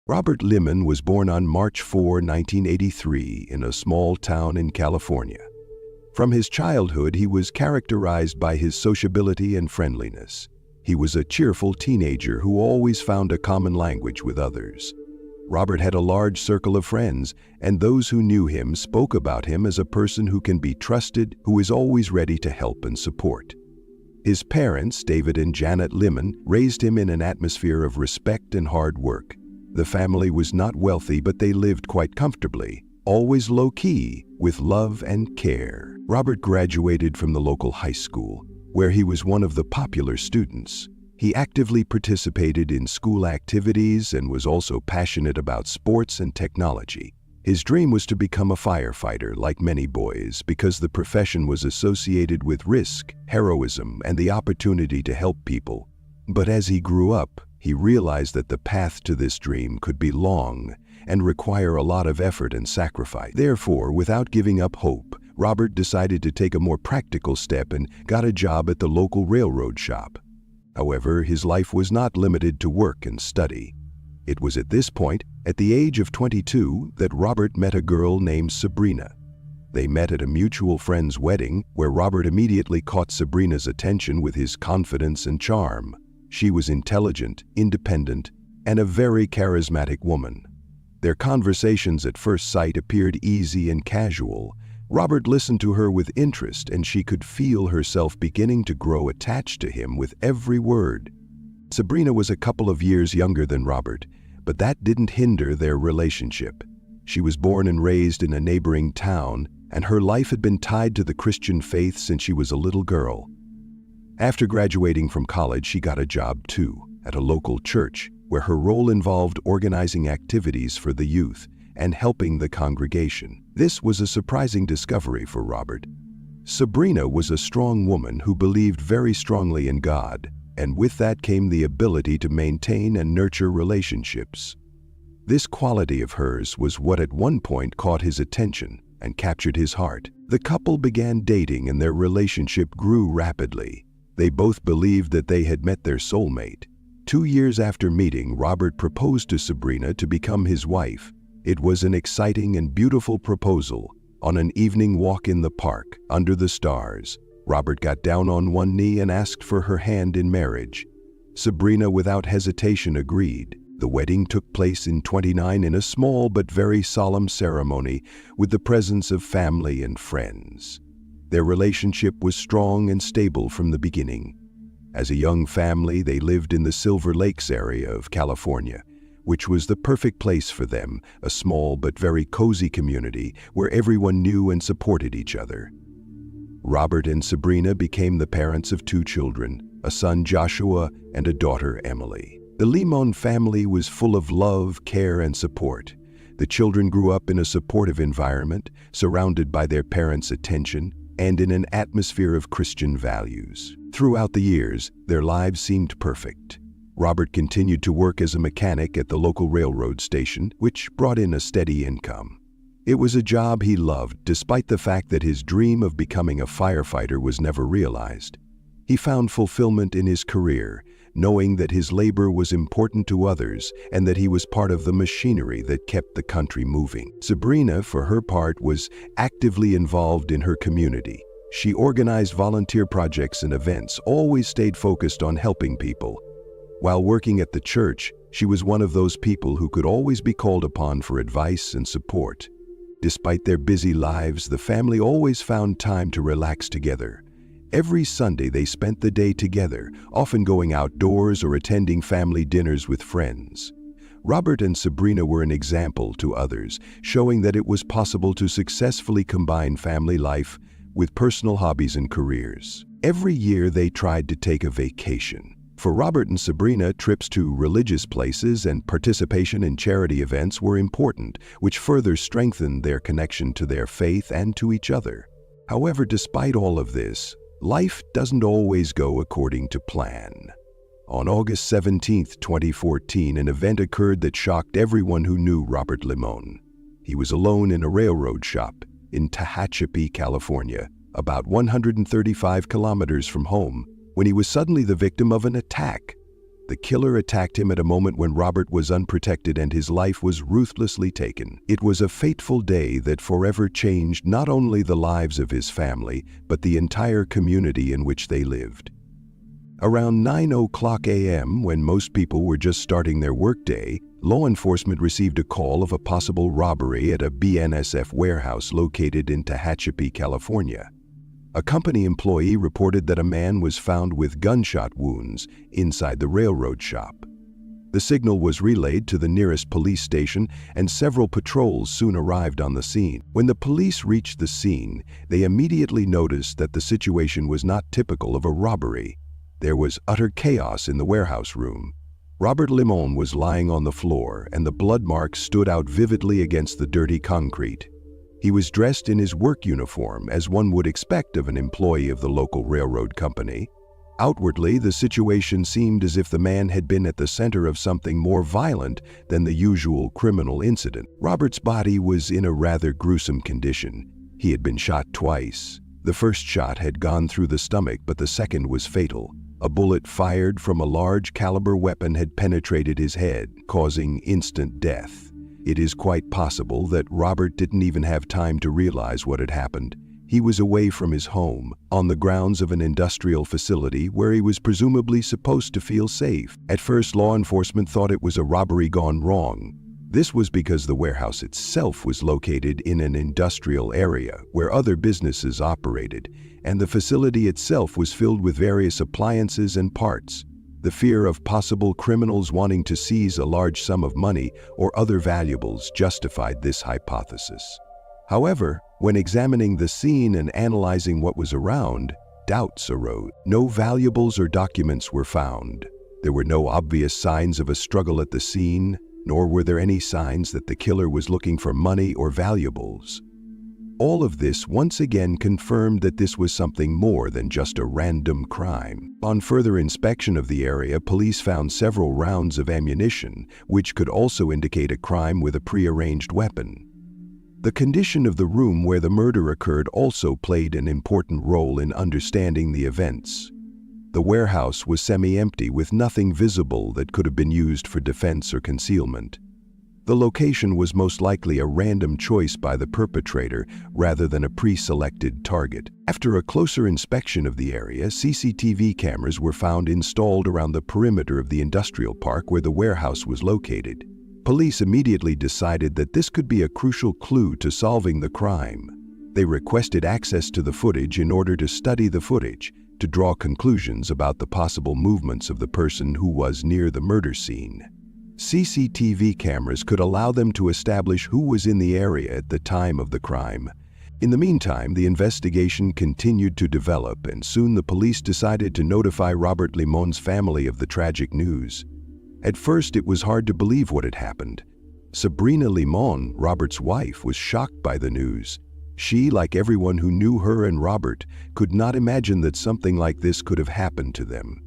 Robert Lemon was born on March 4, 1983, in a small town in California. From his childhood, he was characterized by his sociability and friendliness. He was a cheerful teenager who always found a common language with others. Robert had a large circle of friends, and those who knew him spoke about him as a person who can be trusted, who is always ready to help and support. His parents, David and Janet Lemon, raised him in an atmosphere of respect and hard work. The family was not wealthy, but they lived quite comfortably, always low-key, with love and care. Robert graduated from the local high school, where he was one of the popular students. He actively participated in school activities and was also passionate about sports and technology. His dream was to become a firefighter, like many boys, because the profession was associated with risk, heroism, and the opportunity to help people. But as he grew up, he realized that the path to this dream could be long and require a lot of effort and sacrifice. Therefore, without giving up hope, Robert decided to take a more practical step and got a job at the local railroad shop. However, his life was not limited to work and study. It was at this point, at the age of 22, that Robert met a girl named Sabrina. They met at a mutual friend's wedding, where Robert immediately caught Sabrina's attention with his confidence and charm. She was intelligent, independent, and a very charismatic woman. Their conversations at first sight appeared easy and casual. Robert listened to her with interest, and she could feel herself beginning to grow attached to him with every word. Sabrina was a couple of years younger than Robert, but that didn't hinder their relationship. She was born and raised in a neighboring town, and her life had been tied to the Christian faith since she was a little girl. After graduating from college, she got a job too, at a local church, where her role involved organizing activities for the youth and helping the congregation. This was a surprising discovery for Robert. Sabrina was a strong woman who believed very strongly in God, and with that came the ability to maintain and nurture relationships. This quality of hers was what at one point caught his attention and captured his heart. The couple began dating, and their relationship grew rapidly. They both believed that they had met their soulmate. 2 years after meeting, Robert proposed to Sabrina to become his wife. It was an exciting and beautiful proposal. On an evening walk in the park, under the stars, Robert got down on one knee and asked for her hand in marriage. Sabrina, without hesitation, agreed. The wedding took place in 1929 in a small but very solemn ceremony with the presence of family and friends. Their relationship was strong and stable from the beginning. As a young family, they lived in the Silver Lakes area of California, which was the perfect place for them, a small but very cozy community where everyone knew and supported each other. Robert and Sabrina became the parents of 2 children, a son Joshua and a daughter Emily. The Lemon family was full of love, care, and support. The children grew up in a supportive environment, surrounded by their parents' attention, and in an atmosphere of Christian values. Throughout the years, their lives seemed perfect. Robert continued to work as a mechanic at the local railroad station, which brought in a steady income. It was a job he loved, despite the fact that his dream of becoming a firefighter was never realized. He found fulfillment in his career, knowing that his labor was important to others and that he was part of the machinery that kept the country moving. Sabrina, for her part, was actively involved in her community. She organized volunteer projects and events, always stayed focused on helping people. While working at the church, she was one of those people who could always be called upon for advice and support. Despite their busy lives, the family always found time to relax together. Every Sunday they spent the day together, often going outdoors or attending family dinners with friends. Robert and Sabrina were an example to others, showing that it was possible to successfully combine family life with personal hobbies and careers. Every year they tried to take a vacation. For Robert and Sabrina, trips to religious places and participation in charity events were important, which further strengthened their connection to their faith and to each other. However, despite all of this, life doesn't always go according to plan. On August 17, 2014, an event occurred that shocked everyone who knew Robert Lemon. He was alone in a railroad shop in Tehachapi, California, about 135 kilometers from home, when he was suddenly the victim of an attack. The killer attacked him at a moment when Robert was unprotected and his life was ruthlessly taken. It was a fateful day that forever changed not only the lives of his family, but the entire community in which they lived. Around 9:00 a.m., when most people were just starting their workday, law enforcement received a call of a possible robbery at a BNSF warehouse located in Tehachapi, California. A company employee reported that a man was found with gunshot wounds inside the railroad shop. The signal was relayed to the nearest police station, and several patrols soon arrived on the scene. When the police reached the scene, they immediately noticed that the situation was not typical of a robbery. There was utter chaos in the warehouse room. Robert Limon was lying on the floor, and the blood marks stood out vividly against the dirty concrete. He was dressed in his work uniform, as one would expect of an employee of the local railroad company. Outwardly, the situation seemed as if the man had been at the center of something more violent than the usual criminal incident. Robert's body was in a rather gruesome condition. He had been shot twice. The first shot had gone through the stomach, but the second was fatal. A bullet fired from a large caliber weapon had penetrated his head, causing instant death. It is quite possible that Robert didn't even have time to realize what had happened. He was away from his home, on the grounds of an industrial facility where he was presumably supposed to feel safe. At first, law enforcement thought it was a robbery gone wrong. This was because the warehouse itself was located in an industrial area where other businesses operated, and the facility itself was filled with various appliances and parts. The fear of possible criminals wanting to seize a large sum of money or other valuables justified this hypothesis. However, when examining the scene and analyzing what was around, doubts arose. No valuables or documents were found. There were no obvious signs of a struggle at the scene, nor were there any signs that the killer was looking for money or valuables. All of this once again confirmed that this was something more than just a random crime. On further inspection of the area, police found several rounds of ammunition, which could also indicate a crime with a prearranged weapon. The condition of the room where the murder occurred also played an important role in understanding the events. The warehouse was semi-empty, with nothing visible that could have been used for defense or concealment. The location was most likely a random choice by the perpetrator rather than a pre-selected target. After a closer inspection of the area, CCTV cameras were found installed around the perimeter of the industrial park where the warehouse was located. Police immediately decided that this could be a crucial clue to solving the crime. They requested access to the footage in order to study the footage, to draw conclusions about the possible movements of the person who was near the murder scene. CCTV cameras could allow them to establish who was in the area at the time of the crime. In the meantime, the investigation continued to develop, and soon the police decided to notify Robert Limon's family of the tragic news. At first, it was hard to believe what had happened. Sabrina Limon, Robert's wife, was shocked by the news. She, like everyone who knew her and Robert, could not imagine that something like this could have happened to them.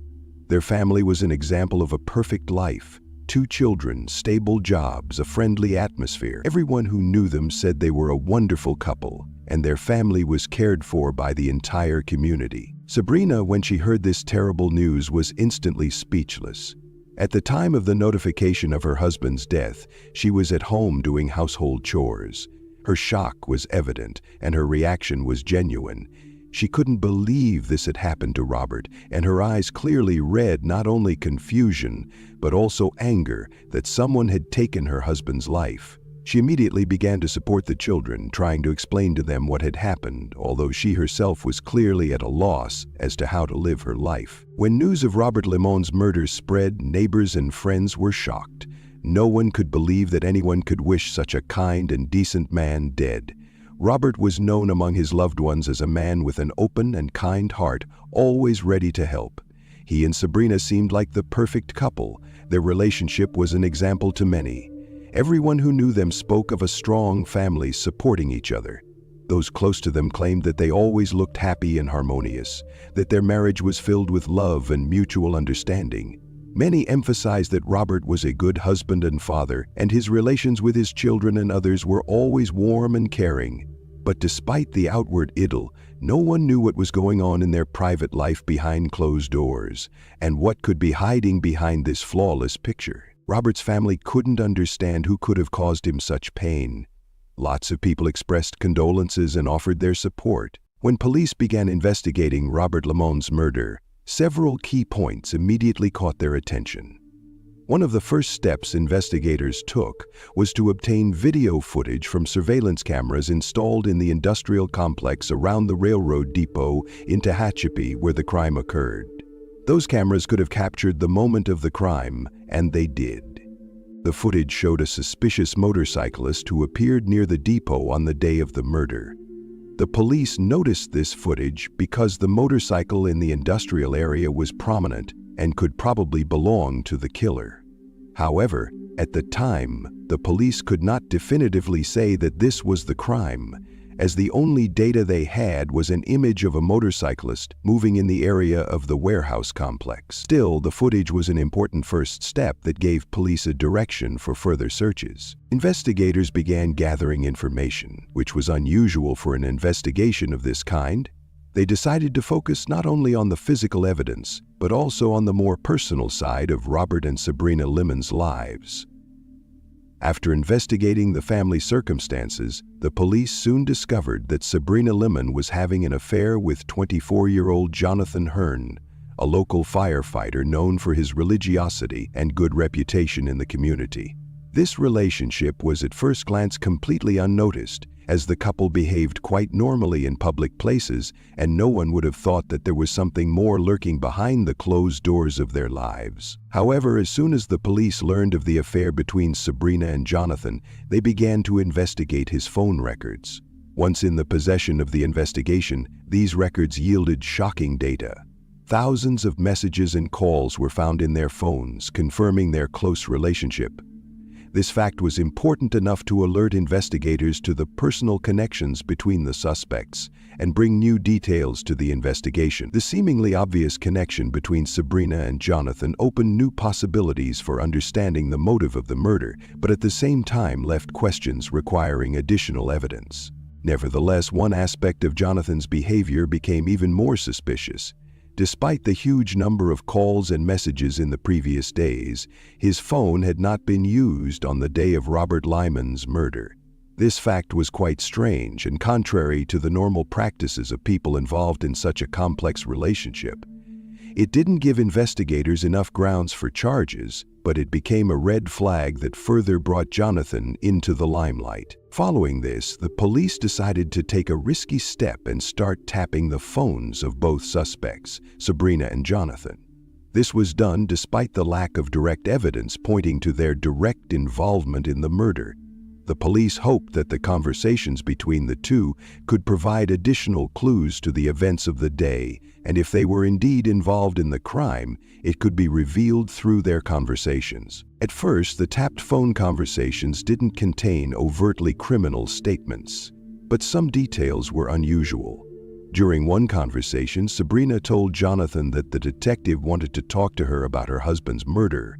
Their family was an example of a perfect life. 2 children, stable jobs, a friendly atmosphere. Everyone who knew them said they were a wonderful couple, and their family was cared for by the entire community. Sabrina, when she heard this terrible news, was instantly speechless. At the time of the notification of her husband's death, she was at home doing household chores. Her shock was evident, and her reaction was genuine. She couldn't believe this had happened to Robert, and her eyes clearly read not only confusion, but also anger that someone had taken her husband's life. She immediately began to support the children, trying to explain to them what had happened, although she herself was clearly at a loss as to how to live her life. When news of Robert Limon's murder spread, neighbors and friends were shocked. No one could believe that anyone could wish such a kind and decent man dead. Robert was known among his loved ones as a man with an open and kind heart, always ready to help. He and Sabrina seemed like the perfect couple. Their relationship was an example to many. Everyone who knew them spoke of a strong family supporting each other. Those close to them claimed that they always looked happy and harmonious, that their marriage was filled with love and mutual understanding. Many emphasized that Robert was a good husband and father, and his relations with his children and others were always warm and caring. But despite the outward idyll, No one knew what was going on in their private life behind closed doors, and what could be hiding behind this flawless picture. Robert's family couldn't understand who could have caused him such pain. Lots of people expressed condolences and offered their support. When police began investigating Robert Lemon's murder, several key points immediately caught their attention. One of the first steps investigators took was to obtain video footage from surveillance cameras installed in the industrial complex around the railroad depot in Tehachapi where the crime occurred. Those cameras could have captured the moment of the crime, and they did. The footage showed a suspicious motorcyclist who appeared near the depot on the day of the murder. The police noticed this footage because the motorcycle in the industrial area was prominent and could probably belong to the killer. However, at the time, the police could not definitively say that this was the crime, as the only data they had was an image of a motorcyclist moving in the area of the warehouse complex. Still, the footage was an important first step that gave police a direction for further searches. Investigators began gathering information, which was unusual for an investigation of this kind. They decided to focus not only on the physical evidence, but also on the more personal side of Robert and Sabrina Lemon's lives. After investigating the family circumstances, the police soon discovered that Sabrina Lemon was having an affair with 24-year-old Jonathan Hearn, a local firefighter known for his religiosity and good reputation in the community. This relationship was at first glance completely unnoticed, as the couple behaved quite normally in public places, and no one would have thought that there was something more lurking behind the closed doors of their lives. However, as soon as the police learned of the affair between Sabrina and Jonathan, they began to investigate his phone records. Once in the possession of the investigation, these records yielded shocking data. Thousands of messages and calls were found in their phones, confirming their close relationship. This fact was important enough to alert investigators to the personal connections between the suspects and bring new details to the investigation. The seemingly obvious connection between Sabrina and Jonathan opened new possibilities for understanding the motive of the murder, but at the same time left questions requiring additional evidence. Nevertheless, one aspect of Jonathan's behavior became even more suspicious. Despite the huge number of calls and messages in the previous days, his phone had not been used on the day of Robert Lemon's murder. This fact was quite strange and contrary to the normal practices of people involved in such a complex relationship. It didn't give investigators enough grounds for charges, but it became a red flag that further brought Jonathan into the limelight. Following this, the police decided to take a risky step and start tapping the phones of both suspects, Sabrina and Jonathan. This was done despite the lack of direct evidence pointing to their direct involvement in the murder. The police hoped that the conversations between the two could provide additional clues to the events of the day, and if they were indeed involved in the crime, it could be revealed through their conversations. At first, the tapped phone conversations didn't contain overtly criminal statements, but some details were unusual. During one conversation, Sabrina told Jonathan that the detective wanted to talk to her about her husband's murder,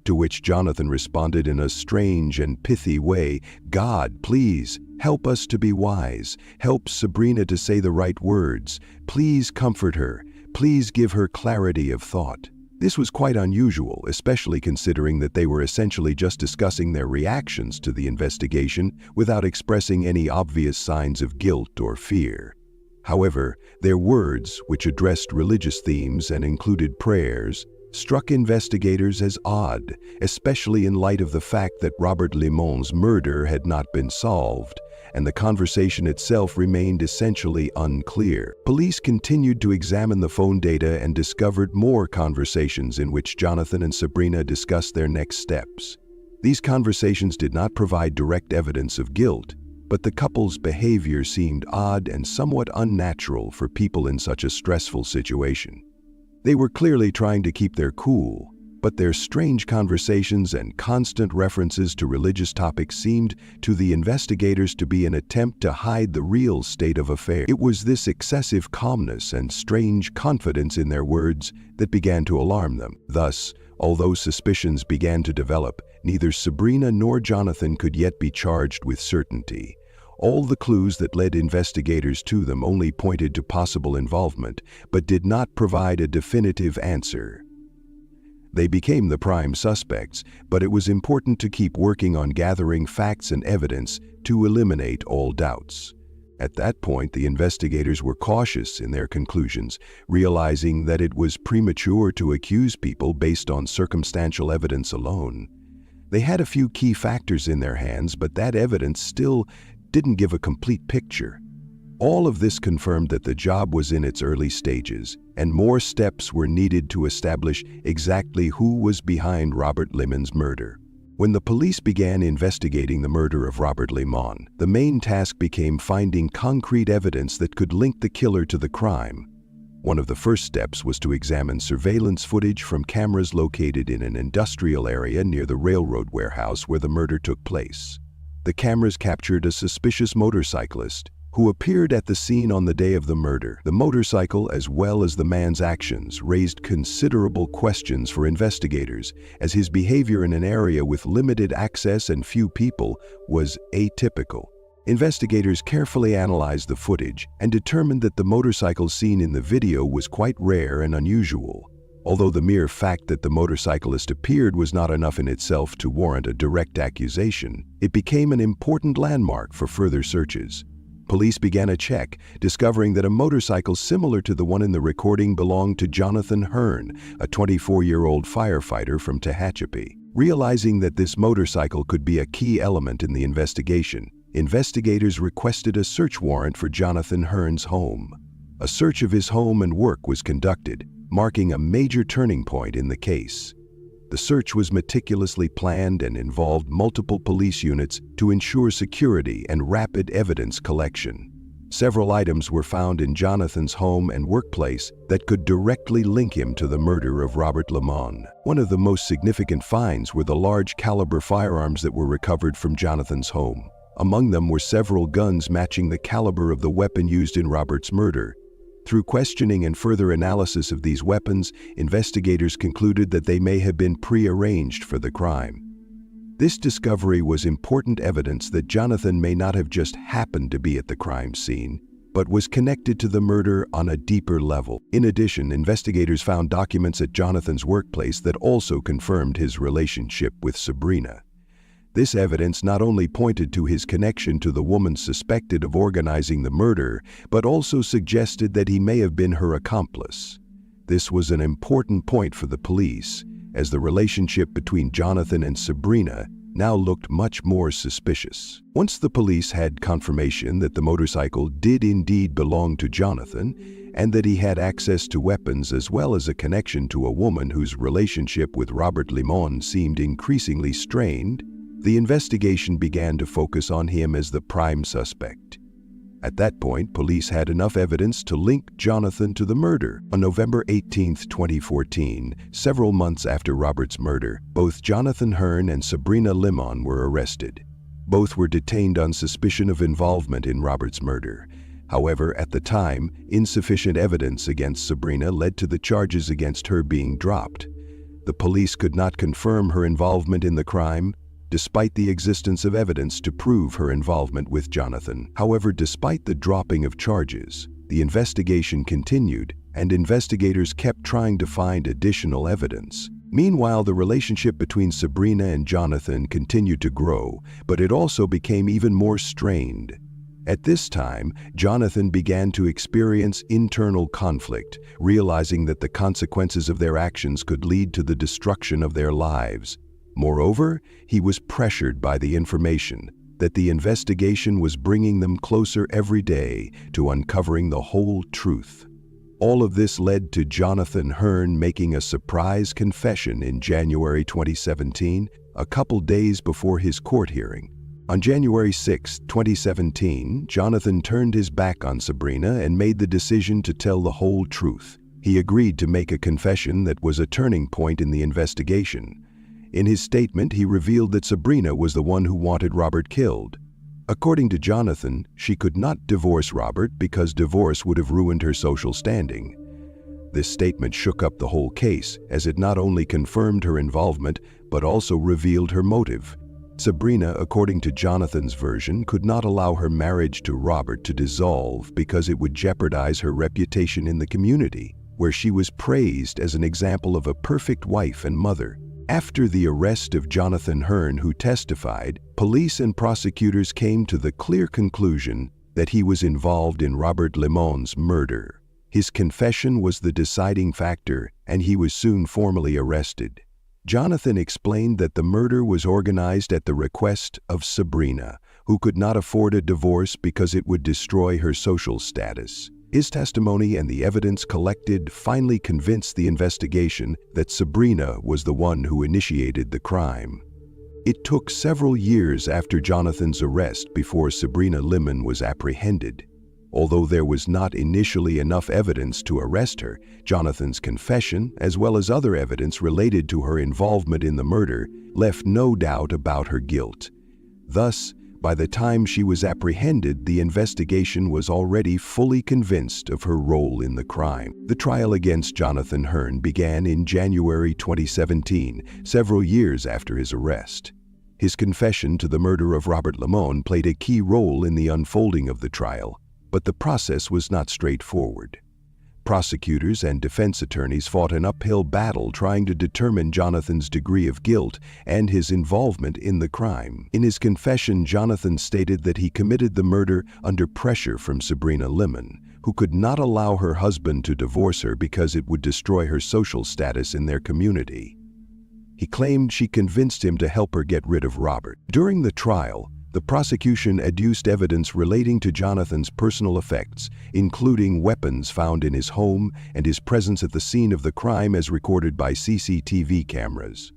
to which Jonathan responded in a strange and pithy way, "God, please, help us to be wise. Help Sabrina to say the right words. Please comfort her. Please give her clarity of thought." This was quite unusual, especially considering that they were essentially just discussing their reactions to the investigation without expressing any obvious signs of guilt or fear. However, their words, which addressed religious themes and included prayers, struck investigators as odd, especially in light of the fact that Robert Lemon's murder had not been solved, and the conversation itself remained essentially unclear. Police continued to examine the phone data and discovered more conversations in which Jonathan and Sabrina discussed their next steps. These conversations did not provide direct evidence of guilt, but the couple's behavior seemed odd and somewhat unnatural for people in such a stressful situation. They were clearly trying to keep their cool, but their strange conversations and constant references to religious topics seemed to the investigators to be an attempt to hide the real state of affairs. It was this excessive calmness and strange confidence in their words that began to alarm them. Thus, although suspicions began to develop, neither Sabrina nor Jonathan could yet be charged with certainty. All the clues that led investigators to them only pointed to possible involvement, but did not provide a definitive answer. They became the prime suspects, but it was important to keep working on gathering facts and evidence to eliminate all doubts. At that point, the investigators were cautious in their conclusions, realizing that it was premature to accuse people based on circumstantial evidence alone. They had a few key factors in their hands, but that evidence still didn't give a complete picture. All of this confirmed that the job was in its early stages, and more steps were needed to establish exactly who was behind Robert Lemon's murder. When the police began investigating the murder of Robert Lemon, the main task became finding concrete evidence that could link the killer to the crime. One of the first steps was to examine surveillance footage from cameras located in an industrial area near the railroad warehouse where the murder took place. The cameras captured a suspicious motorcyclist who appeared at the scene on the day of the murder. The motorcycle, as well as the man's actions, raised considerable questions for investigators, as his behavior in an area with limited access and few people was atypical. Investigators carefully analyzed the footage and determined that the motorcycle seen in the video was quite rare and unusual. Although the mere fact that the motorcyclist appeared was not enough in itself to warrant a direct accusation, it became an important landmark for further searches. Police began a check, discovering that a motorcycle similar to the one in the recording belonged to Jonathan Hearn, a 24-year-old firefighter from Tehachapi. Realizing that this motorcycle could be a key element in the investigation, investigators requested a search warrant for Jonathan Hearn's home. A search of his home and work was conducted, marking a major turning point in the case. The search was meticulously planned and involved multiple police units to ensure security and rapid evidence collection. Several items were found in Jonathan's home and workplace that could directly link him to the murder of Robert Lemon. One of the most significant finds were the large caliber firearms that were recovered from Jonathan's home. Among them were several guns matching the caliber of the weapon used in Robert's murder. Through questioning and further analysis of these weapons, investigators concluded that they may have been pre-arranged for the crime. This discovery was important evidence that Jonathan may not have just happened to be at the crime scene, but was connected to the murder on a deeper level. In addition, investigators found documents at Jonathan's workplace that also confirmed his relationship with Sabrina. This evidence not only pointed to his connection to the woman suspected of organizing the murder, but also suggested that he may have been her accomplice. This was an important point for the police, as the relationship between Jonathan and Sabrina now looked much more suspicious. Once the police had confirmation that the motorcycle did indeed belong to Jonathan, and that he had access to weapons as well as a connection to a woman whose relationship with Robert Lemon seemed increasingly strained, the investigation began to focus on him as the prime suspect. At that point, police had enough evidence to link Jonathan to the murder. On November 18, 2014, several months after Robert's murder, both Jonathan Hearn and Sabrina Lemon were arrested. Both were detained on suspicion of involvement in Robert's murder. However, at the time, insufficient evidence against Sabrina led to the charges against her being dropped. The police could not confirm her involvement in the crime, despite the existence of evidence to prove her involvement with Jonathan. However, despite the dropping of charges, the investigation continued, and investigators kept trying to find additional evidence. Meanwhile, the relationship between Sabrina and Jonathan continued to grow, but it also became even more strained. At this time, Jonathan began to experience internal conflict, realizing that the consequences of their actions could lead to the destruction of their lives. Moreover, he was pressured by the information that the investigation was bringing them closer every day to uncovering the whole truth. All of this led to Jonathan Hearn making a surprise confession in January 2017, a couple days before his court hearing. On January 6, 2017, Jonathan turned his back on Sabrina and made the decision to tell the whole truth. He agreed to make a confession that was a turning point in the investigation. In his statement, he revealed that Sabrina was the one who wanted Robert killed. According to Jonathan, she could not divorce Robert because divorce would have ruined her social standing. This statement shook up the whole case, as it not only confirmed her involvement, but also revealed her motive. Sabrina, according to Jonathan's version, could not allow her marriage to Robert to dissolve because it would jeopardize her reputation in the community, where she was praised as an example of a perfect wife and mother. After the arrest of Jonathan Hearn, who testified, police and prosecutors came to the clear conclusion that he was involved in Robert Lemon's murder. His confession was the deciding factor, and he was soon formally arrested. Jonathan explained that the murder was organized at the request of Sabrina, who could not afford a divorce because it would destroy her social status. His testimony and the evidence collected finally convinced the investigation that Sabrina was the one who initiated the crime. It took several years after Jonathan's arrest before Sabrina Lemon was apprehended. Although there was not initially enough evidence to arrest her, Jonathan's confession, as well as other evidence related to her involvement in the murder, left no doubt about her guilt. Thus, by the time she was apprehended, the investigation was already fully convinced of her role in the crime. The trial against Jonathan Hearn began in January 2017, several years after his arrest. His confession to the murder of Robert Lemon played a key role in the unfolding of the trial. But the process was not straightforward. Prosecutors and defense attorneys fought an uphill battle trying to determine Jonathan's degree of guilt and his involvement in the crime. In his confession, Jonathan stated that he committed the murder under pressure from Sabrina Lemon, who could not allow her husband to divorce her because it would destroy her social status in their community. He claimed she convinced him to help her get rid of Robert. During the trial, the prosecution adduced evidence relating to Jonathan's personal effects, including weapons found in his home and his presence at the scene of the crime as recorded by CCTV cameras.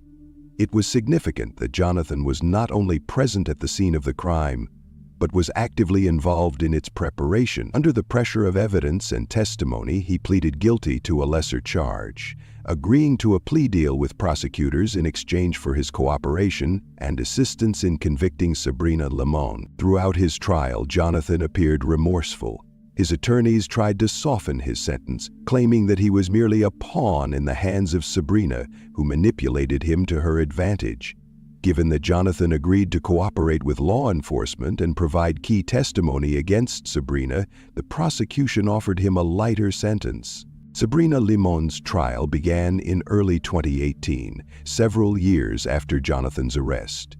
It was significant that Jonathan was not only present at the scene of the crime, but was actively involved in its preparation. Under the pressure of evidence and testimony, he pleaded guilty to a lesser charge, agreeing to a plea deal with prosecutors in exchange for his cooperation and assistance in convicting Sabrina Lemon. Throughout his trial, Jonathan appeared remorseful. His attorneys tried to soften his sentence, claiming that he was merely a pawn in the hands of Sabrina, who manipulated him to her advantage. Given that Jonathan agreed to cooperate with law enforcement and provide key testimony against Sabrina, the prosecution offered him a lighter sentence. Sabrina Lemon's trial began in early 2018, several years after Jonathan's arrest.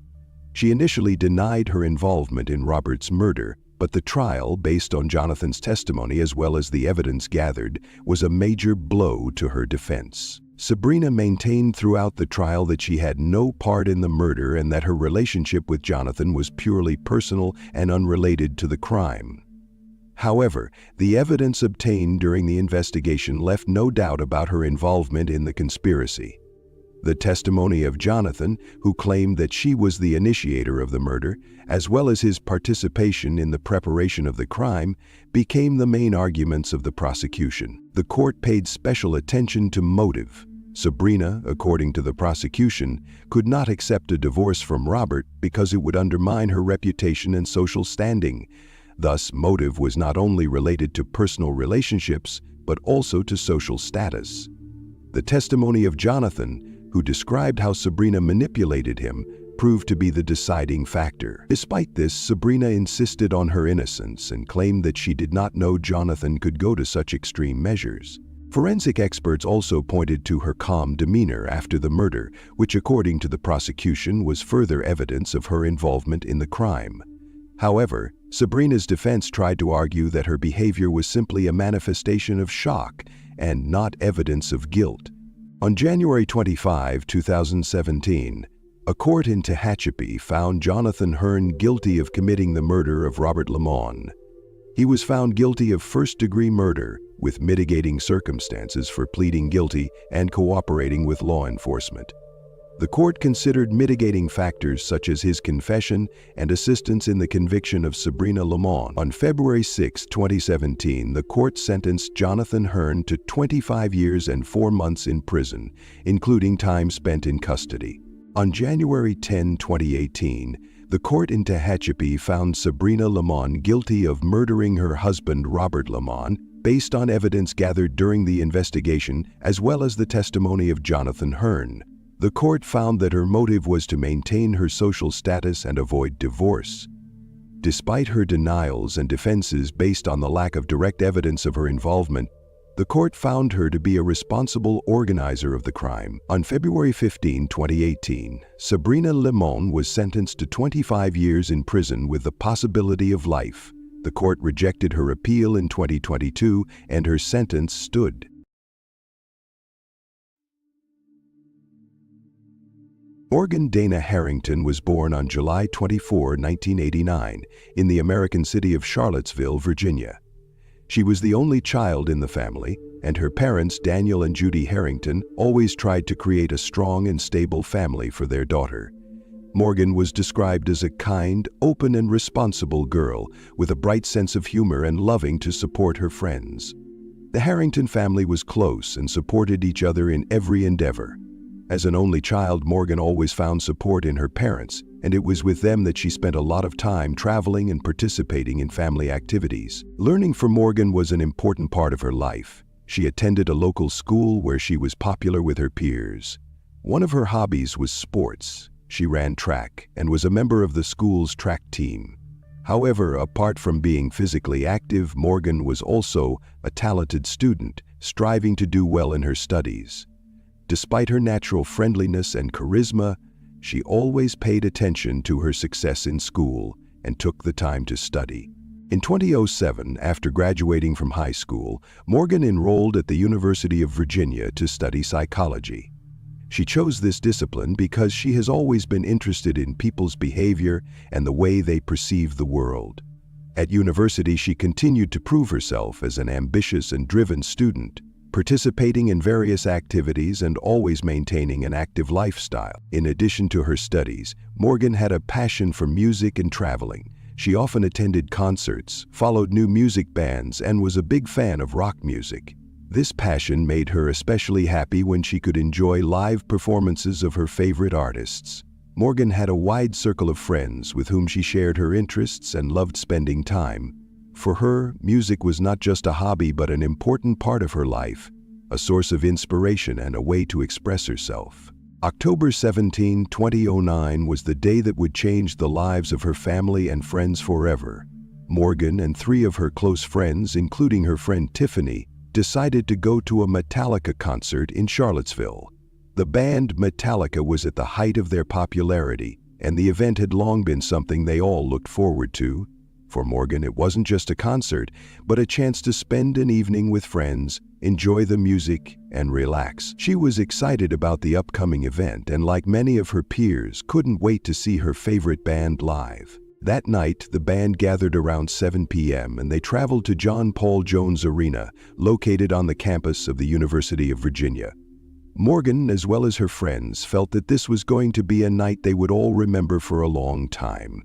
She initially denied her involvement in Robert's murder, but the trial, based on Jonathan's testimony as well as the evidence gathered, was a major blow to her defense. Sabrina maintained throughout the trial that she had no part in the murder and that her relationship with Jonathan was purely personal and unrelated to the crime. However, the evidence obtained during the investigation left no doubt about her involvement in the conspiracy. The testimony of Jonathan, who claimed that she was the initiator of the murder, as well as his participation in the preparation of the crime, became the main arguments of the prosecution. The court paid special attention to motive. Sabrina, according to the prosecution, could not accept a divorce from Robert because it would undermine her reputation and social standing. Thus, motive was not only related to personal relationships, but also to social status. The testimony of Jonathan, who described how Sabrina manipulated him, proved to be the deciding factor. Despite this, Sabrina insisted on her innocence and claimed that she did not know Jonathan could go to such extreme measures. Forensic experts also pointed to her calm demeanor after the murder, which, according to the prosecution, was further evidence of her involvement in the crime. However, Sabrina's defense tried to argue that her behavior was simply a manifestation of shock and not evidence of guilt. On January 25, 2017, a court in Tehachapi found Jonathan Hearn guilty of committing the murder of Robert Lemon. He was found guilty of first-degree murder with mitigating circumstances for pleading guilty and cooperating with law enforcement. The court considered mitigating factors such as his confession and assistance in the conviction of Sabrina Lemon. On February 6, 2017, the court sentenced Jonathan Hearn to 25 years and 4 months in prison, including time spent in custody. On January 10, 2018, the court in Tehachapi found Sabrina Lemon guilty of murdering her husband Robert Lemon based on evidence gathered during the investigation as well as the testimony of Jonathan Hearn. The court found that her motive was to maintain her social status and avoid divorce. Despite her denials and defenses based on the lack of direct evidence of her involvement, the court found her to be a responsible organizer of the crime. On February 15, 2018, Sabrina Lemon was sentenced to 25 years in prison with the possibility of life. The court rejected her appeal in 2022, and her sentence stood. Morgan Dana Harrington was born on July 24, 1989, in the American city of Charlottesville, Virginia. She was the only child in the family, and her parents, Daniel and Judy Harrington, always tried to create a strong and stable family for their daughter. Morgan was described as a kind, open, and responsible girl with a bright sense of humor and loving to support her friends. The Harrington family was close and supported each other in every endeavor. As an only child, Morgan always found support in her parents, and it was with them that she spent a lot of time traveling and participating in family activities. Learning for Morgan was an important part of her life. She attended a local school where she was popular with her peers. One of her hobbies was sports. She ran track and was a member of the school's track team. However, apart from being physically active, Morgan was also a talented student, striving to do well in her studies. Despite her natural friendliness and charisma, she always paid attention to her success in school and took the time to study. In 2007, after graduating from high school, Morgan enrolled at the University of Virginia to study psychology. She chose this discipline because she has always been interested in people's behavior and the way they perceive the world. At university, she continued to prove herself as an ambitious and driven student, participating in various activities and always maintaining an active lifestyle. In addition to her studies, Morgan had a passion for music and traveling. She often attended concerts, followed new music bands, and was a big fan of rock music. This passion made her especially happy when she could enjoy live performances of her favorite artists. Morgan had a wide circle of friends with whom she shared her interests and loved spending time. For her, music was not just a hobby but an important part of her life, a source of inspiration and a way to express herself. October 17, 2009 was the day that would change the lives of her family and friends forever. Morgan and 3 of her close friends, including her friend Tiffany, decided to go to a Metallica concert in Charlottesville. The band Metallica was at the height of their popularity, and the event had long been something they all looked forward to. For Morgan, it wasn't just a concert, but a chance to spend an evening with friends, enjoy the music, and relax. She was excited about the upcoming event and, like many of her peers, couldn't wait to see her favorite band live. That night, the band gathered around 7 p.m. and they traveled to John Paul Jones Arena, located on the campus of the University of Virginia. Morgan, as well as her friends, felt that this was going to be a night they would all remember for a long time.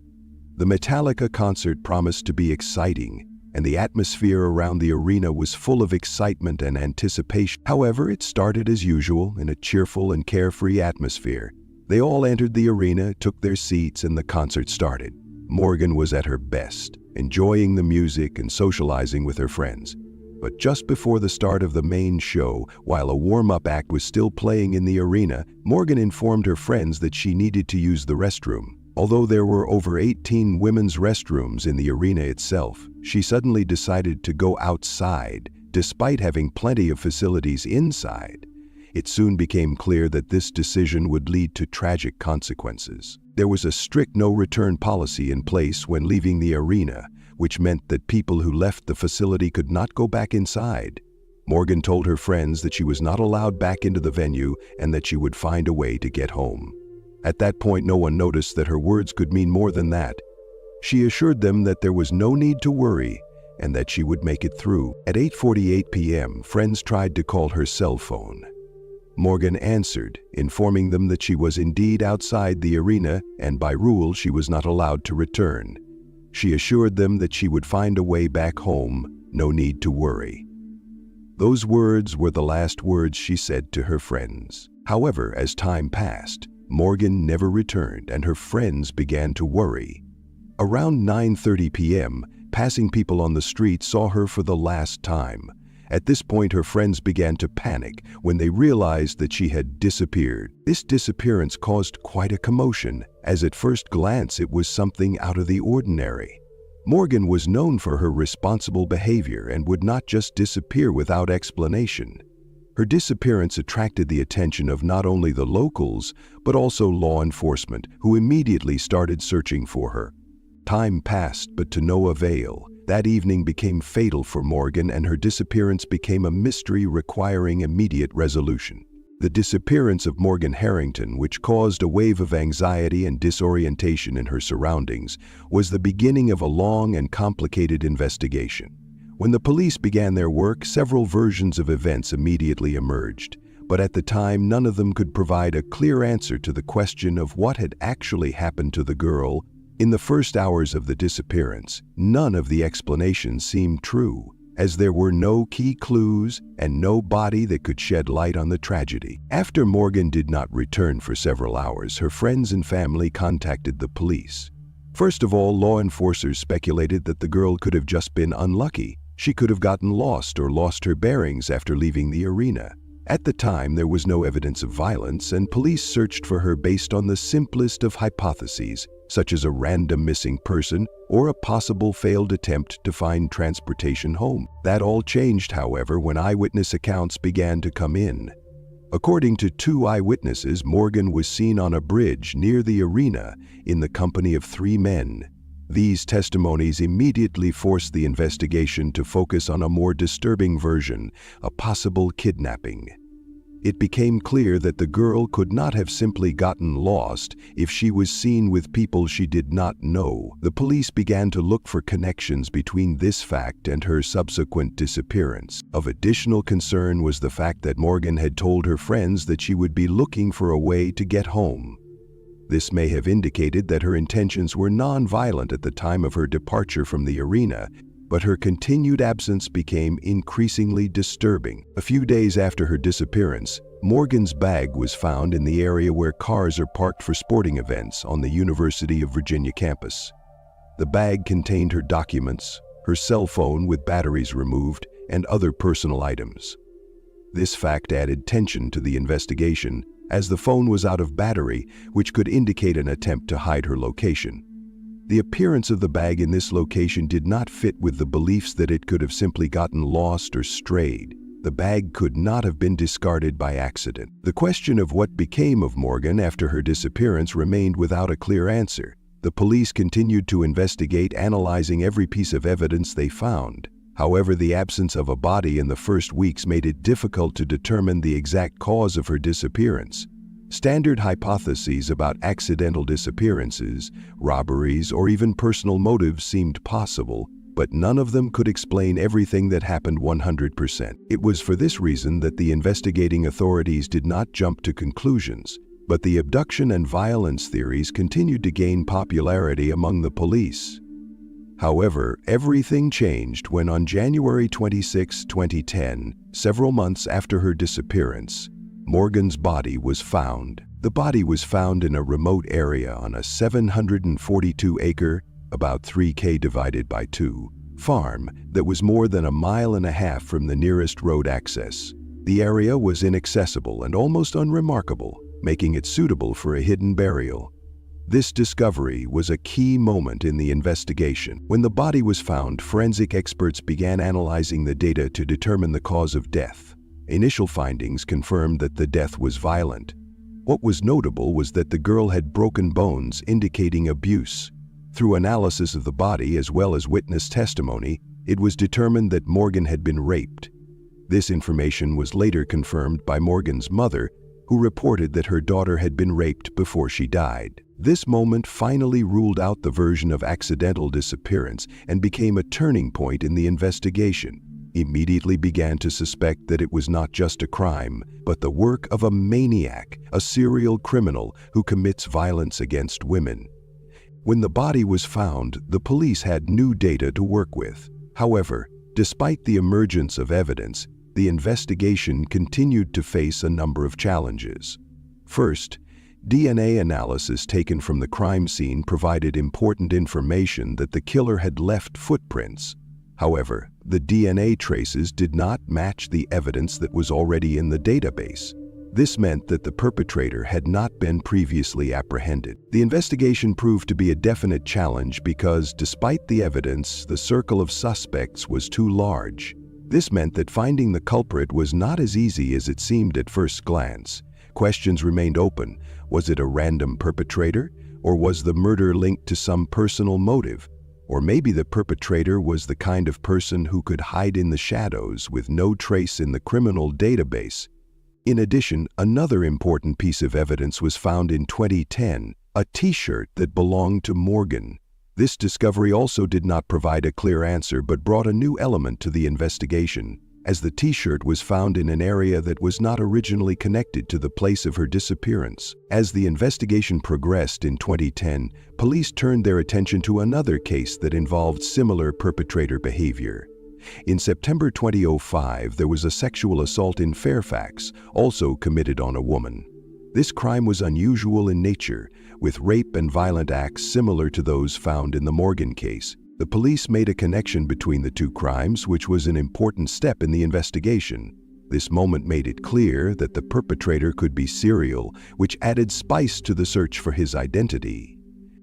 The Metallica concert promised to be exciting, and the atmosphere around the arena was full of excitement and anticipation. However, it started as usual in a cheerful and carefree atmosphere. They all entered the arena, took their seats, and the concert started. Morgan was at her best, enjoying the music and socializing with her friends. But just before the start of the main show, while a warm-up act was still playing in the arena, Morgan informed her friends that she needed to use the restroom. Although there were over 18 women's restrooms in the arena itself, she suddenly decided to go outside, despite having plenty of facilities inside. It soon became clear that this decision would lead to tragic consequences. There was a strict no-return policy in place when leaving the arena, which meant that people who left the facility could not go back inside. Morgan told her friends that she was not allowed back into the venue and that she would find a way to get home. At that point, no one noticed that her words could mean more than that. She assured them that there was no need to worry and that she would make it through. At 8:48 p.m., friends tried to call her cell phone. Morgan answered, informing them that she was indeed outside the arena and by rule she was not allowed to return. She assured them that she would find a way back home, no need to worry. Those words were the last words she said to her friends. However, as time passed, Morgan never returned and her friends began to worry. Around 9:30 p.m., passing people on the street saw her for the last time. At this point, her friends began to panic when they realized that she had disappeared. This disappearance caused quite a commotion, as at first glance it was something out of the ordinary. Morgan was known for her responsible behavior and would not just disappear without explanation. Her disappearance attracted the attention of not only the locals, but also law enforcement, who immediately started searching for her. Time passed, but to no avail. That evening became fatal for Morgan, and her disappearance became a mystery requiring immediate resolution. The disappearance of Morgan Harrington, which caused a wave of anxiety and disorientation in her surroundings, was the beginning of a long and complicated investigation. When the police began their work, several versions of events immediately emerged, but at the time none of them could provide a clear answer to the question of what had actually happened to the girl. In the first hours of the disappearance, none of the explanations seemed true, as there were no key clues and no body that could shed light on the tragedy. After Morgan did not return for several hours, her friends and family contacted the police. First of all, law enforcers speculated that the girl could have just been unlucky. She could have gotten lost or lost her bearings after leaving the arena. At the time, there was no evidence of violence, and police searched for her based on the simplest of hypotheses, such as a random missing person or a possible failed attempt to find transportation home. That all changed, however, when eyewitness accounts began to come in. According to 2 eyewitnesses, Morgan was seen on a bridge near the arena in the company of 3 men. These testimonies immediately forced the investigation to focus on a more disturbing version, a possible kidnapping. It became clear that the girl could not have simply gotten lost if she was seen with people she did not know. The police began to look for connections between this fact and her subsequent disappearance. Of additional concern was the fact that Morgan had told her friends that she would be looking for a way to get home. This may have indicated that her intentions were non-violent at the time of her departure from the arena, but her continued absence became increasingly disturbing. A few days after her disappearance, Morgan's bag was found in the area where cars are parked for sporting events on the University of Virginia campus. The bag contained her documents, her cell phone with batteries removed, and other personal items. This fact added tension to the investigation, as the phone was out of battery, which could indicate an attempt to hide her location. The appearance of the bag in this location did not fit with the beliefs that it could have simply gotten lost or strayed. The bag could not have been discarded by accident. The question of what became of Morgan after her disappearance remained without a clear answer. The police continued to investigate, analyzing every piece of evidence they found. However, the absence of a body in the first weeks made it difficult to determine the exact cause of her disappearance. Standard hypotheses about accidental disappearances, robberies, or even personal motives seemed possible, but none of them could explain everything that happened 100%. It was for this reason that the investigating authorities did not jump to conclusions, but the abduction and violence theories continued to gain popularity among the police. However, everything changed when on January 26, 2010, several months after her disappearance, Morgan's body was found. The body was found in a remote area on a 742-acre, about 3 divided by 2, farm that was more than 1.5 miles from the nearest road access. The area was inaccessible and almost unremarkable, making it suitable for a hidden burial. This discovery was a key moment in the investigation. When the body was found, forensic experts began analyzing the data to determine the cause of death. Initial findings confirmed that the death was violent. What was notable was that the girl had broken bones, indicating abuse. Through analysis of the body as well as witness testimony, it was determined that Morgan had been raped. This information was later confirmed by Morgan's mother, who reported that her daughter had been raped before she died. This moment finally ruled out the version of accidental disappearance and became a turning point in the investigation. Immediately began to suspect that it was not just a crime, but the work of a maniac, a serial criminal who commits violence against women. When the body was found, the police had new data to work with. However, despite the emergence of evidence, the investigation continued to face a number of challenges. First, DNA analysis taken from the crime scene provided important information that the killer had left footprints. However, the DNA traces did not match the evidence that was already in the database. This meant that the perpetrator had not been previously apprehended. The investigation proved to be a definite challenge because, despite the evidence, the circle of suspects was too large. This meant that finding the culprit was not as easy as it seemed at first glance. Questions remained open. Was it a random perpetrator? Or was the murder linked to some personal motive? Or maybe the perpetrator was the kind of person who could hide in the shadows with no trace in the criminal database. In addition, another important piece of evidence was found in 2010, a T-shirt that belonged to Morgan. This discovery also did not provide a clear answer but brought a new element to the investigation, as the T-shirt was found in an area that was not originally connected to the place of her disappearance. As the investigation progressed in 2010, police turned their attention to another case that involved similar perpetrator behavior. In September 2005, there was a sexual assault in Fairfax, also committed on a woman. This crime was unusual in nature, with rape and violent acts similar to those found in the Morgan case. The police made a connection between the two crimes, which was an important step in the investigation. This moment made it clear that the perpetrator could be serial, which added spice to the search for his identity.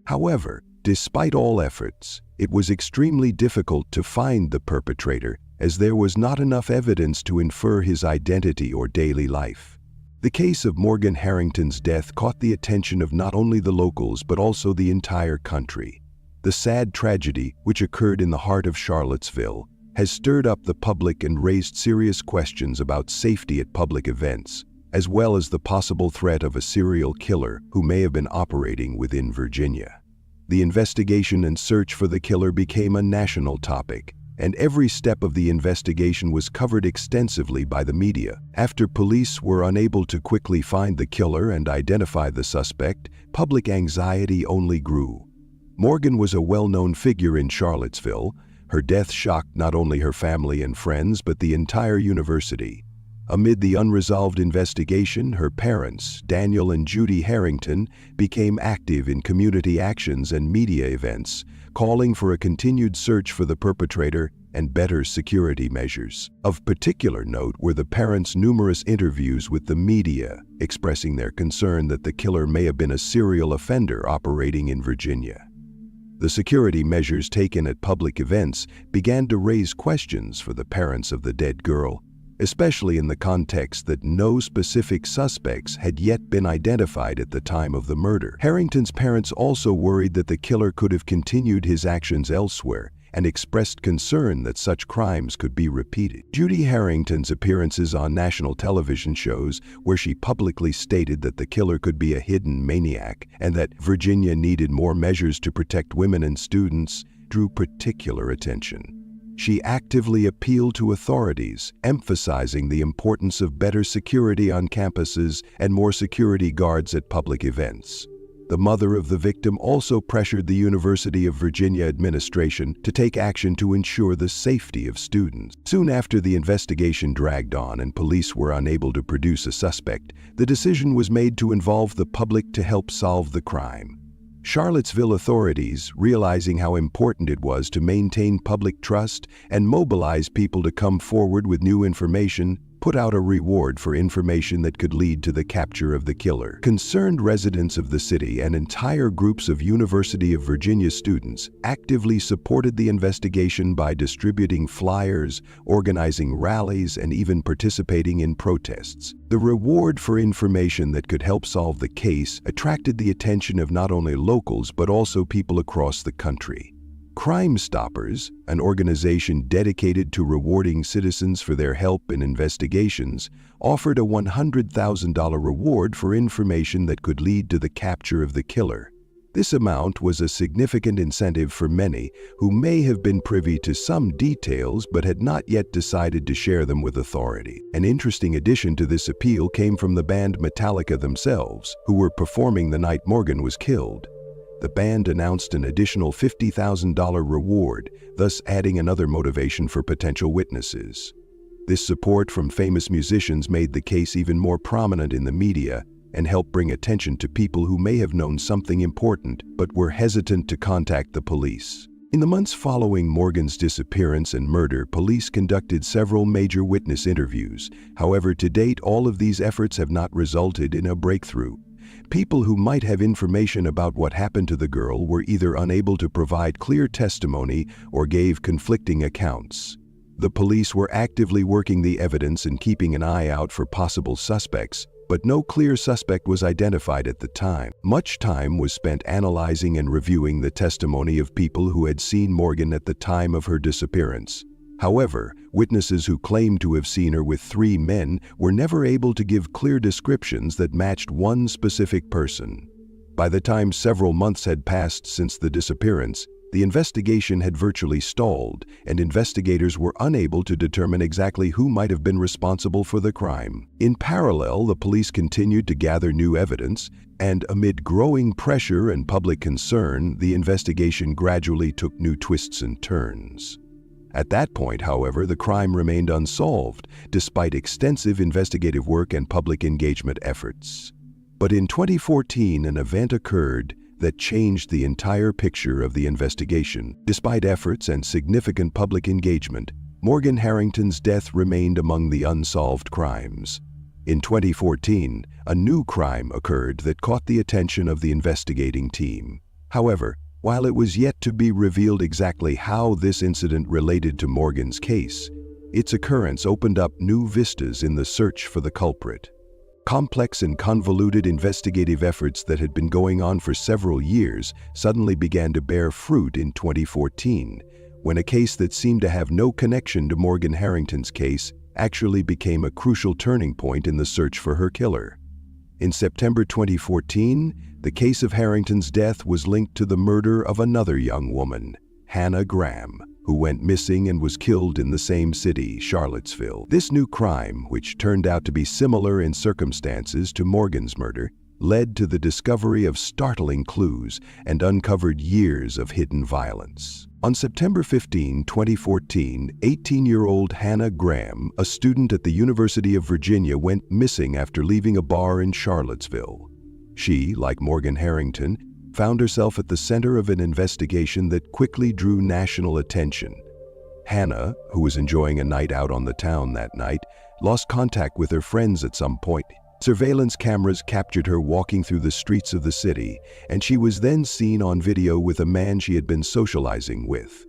However, despite all efforts, it was extremely difficult to find the perpetrator, as there was not enough evidence to infer his identity or daily life. The case of Morgan Harrington's death caught the attention of not only the locals but also the entire country. The sad tragedy, which occurred in the heart of Charlottesville, has stirred up the public and raised serious questions about safety at public events, as well as the possible threat of a serial killer who may have been operating within Virginia. The investigation and search for the killer became a national topic, and every step of the investigation was covered extensively by the media. After police were unable to quickly find the killer and identify the suspect, public anxiety only grew. Morgan was a well-known figure in Charlottesville. Her death shocked not only her family and friends but the entire university. Amid the unresolved investigation, her parents, Daniel and Judy Harrington, became active in community actions and media events, calling for a continued search for the perpetrator and better security measures. Of particular note were the parents' numerous interviews with the media, expressing their concern that the killer may have been a serial offender operating in Virginia. The security measures taken at public events began to raise questions for the parents of the dead girl, especially in the context that no specific suspects had yet been identified at the time of the murder. Harrington's parents also worried that the killer could have continued his actions elsewhere and expressed concern that such crimes could be repeated. Judy Harrington's appearances on national television shows, where she publicly stated that the killer could be a hidden maniac and that Virginia needed more measures to protect women and students, drew particular attention. She actively appealed to authorities, emphasizing the importance of better security on campuses and more security guards at public events. The mother of the victim also pressured the University of Virginia administration to take action to ensure the safety of students. Soon after the investigation dragged on and police were unable to produce a suspect, the decision was made to involve the public to help solve the crime. Charlottesville authorities, realizing how important it was to maintain public trust and mobilize people to come forward with new information, put out a reward for information that could lead to the capture of the killer. Concerned residents of the city and entire groups of University of Virginia students actively supported the investigation by distributing flyers, organizing rallies, and even participating in protests. The reward for information that could help solve the case attracted the attention of not only locals but also people across the country. Crime Stoppers, an organization dedicated to rewarding citizens for their help in investigations, offered a $100,000 reward for information that could lead to the capture of the killer. This amount was a significant incentive for many who may have been privy to some details but had not yet decided to share them with authority. An interesting addition to this appeal came from the band Metallica themselves, who were performing the night Morgan was killed. The band announced an additional $50,000 reward, thus adding another motivation for potential witnesses. This support from famous musicians made the case even more prominent in the media and helped bring attention to people who may have known something important but were hesitant to contact the police. In the months following Morgan's disappearance and murder, police conducted several major witness interviews. However, to date, all of these efforts have not resulted in a breakthrough. People who might have information about what happened to the girl were either unable to provide clear testimony or gave conflicting accounts. The police were actively working the evidence and keeping an eye out for possible suspects, but no clear suspect was identified at the time. Much time was spent analyzing and reviewing the testimony of people who had seen Morgan at the time of her disappearance. However, witnesses who claimed to have seen her with 3 men were never able to give clear descriptions that matched one specific person. By the time several months had passed since the disappearance, the investigation had virtually stalled, and investigators were unable to determine exactly who might have been responsible for the crime. In parallel, the police continued to gather new evidence, and amid growing pressure and public concern, the investigation gradually took new twists and turns. At that point, however, the crime remained unsolved, despite extensive investigative work and public engagement efforts. But in 2014, an event occurred that changed the entire picture of the investigation. Despite efforts and significant public engagement, Morgan Harrington's death remained among the unsolved crimes. In 2014, a new crime occurred that caught the attention of the investigating team. However, while it was yet to be revealed exactly how this incident related to Morgan's case, its occurrence opened up new vistas in the search for the culprit. Complex and convoluted investigative efforts that had been going on for several years suddenly began to bear fruit in 2014, when a case that seemed to have no connection to Morgan Harrington's case actually became a crucial turning point in the search for her killer. In September 2014, the case of Harrington's death was linked to the murder of another young woman, Hannah Graham, who went missing and was killed in the same city, Charlottesville. This new crime, which turned out to be similar in circumstances to Morgan's murder, led to the discovery of startling clues and uncovered years of hidden violence. On September 15, 2014, 18-year-old Hannah Graham, a student at the University of Virginia, went missing after leaving a bar in Charlottesville. She, like Morgan Harrington, found herself at the center of an investigation that quickly drew national attention. Hannah, who was enjoying a night out on the town that night, lost contact with her friends at some point. Surveillance cameras captured her walking through the streets of the city, and she was then seen on video with a man she had been socializing with.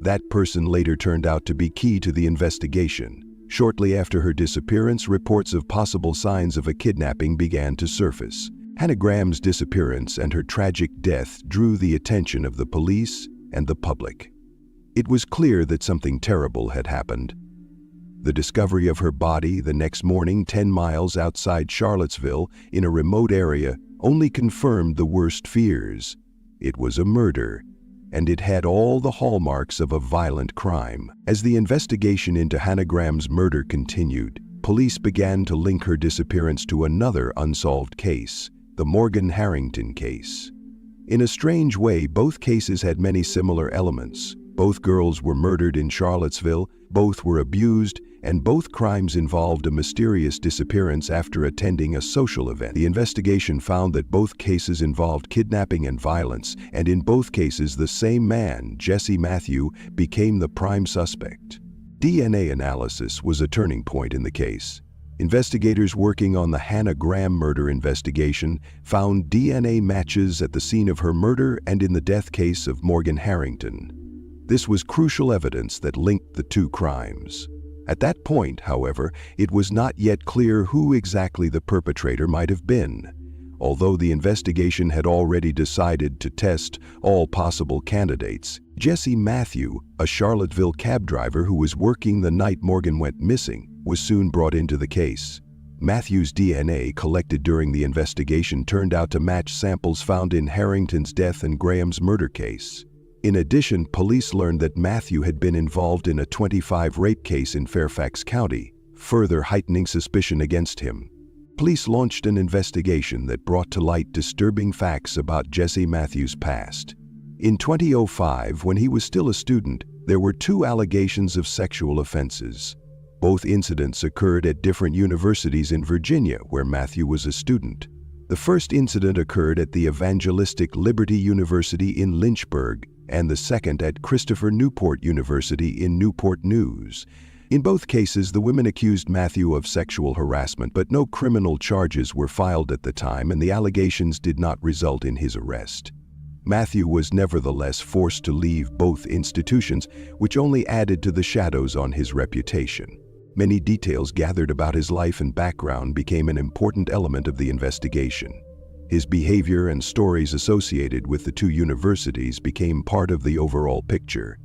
That person later turned out to be key to the investigation. Shortly after her disappearance, reports of possible signs of a kidnapping began to surface. Hannah Graham's disappearance and her tragic death drew the attention of the police and the public. It was clear that something terrible had happened. The discovery of her body the next morning 10 miles outside Charlottesville in a remote area only confirmed the worst fears. It was a murder, and it had all the hallmarks of a violent crime. As the investigation into Hannah Graham's murder continued, police began to link her disappearance to another unsolved case, the Morgan Harrington case. In a strange way, both cases had many similar elements. Both girls were murdered in Charlottesville, both were abused, and both crimes involved a mysterious disappearance after attending a social event. The investigation found that both cases involved kidnapping and violence, and in both cases the same man, Jesse Matthew, became the prime suspect. DNA analysis was a turning point in the case. Investigators working on the Hannah Graham murder investigation found DNA matches at the scene of her murder and in the death case of Morgan Harrington. This was crucial evidence that linked the two crimes. At that point, however, it was not yet clear who exactly the perpetrator might have been. Although the investigation had already decided to test all possible candidates, Jesse Matthew, a Charlottesville cab driver who was working the night Morgan went missing, was soon brought into the case. Matthew's DNA collected during the investigation turned out to match samples found in Harrington's death and Graham's murder case. In addition, police learned that Matthew had been involved in a 25 rape case in Fairfax County, further heightening suspicion against him. Police launched an investigation that brought to light disturbing facts about Jesse Matthews' past. In 2005, when he was still a student, there were 2 allegations of sexual offenses. Both incidents occurred at different universities in Virginia, where Matthew was a student. The first incident occurred at the Evangelistic Liberty University in Lynchburg, and the second at Christopher Newport University in Newport News. In both cases, the women accused Matthew of sexual harassment, but no criminal charges were filed at the time, and the allegations did not result in his arrest. Matthew was nevertheless forced to leave both institutions, which only added to the shadows on his reputation. Many details gathered about his life and background became an important element of the investigation. His behavior and stories associated with the two universities became part of the overall picture.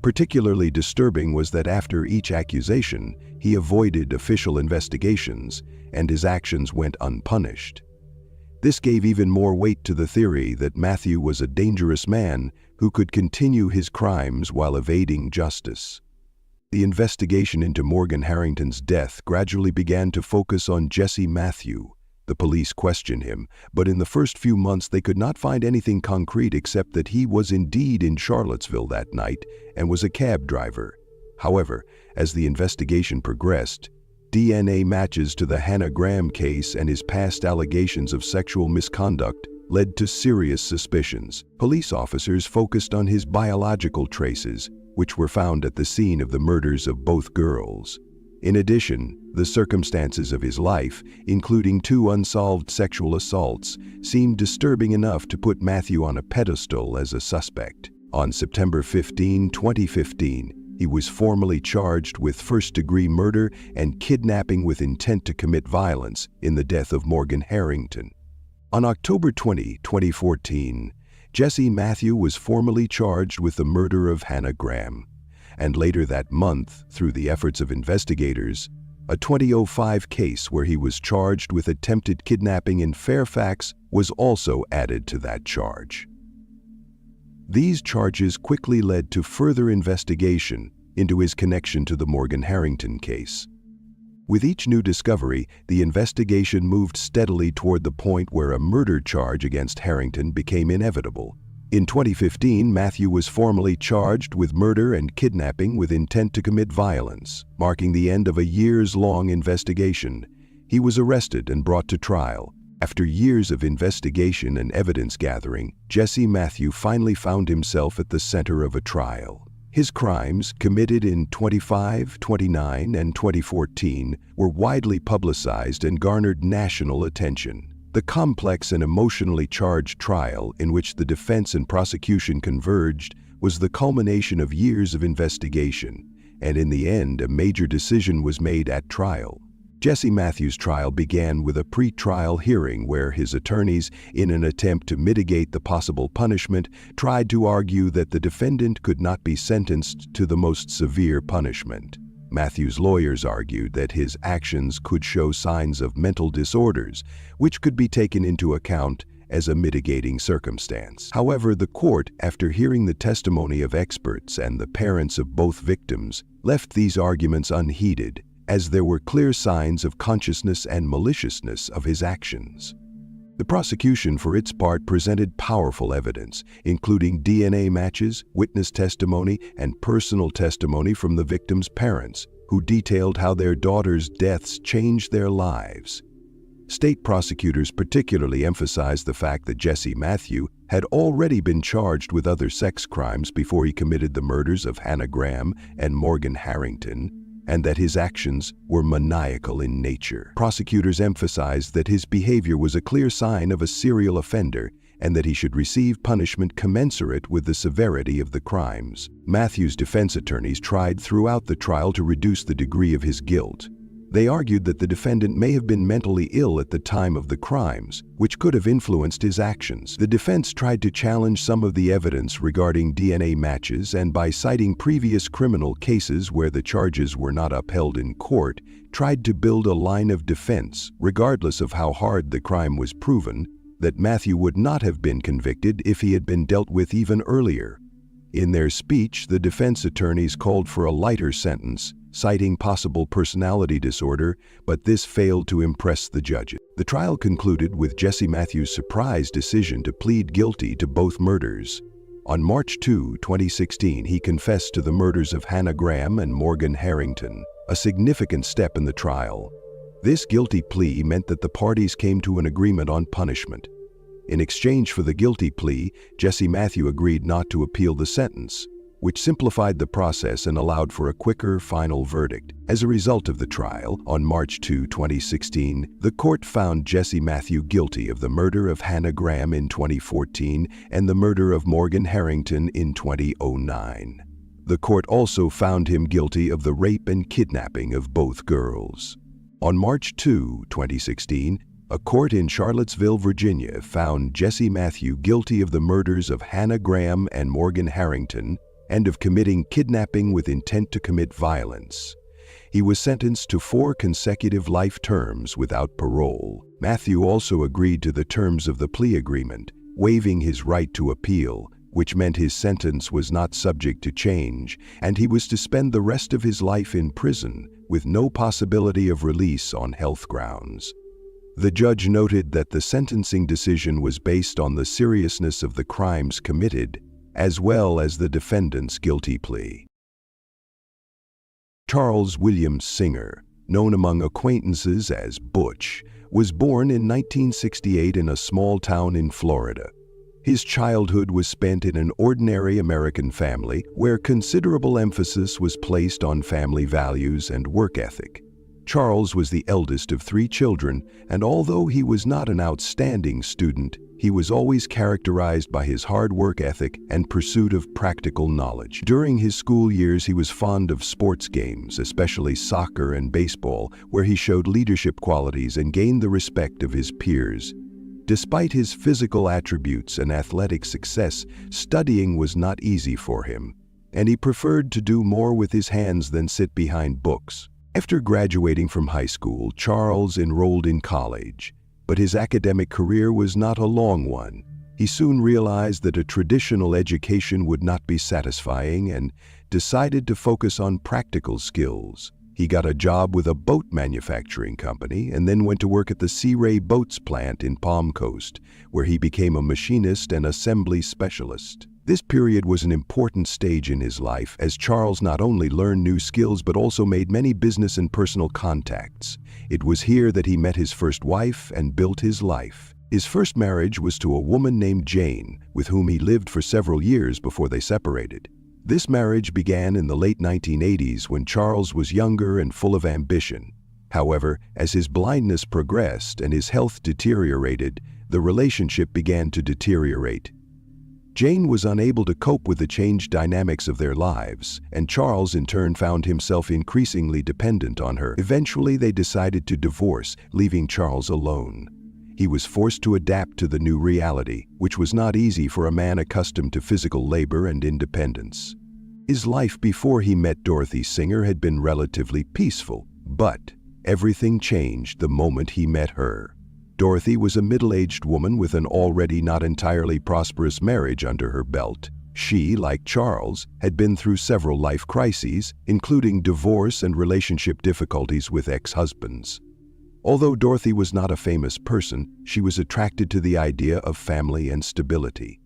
Particularly disturbing was that after each accusation, he avoided official investigations, and his actions went unpunished. This gave even more weight to the theory that Matthew was a dangerous man who could continue his crimes while evading justice. The investigation into Morgan Harrington's death gradually began to focus on Jesse Matthew. The police questioned him, but in the first few months they could not find anything concrete except that he was indeed in Charlottesville that night and was a cab driver. However, as the investigation progressed, DNA matches to the Hannah Graham case and his past allegations of sexual misconduct led to serious suspicions. Police officers focused on his biological traces, which were found at the scene of the murders of both girls. In addition, the circumstances of his life, including 2 unsolved sexual assaults, seemed disturbing enough to put Matthew on a pedestal as a suspect. On September 15, 2015, he was formally charged with first-degree murder and kidnapping with intent to commit violence in the death of Morgan Harrington. On October 20, 2014, Jesse Matthew was formally charged with the murder of Hannah Graham. And later that month, through the efforts of investigators, a 2005 case where he was charged with attempted kidnapping in Fairfax was also added to that charge. These charges quickly led to further investigation into his connection to the Morgan Harrington case. With each new discovery, the investigation moved steadily toward the point where a murder charge against Harrington became inevitable. In 2015, Matthew was formally charged with murder and kidnapping with intent to commit violence, marking the end of a years-long investigation. He was arrested and brought to trial. After years of investigation and evidence gathering, Jesse Matthew finally found himself at the center of a trial. His crimes, committed in 2015, 2019, and 2014, were widely publicized and garnered national attention. The complex and emotionally charged trial, in which the defense and prosecution converged, was the culmination of years of investigation, and in the end, a major decision was made at trial. Jesse Matthew's trial began with a pre-trial hearing where his attorneys, in an attempt to mitigate the possible punishment, tried to argue that the defendant could not be sentenced to the most severe punishment. Matthew's lawyers argued that his actions could show signs of mental disorders, which could be taken into account as a mitigating circumstance. However, the court, after hearing the testimony of experts and the parents of both victims, left these arguments unheeded, as there were clear signs of consciousness and maliciousness of his actions. The prosecution, for its part, presented powerful evidence, including DNA matches, witness testimony, and personal testimony from the victims' parents, who detailed how their daughters' deaths changed their lives. State prosecutors particularly emphasized the fact that Jesse Matthew had already been charged with other sex crimes before he committed the murders of Hannah Graham and Morgan Harrington, and that his actions were maniacal in nature. Prosecutors emphasized that his behavior was a clear sign of a serial offender and that he should receive punishment commensurate with the severity of the crimes. Matthew's defense attorneys tried throughout the trial to reduce the degree of his guilt. They argued that the defendant may have been mentally ill at the time of the crimes, which could have influenced his actions. The defense tried to challenge some of the evidence regarding DNA matches, and by citing previous criminal cases where the charges were not upheld in court, tried to build a line of defense, regardless of how hard the crime was proven, that Matthew would not have been convicted if he had been dealt with even earlier. In their speech, the defense attorneys called for a lighter sentence, citing possible personality disorder, but this failed to impress the judges. The trial concluded with Jesse Matthews' surprise decision to plead guilty to both murders. On March 2, 2016, he confessed to the murders of Hannah Graham and Morgan Harrington, a significant step in the trial. This guilty plea meant that the parties came to an agreement on punishment. In exchange for the guilty plea, Jesse Matthew agreed not to appeal the sentence, which simplified the process and allowed for a quicker final verdict. As a result of the trial, on March 2, 2016, the court found Jesse Matthew guilty of the murder of Hannah Graham in 2014 and the murder of Morgan Harrington in 2009. The court also found him guilty of the rape and kidnapping of both girls. On March 2, 2016, a court in Charlottesville, Virginia, found Jesse Matthew guilty of the murders of Hannah Graham and Morgan Harrington and of committing kidnapping with intent to commit violence. He was sentenced to 4 consecutive life terms without parole. Matthew also agreed to the terms of the plea agreement, waiving his right to appeal, which meant his sentence was not subject to change, and he was to spend the rest of his life in prison with no possibility of release on health grounds. The judge noted that the sentencing decision was based on the seriousness of the crimes committed, as well as the defendant's guilty plea. Charles William Singer, known among acquaintances as Butch, was born in 1968 in a small town in Florida. His childhood was spent in an ordinary American family where considerable emphasis was placed on family values and work ethic. Charles was the eldest of 3 children, and although he was not an outstanding student, he was always characterized by his hard work ethic and pursuit of practical knowledge. During his school years, he was fond of sports games, especially soccer and baseball, where he showed leadership qualities and gained the respect of his peers. Despite his physical attributes and athletic success, studying was not easy for him, and he preferred to do more with his hands than sit behind books. After graduating from high school, Charles enrolled in college, but his academic career was not a long one. He soon realized that a traditional education would not be satisfying and decided to focus on practical skills. He got a job with a boat manufacturing company and then went to work at the Sea Ray Boats plant in Palm Coast, where he became a machinist and assembly specialist. This period was an important stage in his life, as Charles not only learned new skills but also made many business and personal contacts. It was here that he met his first wife and built his life. His first marriage was to a woman named Jane, with whom he lived for several years before they separated. This marriage began in the late 1980s when Charles was younger and full of ambition. However, as his blindness progressed and his health deteriorated, the relationship began to deteriorate. Jane was unable to cope with the changed dynamics of their lives, and Charles in turn found himself increasingly dependent on her. Eventually, they decided to divorce, leaving Charles alone. He was forced to adapt to the new reality, which was not easy for a man accustomed to physical labor and independence. His life before he met Dorothy Singer had been relatively peaceful, but everything changed the moment he met her. Dorothy was a middle-aged woman with an already not entirely prosperous marriage under her belt. She, like Charles, had been through several life crises, including divorce and relationship difficulties with ex-husbands. Although Dorothy was not a famous person, she was attracted to the idea of family and stability.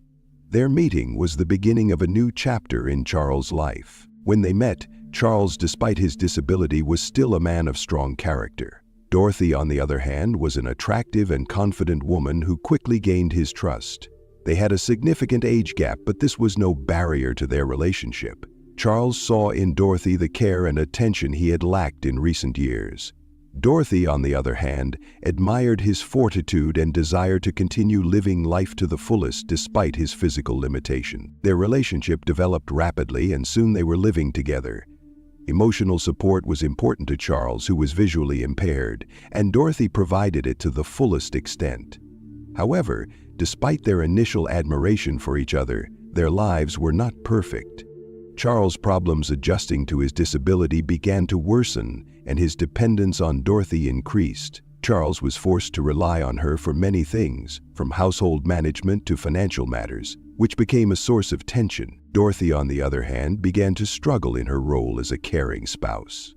Their meeting was the beginning of a new chapter in Charles' life. When they met, Charles, despite his disability, was still a man of strong character. Dorothy, on the other hand, was an attractive and confident woman who quickly gained his trust. They had a significant age gap, but this was no barrier to their relationship. Charles saw in Dorothy the care and attention he had lacked in recent years. Dorothy, on the other hand, admired his fortitude and desire to continue living life to the fullest despite his physical limitation. Their relationship developed rapidly, and soon they were living together. Emotional support was important to Charles, who was visually impaired, and Dorothy provided it to the fullest extent. However, despite their initial admiration for each other, their lives were not perfect. Charles' problems adjusting to his disability began to worsen, and his dependence on Dorothy increased. Charles was forced to rely on her for many things, from household management to financial matters, which became a source of tension. Dorothy, on the other hand, began to struggle in her role as a caring spouse.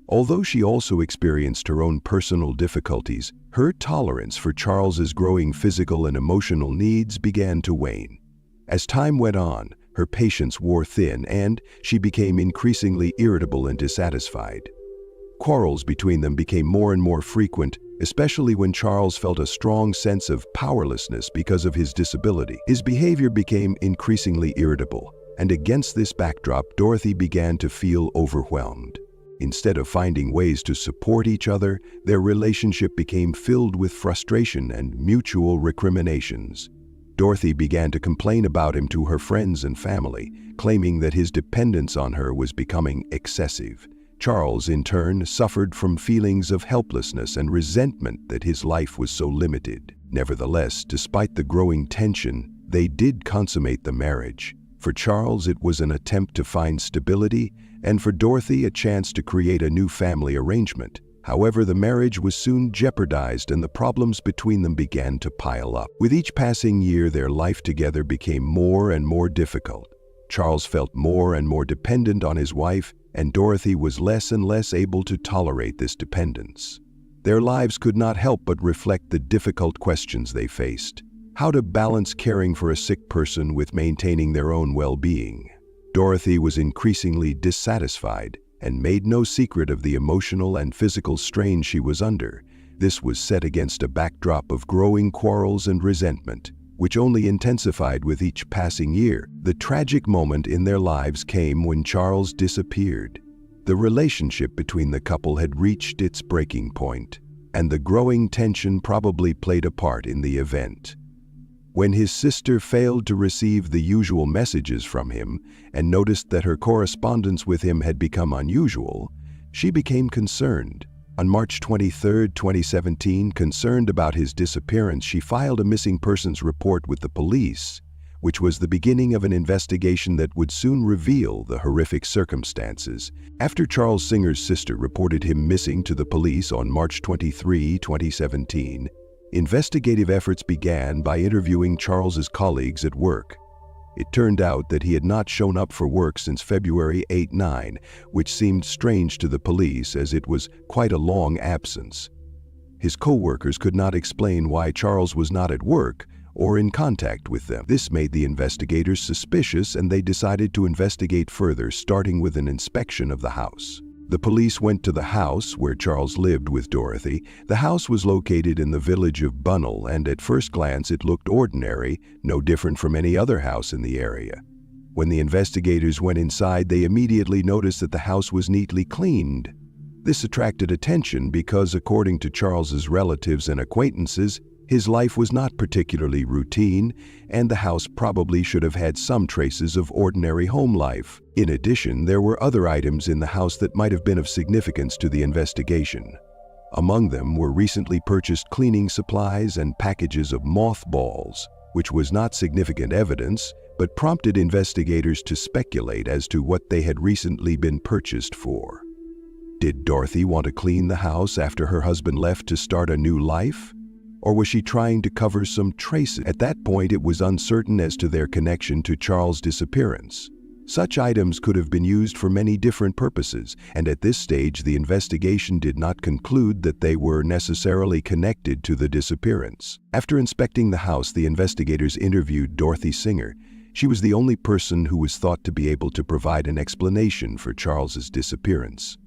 Although she also experienced her own personal difficulties, her tolerance for Charles's growing physical and emotional needs began to wane. As time went on, her patience wore thin, and she became increasingly irritable and dissatisfied. Quarrels between them became more and more frequent, especially when Charles felt a strong sense of powerlessness because of his disability. His behavior became increasingly irritable, and against this backdrop, Dorothy began to feel overwhelmed. Instead of finding ways to support each other, their relationship became filled with frustration and mutual recriminations. Dorothy began to complain about him to her friends and family, claiming that his dependence on her was becoming excessive. Charles, in turn, suffered from feelings of helplessness and resentment that his life was so limited. Nevertheless, despite the growing tension, they did consummate the marriage. For Charles, it was an attempt to find stability, and for Dorothy, a chance to create a new family arrangement. However, the marriage was soon jeopardized and the problems between them began to pile up. With each passing year, their life together became more and more difficult. Charles felt more and more dependent on his wife, and Dorothy was less and less able to tolerate this dependence. Their lives could not help but reflect the difficult questions they faced. How to balance caring for a sick person with maintaining their own well-being. Dorothy was increasingly dissatisfied and made no secret of the emotional and physical strain she was under. This was set against a backdrop of growing quarrels and resentment, which only intensified with each passing year. The tragic moment in their lives came when Charles disappeared. The relationship between the couple had reached its breaking point, and the growing tension probably played a part in the event. When his sister failed to receive the usual messages from him and noticed that her correspondence with him had become unusual, she became concerned. On March 23, 2017, concerned about his disappearance, she filed a missing persons report with the police, which was the beginning of an investigation that would soon reveal the horrific circumstances. After Charles Singer's sister reported him missing to the police on March 23, 2017, investigative efforts began by interviewing Charles's colleagues at work. It turned out that he had not shown up for work since February 8-9, which seemed strange to the police as it was quite a long absence. His co-workers could not explain why Charles was not at work or in contact with them. This made the investigators suspicious, and they decided to investigate further, starting with an inspection of the house. The police went to the house where Charles lived with Dorothy. The house was located in the village of Bunnell, and at first glance it looked ordinary, no different from any other house in the area. When the investigators went inside, they immediately noticed that the house was neatly cleaned. This attracted attention because, according to Charles's relatives and acquaintances, his life was not particularly routine, and the house probably should have had some traces of ordinary home life. In addition, there were other items in the house that might have been of significance to the investigation. Among them were recently purchased cleaning supplies and packages of mothballs, which was not significant evidence, but prompted investigators to speculate as to what they had recently been purchased for. Did Dorothy want to clean the house after her husband left to start a new life? Or was she trying to cover some traces? At that point, it was uncertain as to their connection to Charles' disappearance. Such items could have been used for many different purposes, and at this stage, the investigation did not conclude that they were necessarily connected to the disappearance. After inspecting the house, the investigators interviewed Dorothy Singer. She was the only person who was thought to be able to provide an explanation for Charles's disappearance.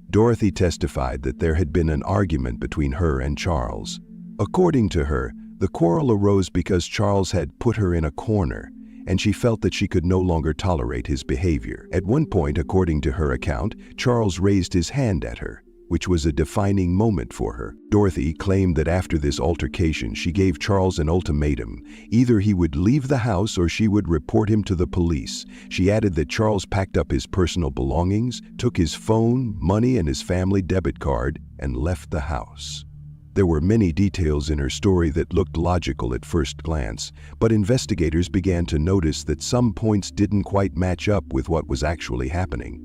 Dorothy testified that there had been an argument between her and Charles. According to her, the quarrel arose because Charles had put her in a corner, and she felt that she could no longer tolerate his behavior. At one point, according to her account, Charles raised his hand at her, which was a defining moment for her. Dorothy claimed that after this altercation, she gave Charles an ultimatum. Either he would leave the house or she would report him to the police. She added that Charles packed up his personal belongings, took his phone, money, and his family debit card, and left the house. There were many details in her story that looked logical at first glance, but investigators began to notice that some points didn't quite match up with what was actually happening.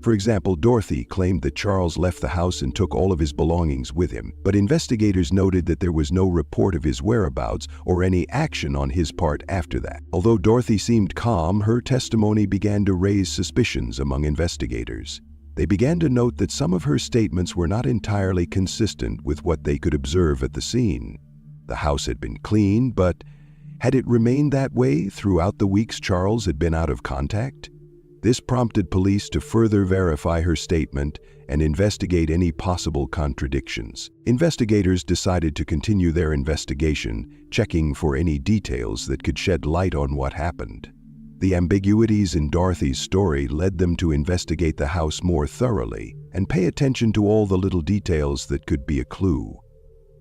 For example, Dorothy claimed that Charles left the house and took all of his belongings with him, but investigators noted that there was no report of his whereabouts or any action on his part after that. Although Dorothy seemed calm, her testimony began to raise suspicions among investigators. They began to note that some of her statements were not entirely consistent with what they could observe at the scene. The house had been cleaned, but had it remained that way throughout the weeks Charles had been out of contact? This prompted police to further verify her statement and investigate any possible contradictions. Investigators decided to continue their investigation, checking for any details that could shed light on what happened. The ambiguities in Dorothy's story led them to investigate the house more thoroughly and pay attention to all the little details that could be a clue.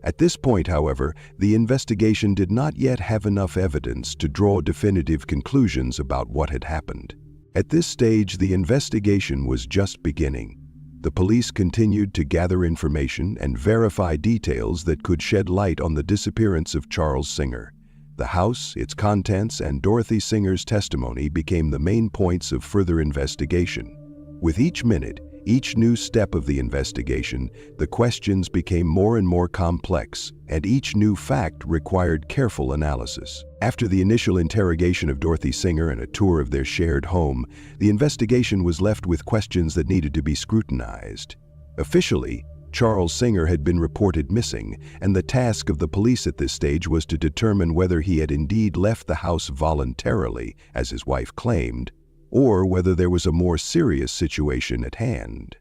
At this point, however, the investigation did not yet have enough evidence to draw definitive conclusions about what had happened. At this stage, the investigation was just beginning. The police continued to gather information and verify details that could shed light on the disappearance of Charles Singer. The house, its contents, and Dorothy Singer's testimony became the main points of further investigation. With each minute, each new step of the investigation, the questions became more and more complex, and each new fact required careful analysis. After the initial interrogation of Dorothy Singer and a tour of their shared home, the investigation was left with questions that needed to be scrutinized. Officially, Charles Singer had been reported missing, and the task of the police at this stage was to determine whether he had indeed left the house voluntarily, as his wife claimed, or whether there was a more serious situation at hand.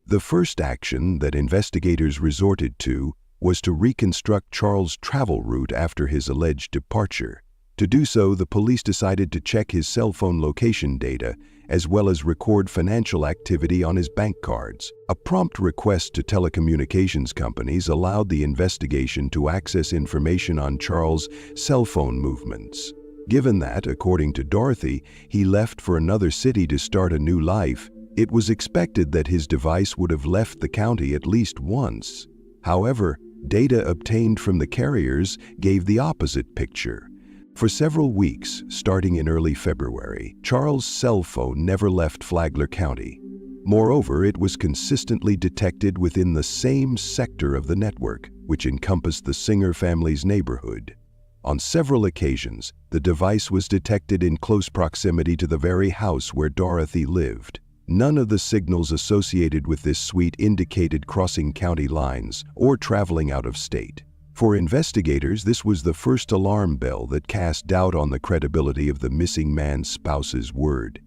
The first action that investigators resorted to was to reconstruct Charles' travel route after his alleged departure. To do so, the police decided to check his cell phone location data, as well as record financial activity on his bank cards. A prompt request to telecommunications companies allowed the investigation to access information on Charles' cell phone movements. Given that, according to Dorothy, he left for another city to start a new life, it was expected that his device would have left the county at least once. However, data obtained from the carriers gave the opposite picture. For several weeks, starting in early February, Charles' cell phone never left Flagler County. Moreover, it was consistently detected within the same sector of the network, which encompassed the Singer family's neighborhood. On several occasions, the device was detected in close proximity to the very house where Dorothy lived. None of the signals associated with this suite indicated crossing county lines or traveling out of state. For investigators, this was the first alarm bell that cast doubt on the credibility of the missing man's spouse's word.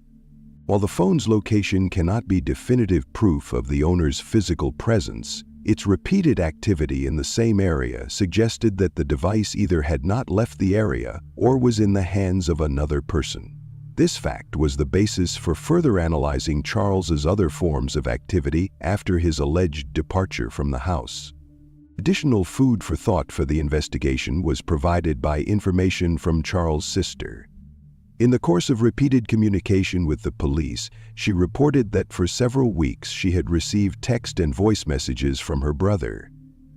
While the phone's location cannot be definitive proof of the owner's physical presence, its repeated activity in the same area suggested that the device either had not left the area or was in the hands of another person. This fact was the basis for further analyzing Charles's other forms of activity after his alleged departure from the house. Additional food for thought for the investigation was provided by information from Charles' sister. In the course of repeated communication with the police, she reported that for several weeks she had received text and voice messages from her brother.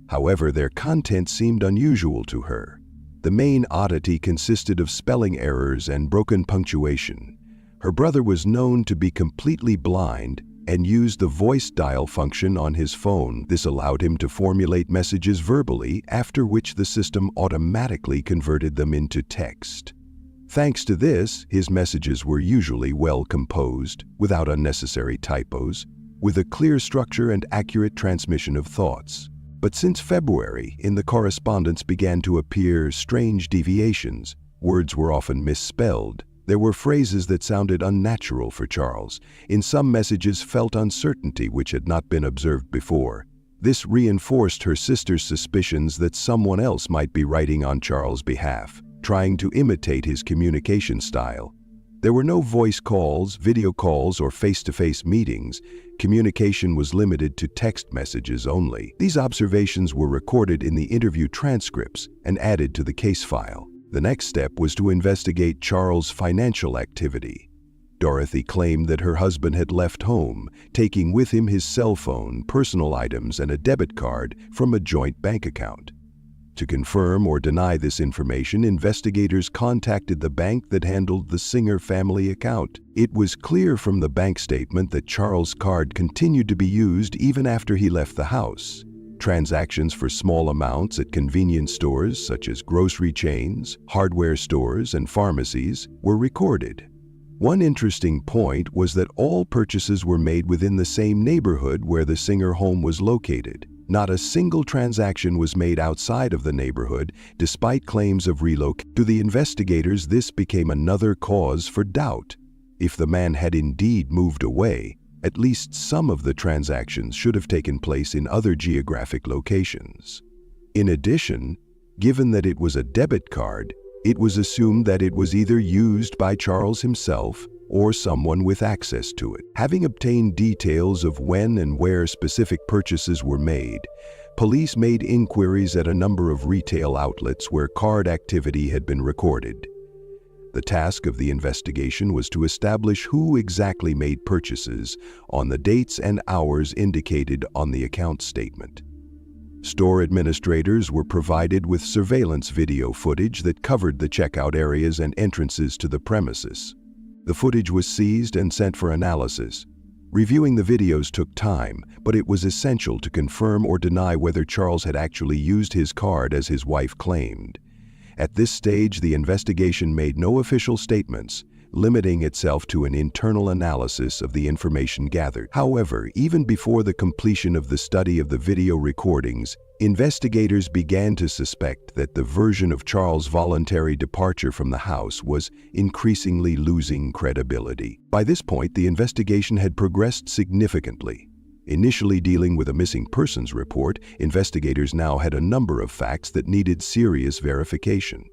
However, their content seemed unusual to her. The main oddity consisted of spelling errors and broken punctuation. Her brother was known to be completely blind and used the voice dial function on his phone. This allowed him to formulate messages verbally, after which the system automatically converted them into text. Thanks to this, his messages were usually well composed, without unnecessary typos, with a clear structure and accurate transmission of thoughts. But since February, in the correspondence began to appear strange deviations. Words were often misspelled. There were phrases that sounded unnatural for Charles. In some messages felt uncertainty which had not been observed before. This reinforced her sister's suspicions that someone else might be writing on Charles' behalf, trying to imitate his communication style. There were no voice calls, video calls, or face-to-face meetings. Communication was limited to text messages only. These observations were recorded in the interview transcripts and added to the case file. The next step was to investigate Charles' financial activity. Dorothy claimed that her husband had left home, taking with him his cell phone, personal items, and a debit card from a joint bank account. To confirm or deny this information, investigators contacted the bank that handled the Singer family account. It was clear from the bank statement that Charles' card continued to be used even after he left the house. Transactions for small amounts at convenience stores such as grocery chains, hardware stores, and pharmacies were recorded. One interesting point was that all purchases were made within the same neighborhood where the Singer home was located. Not a single transaction was made outside of the neighborhood, despite claims of relocation. To the investigators, this became another cause for doubt. If the man had indeed moved away, at least some of the transactions should have taken place in other geographic locations. In addition, given that it was a debit card, it was assumed that it was either used by Charles himself or someone with access to it. Having obtained details of when and where specific purchases were made, police made inquiries at a number of retail outlets where card activity had been recorded. The task of the investigation was to establish who exactly made purchases on the dates and hours indicated on the account statement. Store administrators were provided with surveillance video footage that covered the checkout areas and entrances to the premises. The footage was seized and sent for analysis. Reviewing the videos took time, but it was essential to confirm or deny whether Charles had actually used his card as his wife claimed. At this stage, the investigation made no official statements, limiting itself to an internal analysis of the information gathered. However, even before the completion of the study of the video recordings, investigators began to suspect that the version of Charles' voluntary departure from the house was increasingly losing credibility. By this point, the investigation had progressed significantly. Initially dealing with a missing persons report, investigators now had a number of facts that needed serious verification.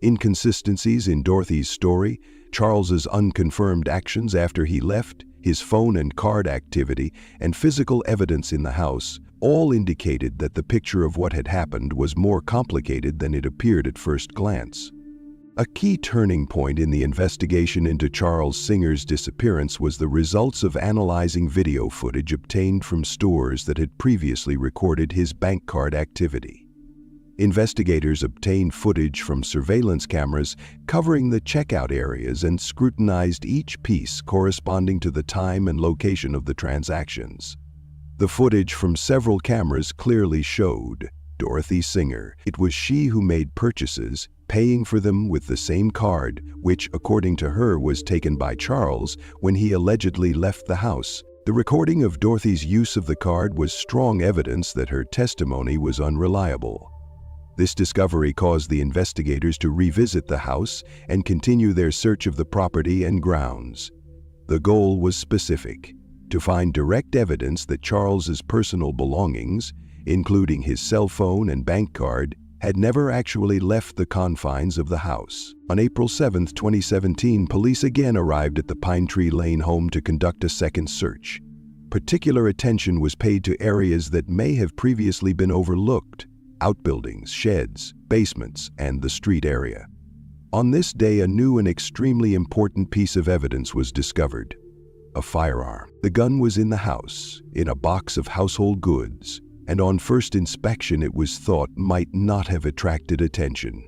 Inconsistencies in Dorothy's story, Charles's unconfirmed actions after he left, his phone and card activity, and physical evidence in the house all indicated that the picture of what had happened was more complicated than it appeared at first glance. A key turning point in the investigation into Charles Singer's disappearance was the results of analyzing video footage obtained from stores that had previously recorded his bank card activity. Investigators obtained footage from surveillance cameras covering the checkout areas and scrutinized each piece corresponding to the time and location of the transactions. The footage from several cameras clearly showed Dorothy Singer. It was she who made purchases, paying for them with the same card, which, according to her, was taken by Charles when he allegedly left the house. The recording of Dorothy's use of the card was strong evidence that her testimony was unreliable. This discovery caused the investigators to revisit the house and continue their search of the property and grounds. The goal was specific: to find direct evidence that Charles's personal belongings, including his cell phone and bank card, had never actually left the confines of the house. On April 7, 2017, police again arrived at the Pine Tree Lane home to conduct a second search. Particular attention was paid to areas that may have previously been overlooked: outbuildings, sheds, basements, and the street area. On this day, a new and extremely important piece of evidence was discovered: a firearm. The gun was in the house, in a box of household goods, and on first inspection it was thought might not have attracted attention.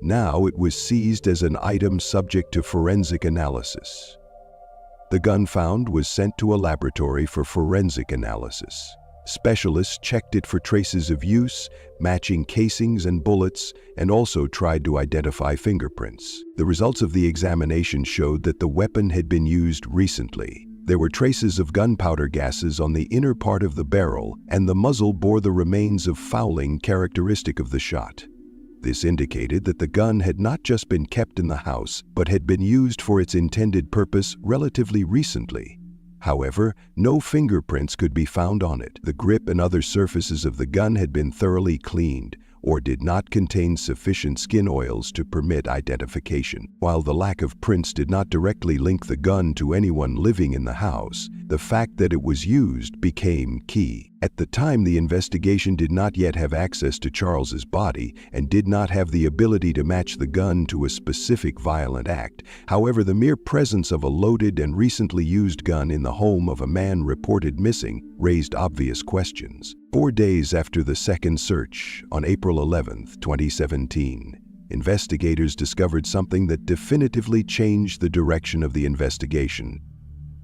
Now it was seized as an item subject to forensic analysis. The gun found was sent to a laboratory for forensic analysis. Specialists checked it for traces of use, matching casings and bullets, and also tried to identify fingerprints. The results of the examination showed that the weapon had been used recently. There were traces of gunpowder gases on the inner part of the barrel, and the muzzle bore the remains of fouling characteristic of the shot. This indicated that the gun had not just been kept in the house, but had been used for its intended purpose relatively recently. However, no fingerprints could be found on it. The grip and other surfaces of the gun had been thoroughly cleaned, or did not contain sufficient skin oils to permit identification. While the lack of prints did not directly link the gun to anyone living in the house, the fact that it was used became key. At the time, the investigation did not yet have access to Charles's body and did not have the ability to match the gun to a specific violent act. However, the mere presence of a loaded and recently used gun in the home of a man reported missing raised obvious questions. 4 days after the second search, on April 11, 2017, investigators discovered something that definitively changed the direction of the investigation.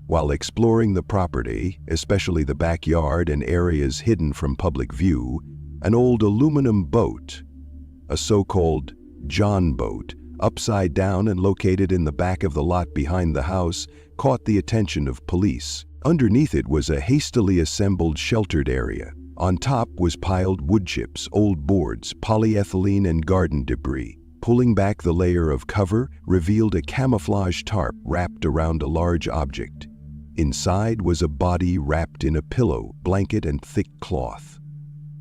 While exploring the property, especially the backyard and areas hidden from public view, an old aluminum boat, a so-called John boat, upside down and located in the back of the lot behind the house, caught the attention of police. Underneath it was a hastily assembled sheltered area. On top was piled wood chips, old boards, polyethylene, and garden debris. pulling back the layer of cover revealed a camouflage tarp wrapped around a large object. Inside was a body wrapped in a pillow, blanket, and thick cloth.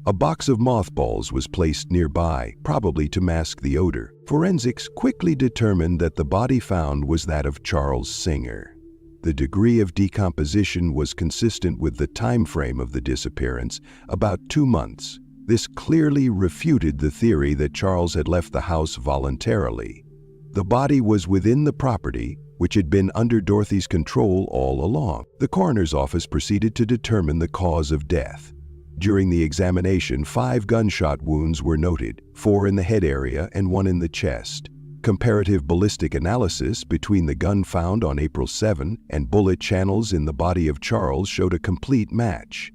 A box of mothballs was placed nearby, probably to mask the odor. Forensics quickly determined that the body found was that of Charles Singer. The degree of decomposition was consistent with the time frame of the disappearance, about 2 months. This clearly refuted the theory that Charles had left the house voluntarily. The body was within the property, which had been under Dorothy's control all along. The coroner's office proceeded to determine the cause of death. During the examination, 5 gunshot wounds were noted, 4 in the head area and 1 in the chest. Comparative ballistic analysis between the gun found on April 7 and bullet channels in the body of Charles showed a complete match.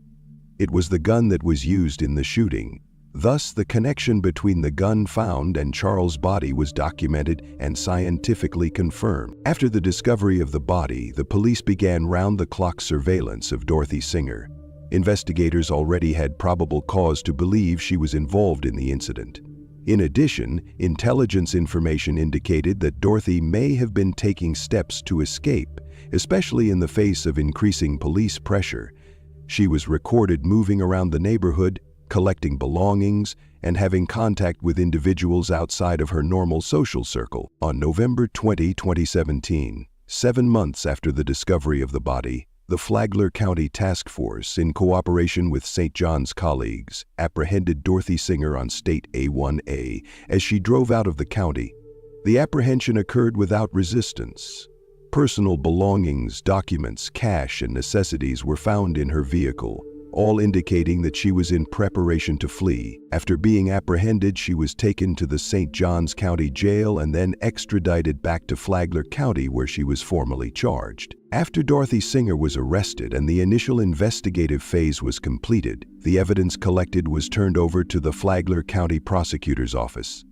It was the gun that was used in the shooting. Thus, the connection between the gun found and Charles' body was documented and scientifically confirmed. After the discovery of the body, the police began round-the-clock surveillance of Dorothy Singer. Investigators already had probable cause to believe she was involved in the incident. In addition, intelligence information indicated that Dorothy may have been taking steps to escape, especially in the face of increasing police pressure. She was recorded moving around the neighborhood, collecting belongings, and having contact with individuals outside of her normal social circle. On November 20, 2017, 7 months after the discovery of the body, the Flagler County Task Force, in cooperation with St. John's colleagues, apprehended Dorothy Singer on State A1A as she drove out of the county. The apprehension occurred without resistance. Personal belongings, documents, cash, and necessities were found in her vehicle, all indicating that she was in preparation to flee. After being apprehended, she was taken to the St. John's County Jail and then extradited back to Flagler County, where she was formally charged. After Dorothy Singer was arrested and the initial investigative phase was completed, the evidence collected was turned over to the Flagler County Prosecutor's Office.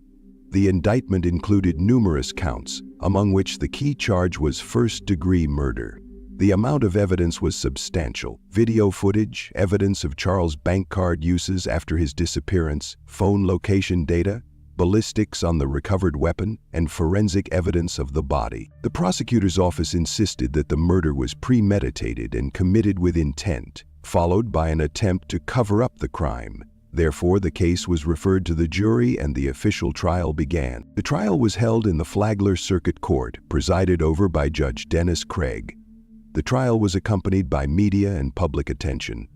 The indictment included numerous counts, among which the key charge was first-degree murder. The amount of evidence was substantial. Video footage, evidence of Charles' bank card uses after his disappearance, phone location data, ballistics on the recovered weapon, and forensic evidence of the body. The prosecutor's office insisted that the murder was premeditated and committed with intent, followed by an attempt to cover up the crime. Therefore, the case was referred to the jury and the official trial began. The trial was held in the Flagler Circuit Court, presided over by Judge Dennis Craig. The trial was accompanied by media and public attention.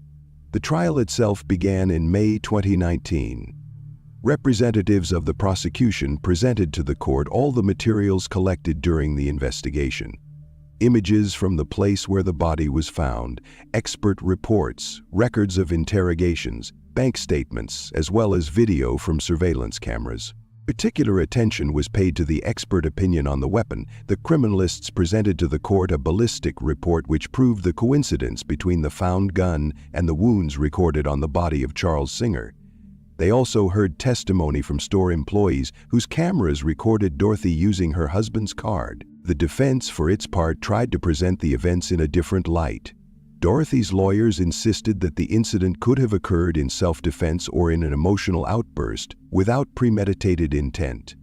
The trial itself began in May 2019. Representatives of the prosecution presented to the court all the materials collected during the investigation. Images from the place where the body was found, expert reports, records of interrogations, bank statements, as well as video from surveillance cameras. Particular attention was paid to the expert opinion on the weapon. The criminalists presented to the court a ballistic report which proved the coincidence between the found gun and the wounds recorded on the body of Charles Singer. They also heard testimony from store employees whose cameras recorded Dorothy using her husband's card. The defense, for its part, tried to present the events in a different light. Dorothy's lawyers insisted that the incident could have occurred in self-defense or in an emotional outburst without premeditated intent.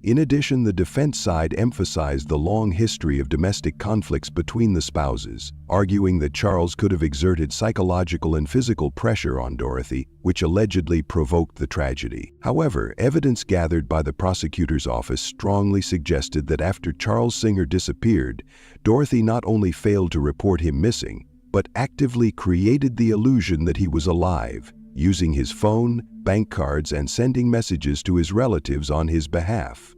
In addition, the defense side emphasized the long history of domestic conflicts between the spouses, arguing that Charles could have exerted psychological and physical pressure on Dorothy, which allegedly provoked the tragedy. However, evidence gathered by the prosecutor's office strongly suggested that after Charles Singer disappeared, Dorothy not only failed to report him missing, but actively created the illusion that he was alive, using his phone, bank cards, and sending messages to his relatives on his behalf.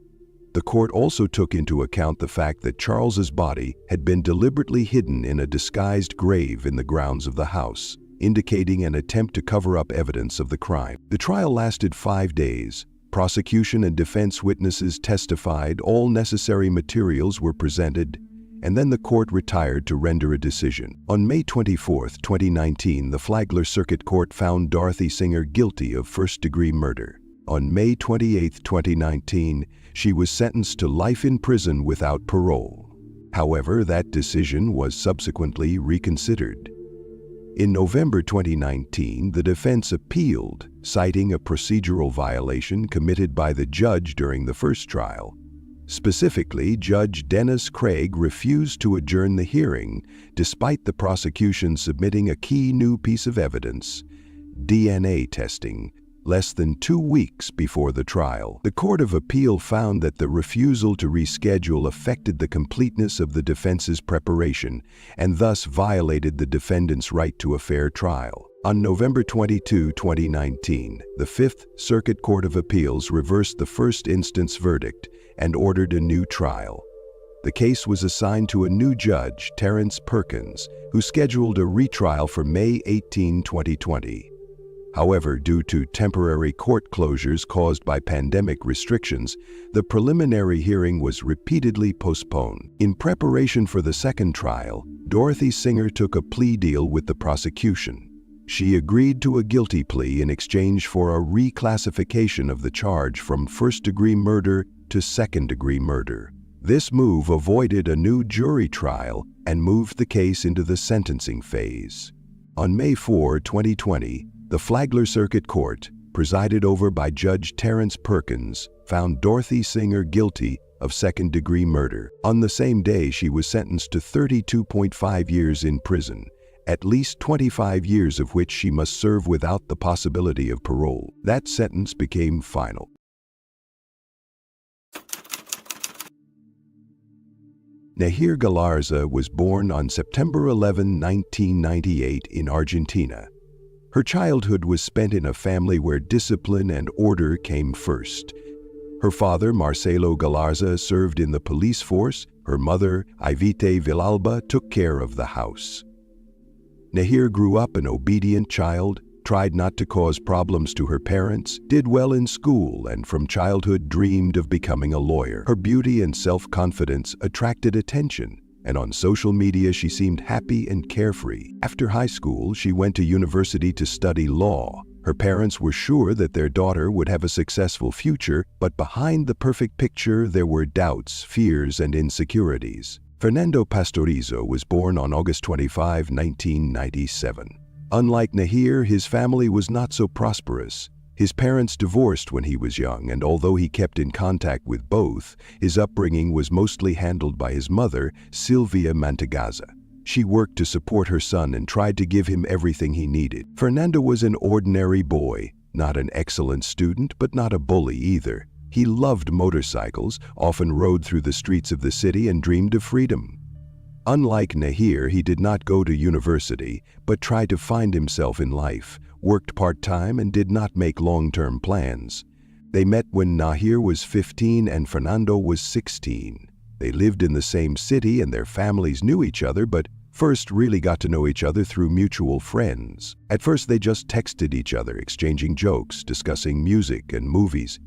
The court also took into account the fact that Charles's body had been deliberately hidden in a disguised grave in the grounds of the house, indicating an attempt to cover up evidence of the crime. The trial lasted 5 days. Prosecution and defense witnesses testified, all necessary materials were presented, and then the court retired to render a decision. On May 24, 2019, the Flagler Circuit Court found Dorothy Singer guilty of first-degree murder. On May 28, 2019, she was sentenced to life in prison without parole. However, that decision was subsequently reconsidered. In November 2019, the defense appealed, citing a procedural violation committed by the judge during the first trial. Specifically, Judge Dennis Craig refused to adjourn the hearing, despite the prosecution submitting a key new piece of evidence: DNA testing, less than 2 weeks before the trial. The Court of Appeal found that the refusal to reschedule affected the completeness of the defense's preparation and thus violated the defendant's right to a fair trial. On November 22, 2019, the Fifth Circuit Court of Appeals reversed the first instance verdict and ordered a new trial. The case was assigned to a new judge, Terrence Perkins, who scheduled a retrial for May 18, 2020. However, due to temporary court closures caused by pandemic restrictions, the preliminary hearing was repeatedly postponed. In preparation for the second trial, Dorothy Singer took a plea deal with the prosecution. She agreed to a guilty plea in exchange for a reclassification of the charge from first-degree murder to second-degree murder. This move avoided a new jury trial and moved the case into the sentencing phase. On May 4, 2020, the Flagler Circuit Court, presided over by Judge Terrence Perkins, found Dorothy Singer guilty of second-degree murder. On the same day, she was sentenced to 32.5 years in prison, at least 25 years of which she must serve without the possibility of parole. That sentence became final. Nahir Galarza was born on September 11, 1998 in Argentina. Her childhood was spent in a family where discipline and order came first. Her father, Marcelo Galarza, served in the police force. Her mother, Ivite Villalba, took care of the house. Nahir grew up an obedient child, tried not to cause problems to her parents, did well in school, and from childhood dreamed of becoming a lawyer. Her beauty and self-confidence attracted attention, and on social media she seemed happy and carefree. After high school, she went to university to study law. Her parents were sure that their daughter would have a successful future, but behind the perfect picture there were doubts, fears, and insecurities. Fernando Pastorizo was born on August 25, 1997. Unlike Nahir, his family was not so prosperous. His parents divorced when he was young, and although he kept in contact with both, his upbringing was mostly handled by his mother, Silvia Mantegazza. She worked to support her son and tried to give him everything he needed. Fernando was an ordinary boy, not an excellent student, but not a bully either. He loved motorcycles, often rode through the streets of the city, and dreamed of freedom. Unlike Nahir, he did not go to university, but tried to find himself in life, worked part-time, and did not make long-term plans. They met when Nahir was 15 and Fernando was 16. They lived in the same city and their families knew each other, but first really got to know each other through mutual friends. At first they just texted each other, exchanging jokes, discussing music and movies.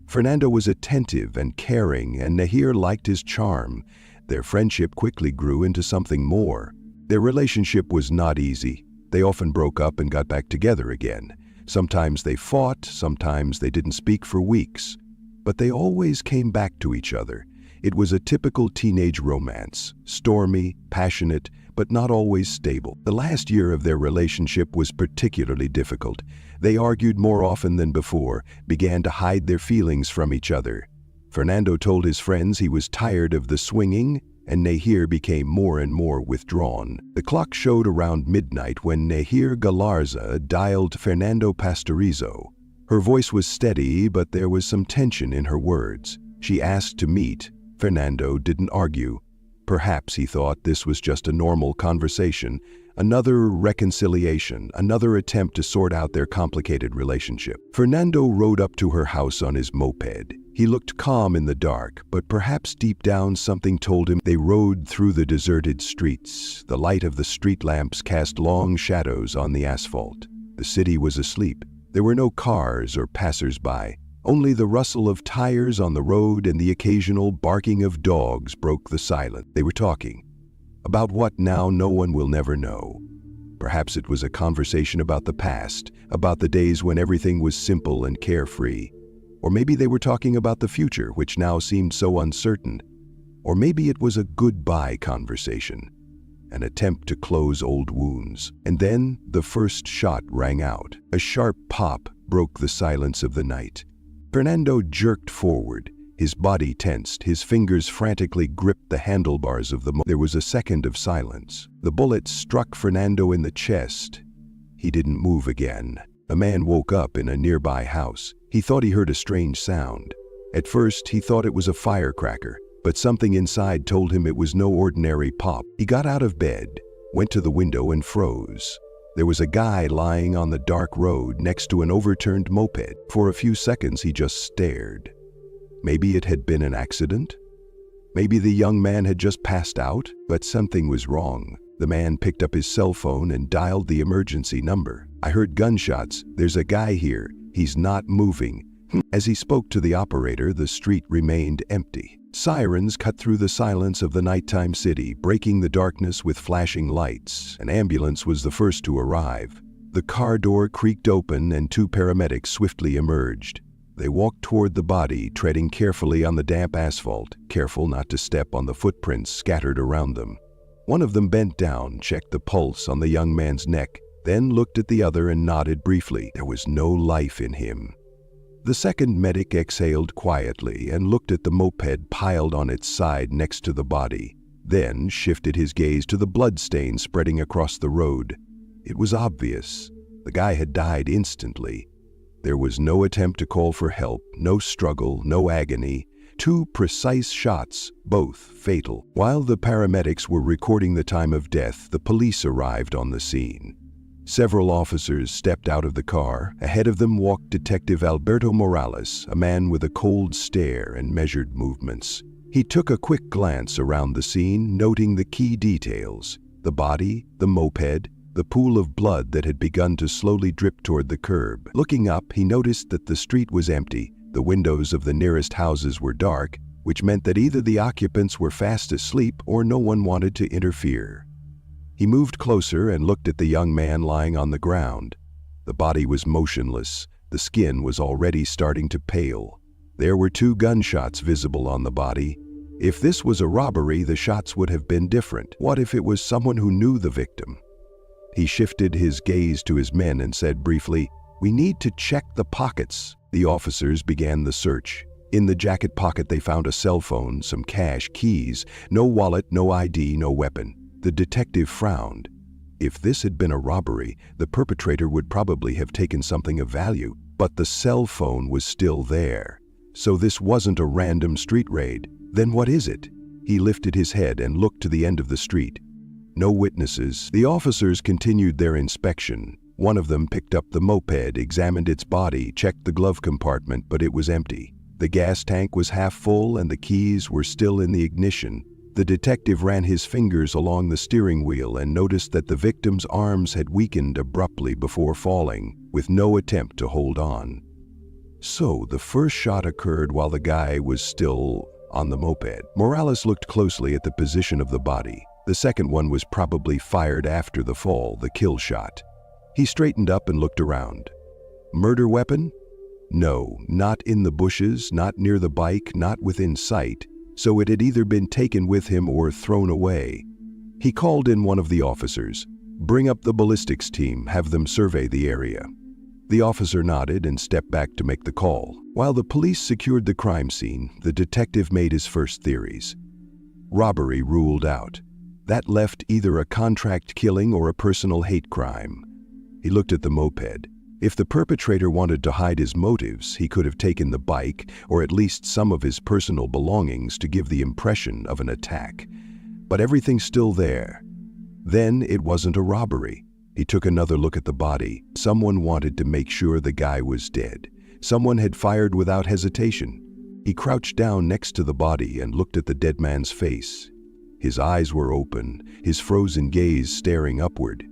Fernando was attentive and caring, and Nahir liked his charm. Their friendship quickly grew into something more. Their relationship was not easy. They often broke up and got back together again. Sometimes they fought, sometimes they didn't speak for weeks. But they always came back to each other. It was a typical teenage romance, stormy, passionate, but not always stable. The last year of their relationship was particularly difficult. They argued more often than before, began to hide their feelings from each other. Fernando told his friends he was tired of the swinging, and Nahir became more and more withdrawn. The clock showed around midnight when Nahir Galarza dialed Fernando Pastorizo. Her voice was steady, but there was some tension in her words. She asked to meet. Fernando didn't argue. Perhaps he thought this was just a normal conversation, another reconciliation, another attempt to sort out their complicated relationship. Fernando rode up to her house on his moped. He looked calm in the dark, but perhaps deep down something told him. They rode through the deserted streets. The light of the street lamps cast long shadows on the asphalt. The city was asleep. There were no cars or passers-by. Only the rustle of tires on the road and the occasional barking of dogs broke the silence. They were talking. About what now no one will never know. Perhaps it was a conversation about the past, about the days when everything was simple and carefree. Or maybe they were talking about the future, which now seemed so uncertain. Or maybe it was a goodbye conversation. an attempt to close old wounds. And then the first shot rang out. A sharp pop broke the silence of the night. Fernando jerked forward. His body tensed, his fingers frantically gripped the handlebars of the motor. There was a second of silence. The bullet struck Fernando in the chest. He didn't move again. A man woke up in a nearby house. He thought he heard a strange sound. At first, he thought it was a firecracker, but something inside told him it was no ordinary pop. He got out of bed, went to the window and froze. There was a guy lying on the dark road next to an overturned moped. For a few seconds, he just stared. Maybe it had been an accident? Maybe the young man had just passed out, but something was wrong. The man picked up his cell phone and dialed the emergency number. "I heard gunshots. There's a guy here. He's not moving." As he spoke to the operator, the street remained empty. Sirens cut through the silence of the nighttime city, breaking the darkness with flashing lights. An ambulance was the first to arrive. The car door creaked open and two paramedics swiftly emerged. They walked toward the body, treading carefully on the damp asphalt, careful not to step on the footprints scattered around them. One of them bent down, checked the pulse on the young man's neck, then looked at the other and nodded briefly. There was no life in him. The second medic exhaled quietly and looked at the moped piled on its side next to the body, then shifted his gaze to the bloodstain spreading across the road. It was obvious. The guy had died instantly. There was no attempt to call for help, no struggle, no agony. Two precise shots, both fatal. While the paramedics were recording the time of death, the police arrived on the scene. Several officers stepped out of the car. Ahead of them walked Detective Alberto Morales, a man with a cold stare and measured movements. He took a quick glance around the scene, noting the key details: the body, the moped, the pool of blood that had begun to slowly drip toward the curb. Looking up, he noticed that the street was empty. The windows of the nearest houses were dark, which meant that either the occupants were fast asleep or no one wanted to interfere. He moved closer and looked at the young man lying on the ground. The body was motionless. The skin was already starting to pale. There were two gunshots visible on the body. If this was a robbery, the shots would have been different. What if it was someone who knew the victim? He shifted his gaze to his men and said briefly, "We need to check the pockets." The officers began the search. In the jacket pocket they found a cell phone, some cash, keys, no wallet, no ID, no weapon. The detective frowned. If this had been a robbery, the perpetrator would probably have taken something of value, but the cell phone was still there. So this wasn't a random street raid. Then what is it? He lifted his head and looked to the end of the street. No witnesses. The officers continued their inspection. One of them picked up the moped, examined its body, checked the glove compartment, but it was empty. The gas tank was half full and the keys were still in the ignition. The detective ran his fingers along the steering wheel and noticed that the victim's arms had weakened abruptly before falling, with no attempt to hold on. So the first shot occurred while the guy was still on the moped. Morales looked closely at the position of the body. The second one was probably fired after the fall, the kill shot. He straightened up and looked around. Murder weapon? No, not in the bushes, not near the bike, not within sight. So it had either been taken with him or thrown away. He called in one of the officers. "Bring up the ballistics team, have them survey the area." The officer nodded and stepped back to make the call. While the police secured the crime scene, the detective made his first theories. Robbery ruled out. That left either a contract killing or a personal hate crime. He looked at the moped. If the perpetrator wanted to hide his motives, he could have taken the bike, or at least some of his personal belongings, to give the impression of an attack. But everything's still there. Then it wasn't a robbery. He took another look at the body. Someone wanted to make sure the guy was dead. Someone had fired without hesitation. He crouched down next to the body and looked at the dead man's face. His eyes were open, his frozen gaze staring upward.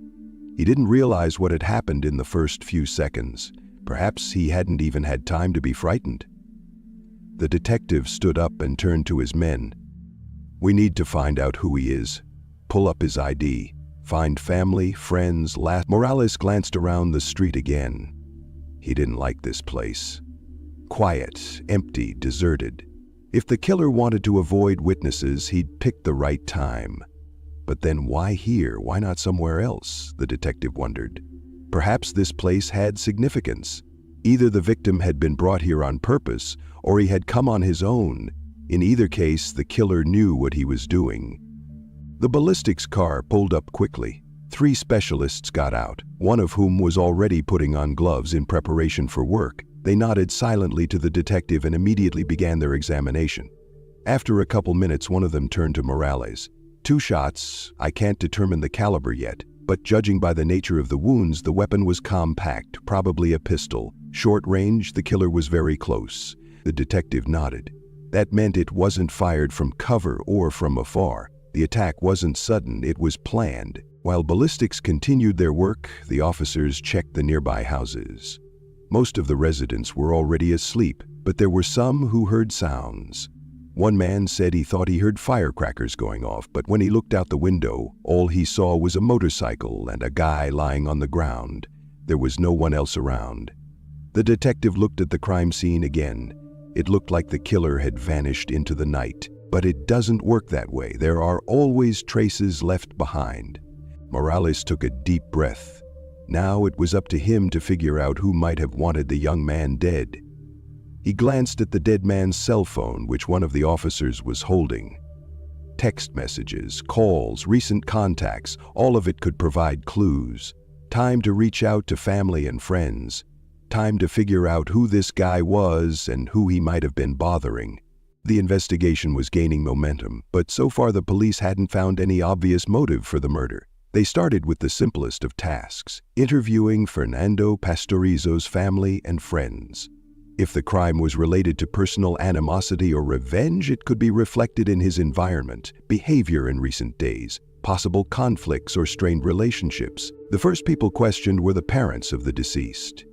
He didn't realize what had happened in the first few seconds. Perhaps he hadn't even had time to be frightened. The detective stood up and turned to his men. "We need to find out who he is. Pull up his ID. Find family, friends, Morales glanced around the street again. He didn't like this place. Quiet, empty, deserted. If the killer wanted to avoid witnesses, he'd picked the right time. But then why here? Why not somewhere else? The detective wondered. Perhaps this place had significance. Either the victim had been brought here on purpose, or he had come on his own. In either case, the killer knew what he was doing. The ballistics car pulled up quickly. 3 specialists got out, one of whom was already putting on gloves in preparation for work. They nodded silently to the detective and immediately began their examination. After a couple minutes, one of them turned to Morales. 2 shots. I can't determine the caliber yet, but judging by the nature of the wounds, the weapon was compact, probably a pistol. Short range, the killer was very close. The detective nodded. That meant it wasn't fired from cover or from afar. The attack wasn't sudden, it was planned. While ballistics continued their work, the officers checked the nearby houses. Most of the residents were already asleep, but there were some who heard sounds. One man said he thought he heard firecrackers going off, but when he looked out the window, all he saw was a motorcycle and a guy lying on the ground. There was no one else around. The detective looked at the crime scene again. It looked like the killer had vanished into the night. But it doesn't work that way. There are always traces left behind. Morales took a deep breath. Now it was up to him to figure out who might have wanted the young man dead. He glanced at the dead man's cell phone, which one of the officers was holding. Text messages, calls, recent contacts, all of it could provide clues. Time to reach out to family and friends. Time to figure out who this guy was and who he might have been bothering. The investigation was gaining momentum, but so far the police hadn't found any obvious motive for the murder. They started with the simplest of tasks, interviewing Fernando Pastorizo's family and friends. If the crime was related to personal animosity or revenge, it could be reflected in his environment, behavior in recent days, possible conflicts or strained relationships. The first people questioned were the parents of the deceased.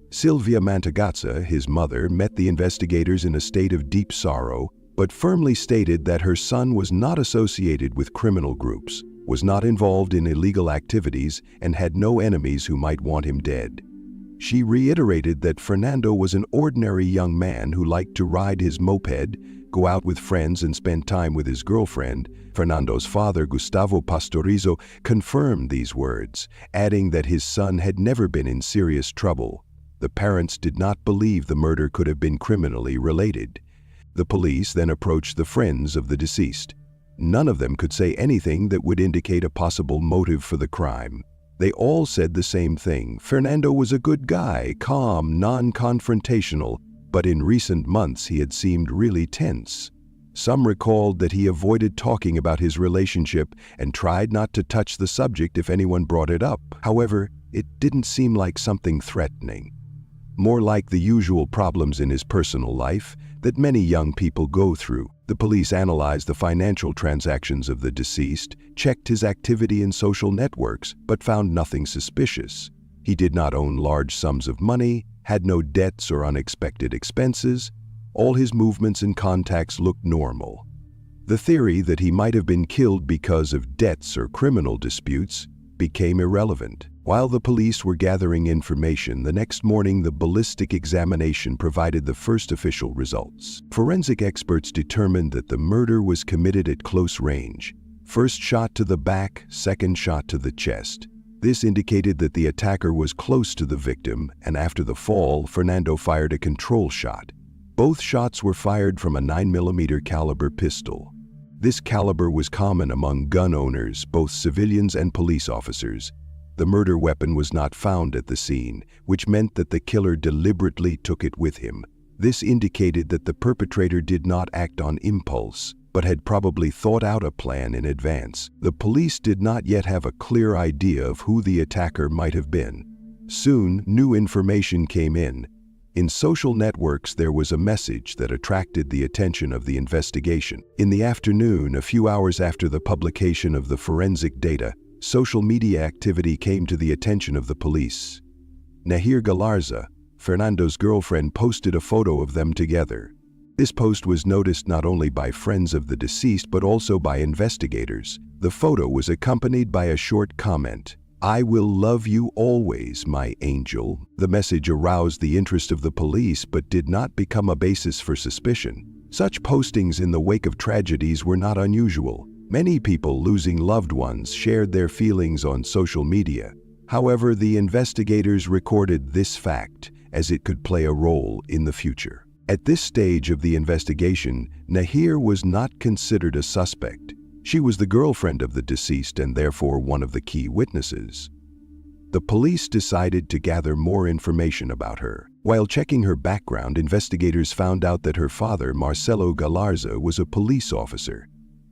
Silvia Mantagazza, his mother, met the investigators in a state of deep sorrow, but firmly stated that her son was not associated with criminal groups, was not involved in illegal activities, and had no enemies who might want him dead. She reiterated that Fernando was an ordinary young man who liked to ride his moped, go out with friends, and spend time with his girlfriend. Fernando's father, Gustavo Pastorizo, confirmed these words, adding that his son had never been in serious trouble. The parents did not believe the murder could have been criminally related. The police then approached the friends of the deceased. None of them could say anything that would indicate a possible motive for the crime. They all said the same thing. Fernando was a good guy, calm, non-confrontational, but in recent months he had seemed really tense. Some recalled that he avoided talking about his relationship and tried not to touch the subject if anyone brought it up. However, it didn't seem like something threatening. More like the usual problems in his personal life that many young people go through. The police analyzed the financial transactions of the deceased, checked his activity in social networks, but found nothing suspicious. He did not own large sums of money, had no debts or unexpected expenses. All his movements and contacts looked normal. The theory that he might have been killed because of debts or criminal disputes became irrelevant. While the police were gathering information, the next morning the ballistic examination provided the first official results. Forensic experts determined that the murder was committed at close range. First shot to the back, second shot to the chest. This indicated that the attacker was close to the victim, and after the fall, Fernando fired a control shot. Both shots were fired from a 9mm caliber pistol. This caliber was common among gun owners, both civilians and police officers. The murder weapon was not found at the scene, which meant that the killer deliberately took it with him. This indicated that the perpetrator did not act on impulse, but had probably thought out a plan in advance. The police did not yet have a clear idea of who the attacker might have been. Soon, new information came in. In social networks, there was a message that attracted the attention of the investigation. In the afternoon, a few hours after the publication of the forensic data, social media activity came to the attention of the police. Nahir Galarza, Fernando's girlfriend, posted a photo of them together. This post was noticed not only by friends of the deceased but also by investigators. The photo was accompanied by a short comment, "I will love you always, my angel." The message aroused the interest of the police but did not become a basis for suspicion. Such postings in the wake of tragedies were not unusual. Many people losing loved ones shared their feelings on social media. However, the investigators recorded this fact as it could play a role in the future. At this stage of the investigation, Nahir was not considered a suspect. She was the girlfriend of the deceased and therefore one of the key witnesses. The police decided to gather more information about her. While checking her background, investigators found out that her father, Marcelo Galarza, was a police officer.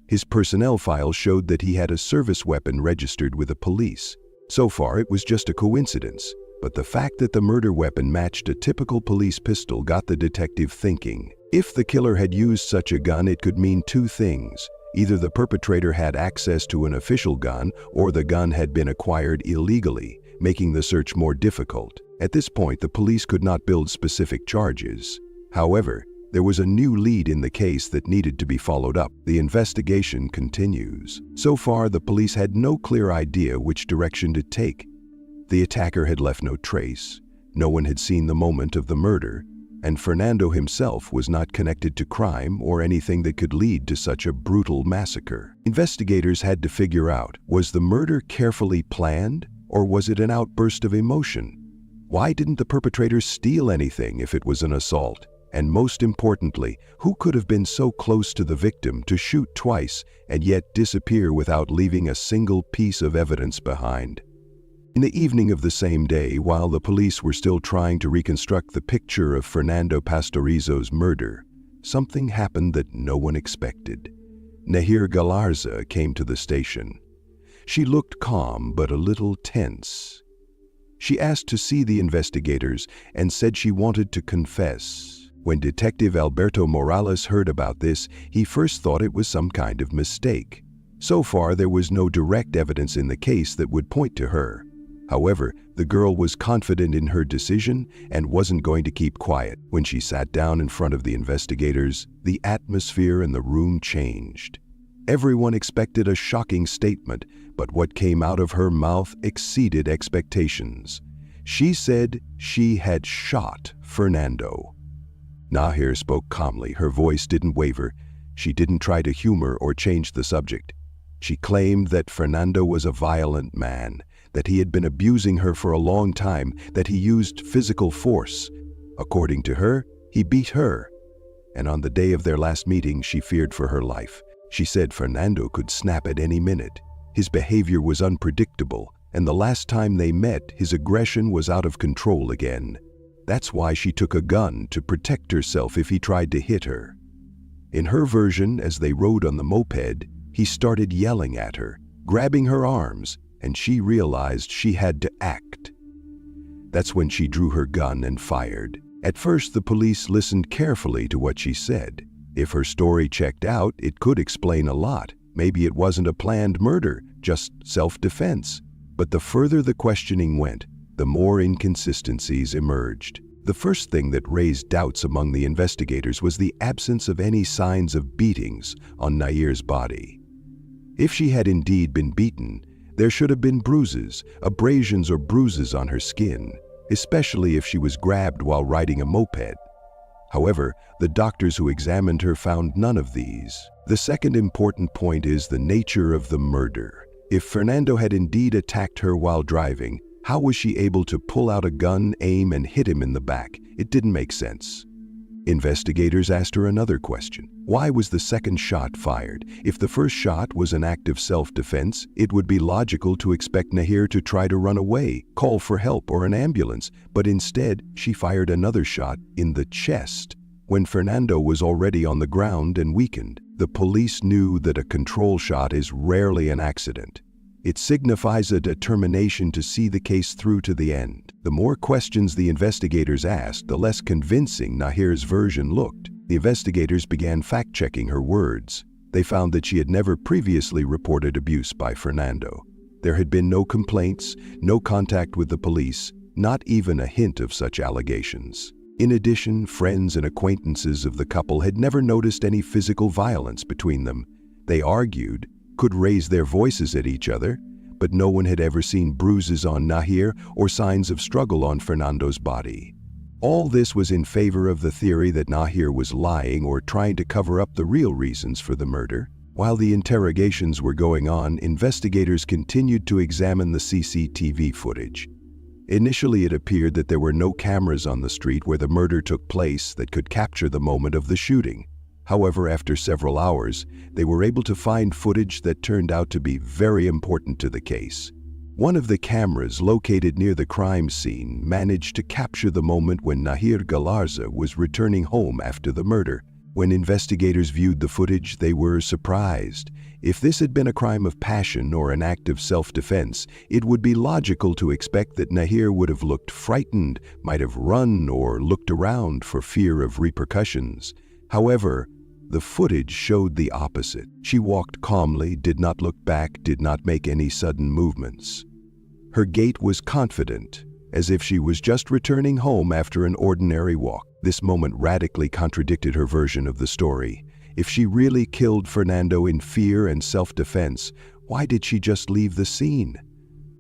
His personnel file showed that he had a service weapon registered with the police. So far, it was just a coincidence, but the fact that the murder weapon matched a typical police pistol got the detective thinking. If the killer had used such a gun, it could mean two things. Either the perpetrator had access to an official gun, or the gun had been acquired illegally, making the search more difficult. At this point, the police could not build specific charges. However, there was a new lead in the case that needed to be followed up. The investigation continues. So far, the police had no clear idea which direction to take. The attacker had left no trace. No one had seen the moment of the murder, and Fernando himself was not connected to crime or anything that could lead to such a brutal massacre. Investigators had to figure out, was the murder carefully planned, or was it an outburst of emotion? Why didn't the perpetrator steal anything if it was an assault? And most importantly, who could have been so close to the victim to shoot twice and yet disappear without leaving a single piece of evidence behind? In the evening of the same day, while the police were still trying to reconstruct the picture of Fernando Pastorizo's murder, something happened that no one expected. Nahir Galarza came to the station. She looked calm but a little tense. She asked to see the investigators and said she wanted to confess. When Detective Alberto Morales heard about this, he first thought it was some kind of mistake. So far, there was no direct evidence in the case that would point to her. However, the girl was confident in her decision and wasn't going to keep quiet. When she sat down in front of the investigators, the atmosphere in the room changed. Everyone expected a shocking statement, but what came out of her mouth exceeded expectations. She said she had shot Fernando. Nahir spoke calmly. Her voice didn't waver. She didn't try to humor or change the subject. She claimed that Fernando was a violent man, that he had been abusing her for a long time, that he used physical force. According to her, he beat her. And on the day of their last meeting, she feared for her life. She said Fernando could snap at any minute. His behavior was unpredictable, and the last time they met, his aggression was out of control again. That's why she took a gun to protect herself if he tried to hit her. In her version, as they rode on the moped, he started yelling at her, grabbing her arms, and she realized she had to act. That's when she drew her gun and fired. At first, the police listened carefully to what she said. If her story checked out, it could explain a lot. Maybe it wasn't a planned murder, just self-defense. But the further the questioning went, the more inconsistencies emerged. The first thing that raised doubts among the investigators was the absence of any signs of beatings on Nahir's body. If she had indeed been beaten, there should have been bruises, abrasions or bruises on her skin, especially if she was grabbed while riding a moped. However, the doctors who examined her found none of these. The second important point is the nature of the murder. If Fernando had indeed attacked her while driving, how was she able to pull out a gun, aim, and hit him in the back? It didn't make sense. Investigators asked her another question. Why was the second shot fired? If the first shot was an act of self-defense, it would be logical to expect Nahir to try to run away, call for help or an ambulance, but instead, she fired another shot in the chest when Fernando was already on the ground and weakened. The police knew that a control shot is rarely an accident. It signifies a determination to see the case through to the end. The more questions the investigators asked, the less convincing Nahir's version looked. The investigators began fact-checking her words. They found that she had never previously reported abuse by Fernando. There had been no complaints, no contact with the police, not even a hint of such allegations. In addition, friends and acquaintances of the couple had never noticed any physical violence between them. They argued, could raise their voices at each other, but no one had ever seen bruises on Nahir or signs of struggle on Fernando's body. All this was in favor of the theory that Nahir was lying or trying to cover up the real reasons for the murder. While the interrogations were going on, investigators continued to examine the CCTV footage. Initially, it appeared that there were no cameras on the street where the murder took place that could capture the moment of the shooting. However, after several hours, they were able to find footage that turned out to be very important to the case. One of the cameras located near the crime scene managed to capture the moment when Nahir Galarza was returning home after the murder. When investigators viewed the footage, they were surprised. If this had been a crime of passion or an act of self-defense, it would be logical to expect that Nahir would have looked frightened, might have run or looked around for fear of repercussions. However, the footage showed the opposite. She walked calmly, did not look back, did not make any sudden movements. Her gait was confident, as if she was just returning home after an ordinary walk. This moment radically contradicted her version of the story. If she really killed Fernando in fear and self-defense, why did she just leave the scene?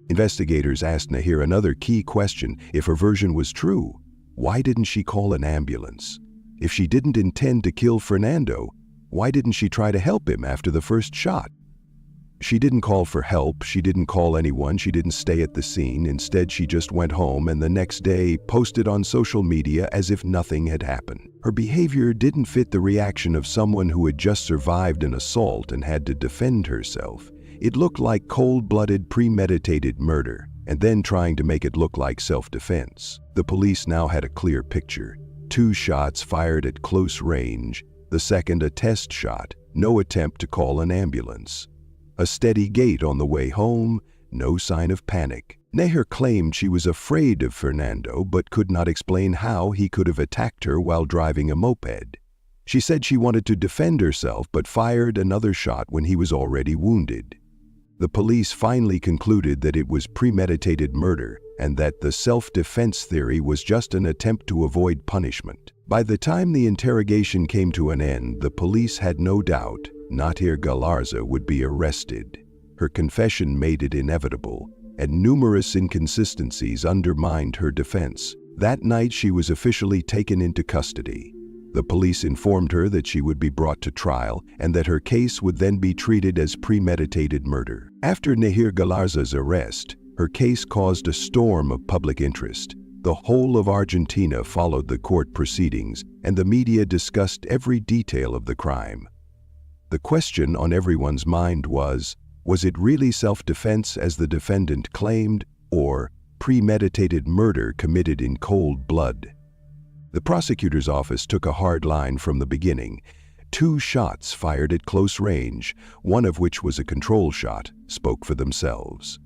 Investigators asked Nahir another key question. If her version was true, why didn't she call an ambulance? If she didn't intend to kill Fernando, why didn't she try to help him after the first shot? She didn't call for help, she didn't call anyone, she didn't stay at the scene. Instead, she just went home and the next day posted on social media as if nothing had happened. Her behavior didn't fit the reaction of someone who had just survived an assault and had to defend herself. It looked like cold-blooded, premeditated murder, and then trying to make it look like self-defense. The police now had a clear picture. 2 shots fired at close range, the second a test shot, no attempt to call an ambulance. A steady gait on the way home, no sign of panic. Nahir claimed she was afraid of Fernando but could not explain how he could have attacked her while driving a moped. She said she wanted to defend herself but fired another shot when he was already wounded. The police finally concluded that it was premeditated murder and that the self-defense theory was just an attempt to avoid punishment. By the time the interrogation came to an end, the police had no doubt Nahir Galarza would be arrested. Her confession made it inevitable, and numerous inconsistencies undermined her defense. That night, she was officially taken into custody. The police informed her that she would be brought to trial and that her case would then be treated as premeditated murder. After Nahir Galarza's arrest, her case caused a storm of public interest. The whole of Argentina followed the court proceedings, and the media discussed every detail of the crime. The question on everyone's mind was it really self-defense as the defendant claimed, or premeditated murder committed in cold blood? The prosecutor's office took a hard line from the beginning. 2 shots fired at close range, one of which was a control shot, spoke for themselves.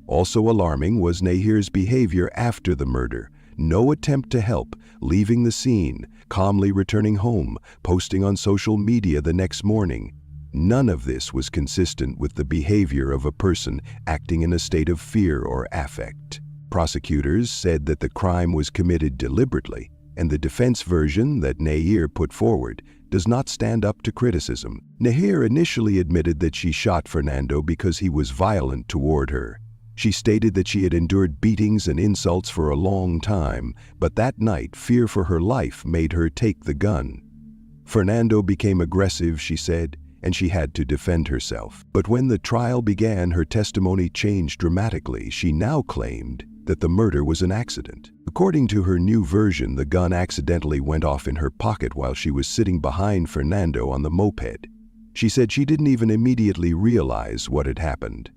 Also alarming was Nahir's behavior after the murder. No attempt to help, leaving the scene, calmly returning home, posting on social media the next morning. None of this was consistent with the behavior of a person acting in a state of fear or affect. Prosecutors said that the crime was committed deliberately, and the defense version that Nahir put forward does not stand up to criticism. Nahir initially admitted that she shot Fernando because he was violent toward her. She stated that she had endured beatings and insults for a long time, but that night, fear for her life made her take the gun. Fernando became aggressive, she said, and she had to defend herself. But when the trial began, her testimony changed dramatically. She now claimed that the murder was an accident. According to her new version, the gun accidentally went off in her pocket while she was sitting behind Fernando on the moped. She said she didn't even immediately realize what had happened.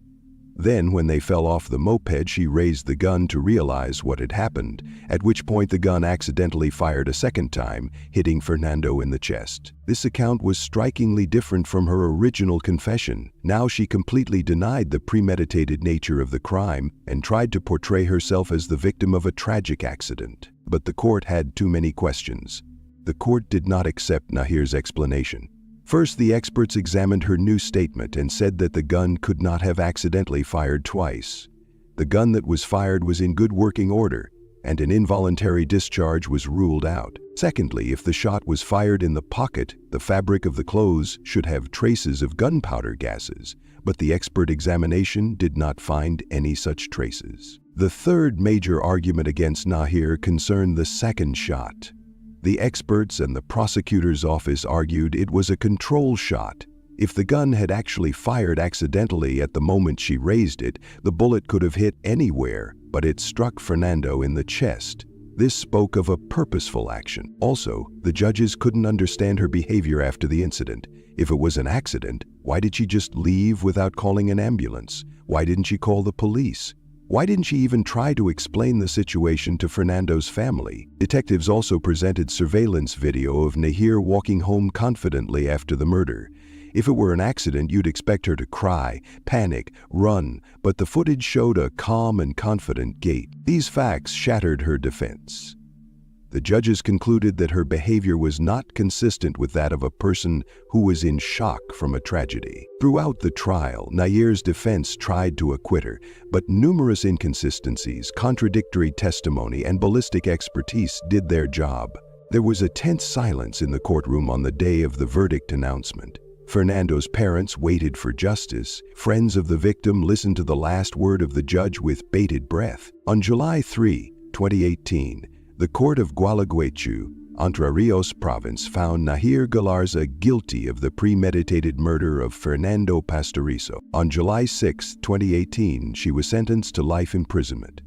Then, when they fell off the moped, she raised the gun to realize what had happened, at which point the gun accidentally fired a second time, hitting Fernando in the chest. This account was strikingly different from her original confession. Now she completely denied the premeditated nature of the crime and tried to portray herself as the victim of a tragic accident. But the court had too many questions. The court did not accept Nahir's explanation. First, the experts examined her new statement and said that the gun could not have accidentally fired twice. The gun that was fired was in good working order, and an involuntary discharge was ruled out. Secondly, if the shot was fired in the pocket, the fabric of the clothes should have traces of gunpowder gases, but the expert examination did not find any such traces. The third major argument against Nahir concerned the second shot. The experts and the prosecutor's office argued it was a control shot. If the gun had actually fired accidentally at the moment she raised it, the bullet could have hit anywhere, but it struck Fernando in the chest. This spoke of a purposeful action. Also, the judges couldn't understand her behavior after the incident. If it was an accident, why did she just leave without calling an ambulance? Why didn't she call the police? Why didn't she even try to explain the situation to Fernando's family? Detectives also presented surveillance video of Nahir walking home confidently after the murder. If it were an accident, you'd expect her to cry, panic, run, but the footage showed a calm and confident gait. These facts shattered her defense. The judges concluded that her behavior was not consistent with that of a person who was in shock from a tragedy. Throughout the trial, Nahir's defense tried to acquit her, but numerous inconsistencies, contradictory testimony, and ballistic expertise did their job. There was a tense silence in the courtroom on the day of the verdict announcement. Fernando's parents waited for justice. Friends of the victim listened to the last word of the judge with bated breath. On July 3, 2018, the court of Gualeguaychú, Entre Rios province, found Nahir Galarza guilty of the premeditated murder of Fernando Pastorizo. On July 6, 2018, she was sentenced to life imprisonment.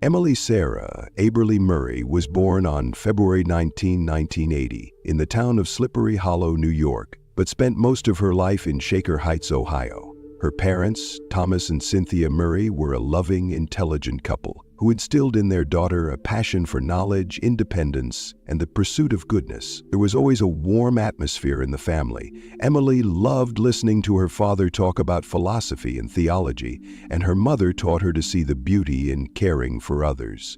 Emily Sarah Aberly Murray was born on February 19, 1980, in the town of Slippery Hollow, New York, but spent most of her life in Shaker Heights, Ohio. Her parents, Thomas and Cynthia Murray, were a loving, intelligent couple who instilled in their daughter a passion for knowledge, independence, and the pursuit of goodness. There was always a warm atmosphere in the family. Emily loved listening to her father talk about philosophy and theology, and her mother taught her to see the beauty in caring for others.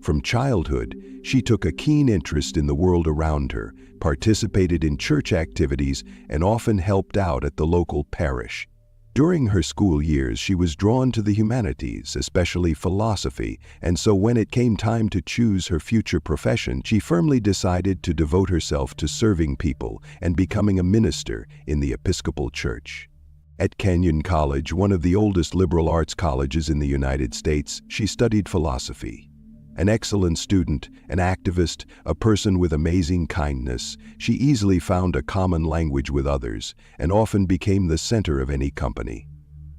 From childhood, she took a keen interest in the world around her, participated in church activities, and often helped out at the local parish. During her school years, she was drawn to the humanities, especially philosophy, and so when it came time to choose her future profession, she firmly decided to devote herself to serving people and becoming a minister in the Episcopal Church. At Kenyon College, one of the oldest liberal arts colleges in the United States, she studied philosophy. An excellent student, an activist, a person with amazing kindness, she easily found a common language with others and often became the center of any company.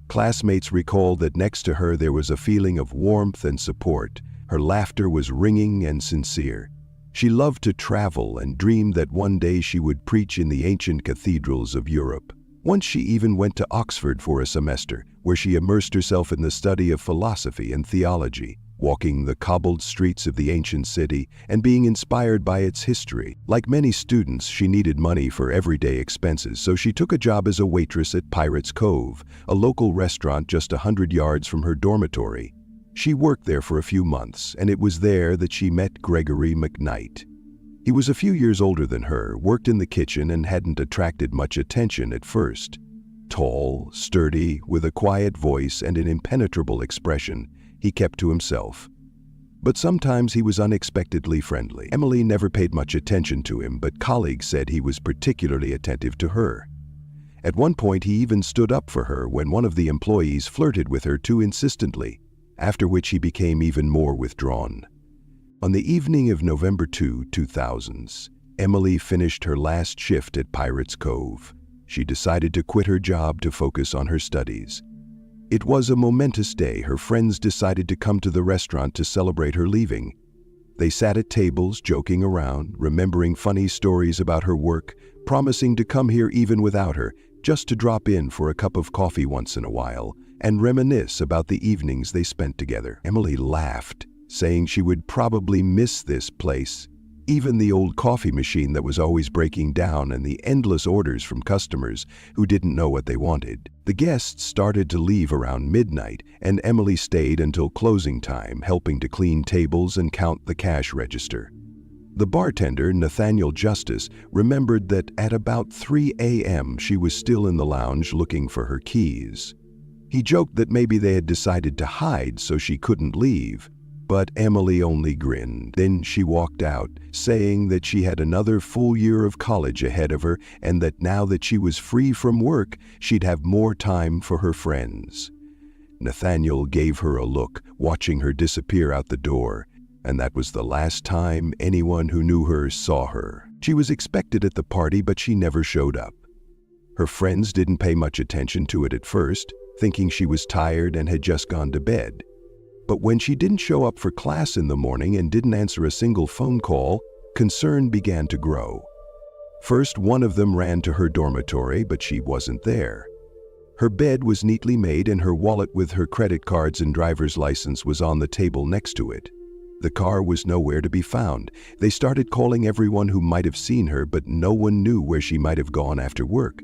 Classmates recalled that next to her there was a feeling of warmth and support. Her laughter was ringing and sincere. She loved to travel and dreamed that one day she would preach in the ancient cathedrals of Europe. Once she even went to Oxford for a semester, where she immersed herself in the study of philosophy and theology, walking the cobbled streets of the ancient city and being inspired by its history. Like many students, she needed money for everyday expenses, so she took a job as a waitress at Pirates Cove, a local restaurant just 100 yards from her dormitory. She worked there for a few months, and it was there that she met Gregory McKnight. He was a few years older than her, worked in the kitchen, and hadn't attracted much attention at first. Tall, sturdy, with a quiet voice and an impenetrable expression, he kept to himself. But sometimes he was unexpectedly friendly. Emily never paid much attention to him, but colleagues said he was particularly attentive to her. At one point, he even stood up for her when one of the employees flirted with her too insistently, after which he became even more withdrawn. On the evening of November 2, 2000, Emily finished her last shift at Pirates Cove. She decided to quit her job to focus on her studies. It was a momentous day. Her friends decided to come to the restaurant to celebrate her leaving. They sat at tables, joking around, remembering funny stories about her work, promising to come here even without her, just to drop in for a cup of coffee once in a while, and reminisce about the evenings they spent together. Emily laughed, saying she would probably miss this place. Even the old coffee machine that was always breaking down and the endless orders from customers who didn't know what they wanted. The guests started to leave around midnight, and Emily stayed until closing time, helping to clean tables and count the cash register. The bartender, Nathaniel Justice, remembered that at about 3 a.m. she was still in the lounge looking for her keys. He joked that maybe they had decided to hide so she couldn't leave. But Emily only grinned. Then she walked out, saying that she had another full year of college ahead of her and that now that she was free from work, she'd have more time for her friends. Nathaniel gave her a look, watching her disappear out the door. and that was the last time anyone who knew her saw her. She was expected at the party, but she never showed up. Her friends didn't pay much attention to it at first, thinking she was tired and had just gone to bed. But when she didn't show up for class in the morning and didn't answer a single phone call, concern began to grow. First, one of them ran to her dormitory, but she wasn't there. Her bed was neatly made and her wallet with her credit cards and driver's license was on the table next to it. The car was nowhere to be found. They started calling everyone who might have seen her, but no one knew where she might have gone after work.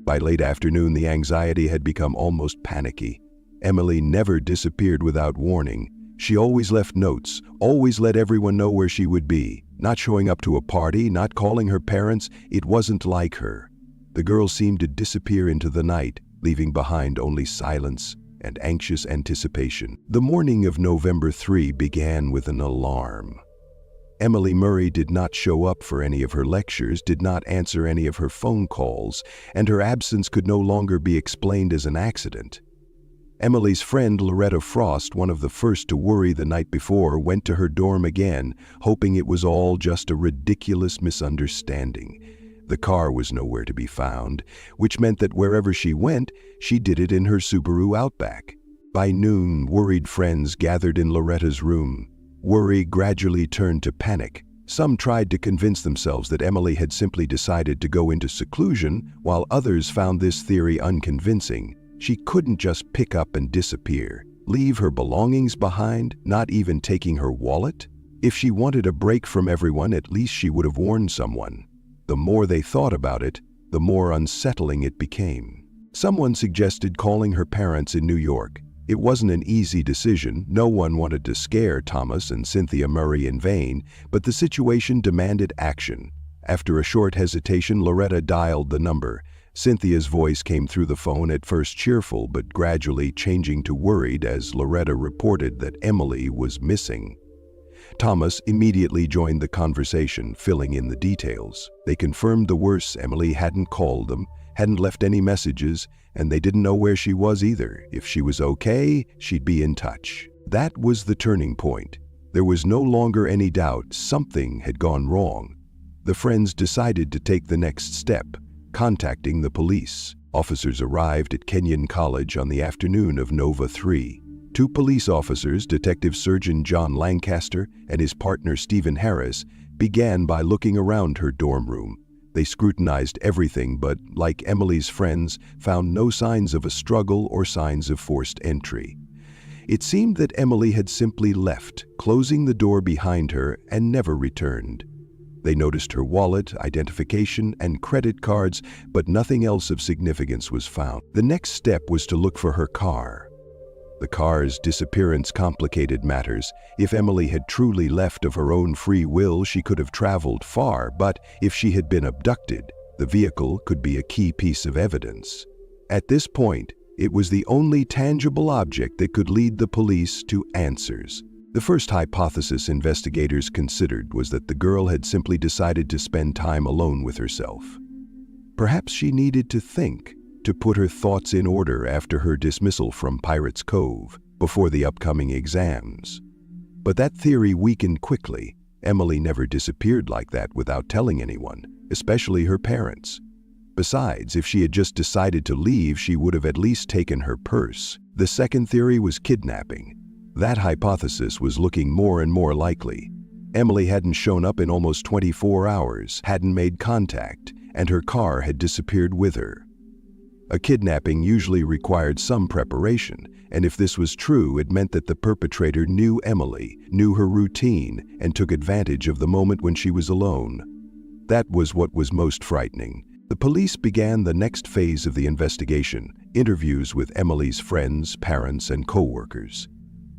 By late afternoon, the anxiety had become almost panicky. Emily never disappeared without warning. She always left notes, always let everyone know where she would be. Not showing up to a party, not calling her parents, it wasn't like her. The girl seemed to disappear into the night, leaving behind only silence and anxious anticipation. The morning of November 3 began with an alarm. Emily Murray did not show up for any of her lectures, did not answer any of her phone calls, and her absence could no longer be explained as an accident. Emily's friend Loretta Frost, one of the first to worry the night before, went to her dorm again, hoping it was all just a ridiculous misunderstanding. The car was nowhere to be found, which meant that wherever she went, she did it in her Subaru Outback. By noon, worried friends gathered in Loretta's room. Worry gradually turned to panic. Some tried to convince themselves that Emily had simply decided to go into seclusion, while others found this theory unconvincing. She couldn't just pick up and disappear, leave her belongings behind, not even taking her wallet. If she wanted a break from everyone, at least she would have warned someone. The more they thought about it, the more unsettling it became. Someone suggested calling her parents in New York. It wasn't an easy decision. No one wanted to scare Thomas and Cynthia Murray in vain, but the situation demanded action. After a short hesitation, Loretta dialed the number. Cynthia's voice came through the phone, at first cheerful, but gradually changing to worried as Loretta reported that Emily was missing. Thomas immediately joined the conversation, filling in the details. They confirmed the worst. Emily hadn't called them, hadn't left any messages, and they didn't know where she was either. If she was okay, she'd be in touch. That was the turning point. There was no longer any doubt something had gone wrong. The friends decided to take the next step, contacting the police. Officers arrived at Kenyon College on the afternoon of Nova 3. Two police officers, Detective Surgeon John Lancaster and his partner Stephen Harris, began by looking around her dorm room. They scrutinized everything, but, like Emily's friends, found no signs of a struggle or signs of forced entry. It seemed that Emily had simply left, closing the door behind her, and never returned. They noticed her wallet, identification, and credit cards, but nothing else of significance was found. The next step was to look for her car. The car's disappearance complicated matters. If Emily had truly left of her own free will, she could have traveled far, but if she had been abducted, the vehicle could be a key piece of evidence. At this point, it was the only tangible object that could lead the police to answers. The first hypothesis investigators considered was that the girl had simply decided to spend time alone with herself. Perhaps she needed to think, to put her thoughts in order after her dismissal from Pirates Cove, before the upcoming exams. But that theory weakened quickly. Emily never disappeared like that without telling anyone, especially her parents. Besides, if she had just decided to leave, she would have at least taken her purse. The second theory was kidnapping. That hypothesis was looking more and more likely. Emily hadn't shown up in almost 24 hours, hadn't made contact, and her car had disappeared with her. A kidnapping usually required some preparation, and if this was true, it meant that the perpetrator knew Emily, knew her routine, and took advantage of the moment when she was alone. That was what was most frightening. The police began the next phase of the investigation, interviews with Emily's friends, parents, and co-workers.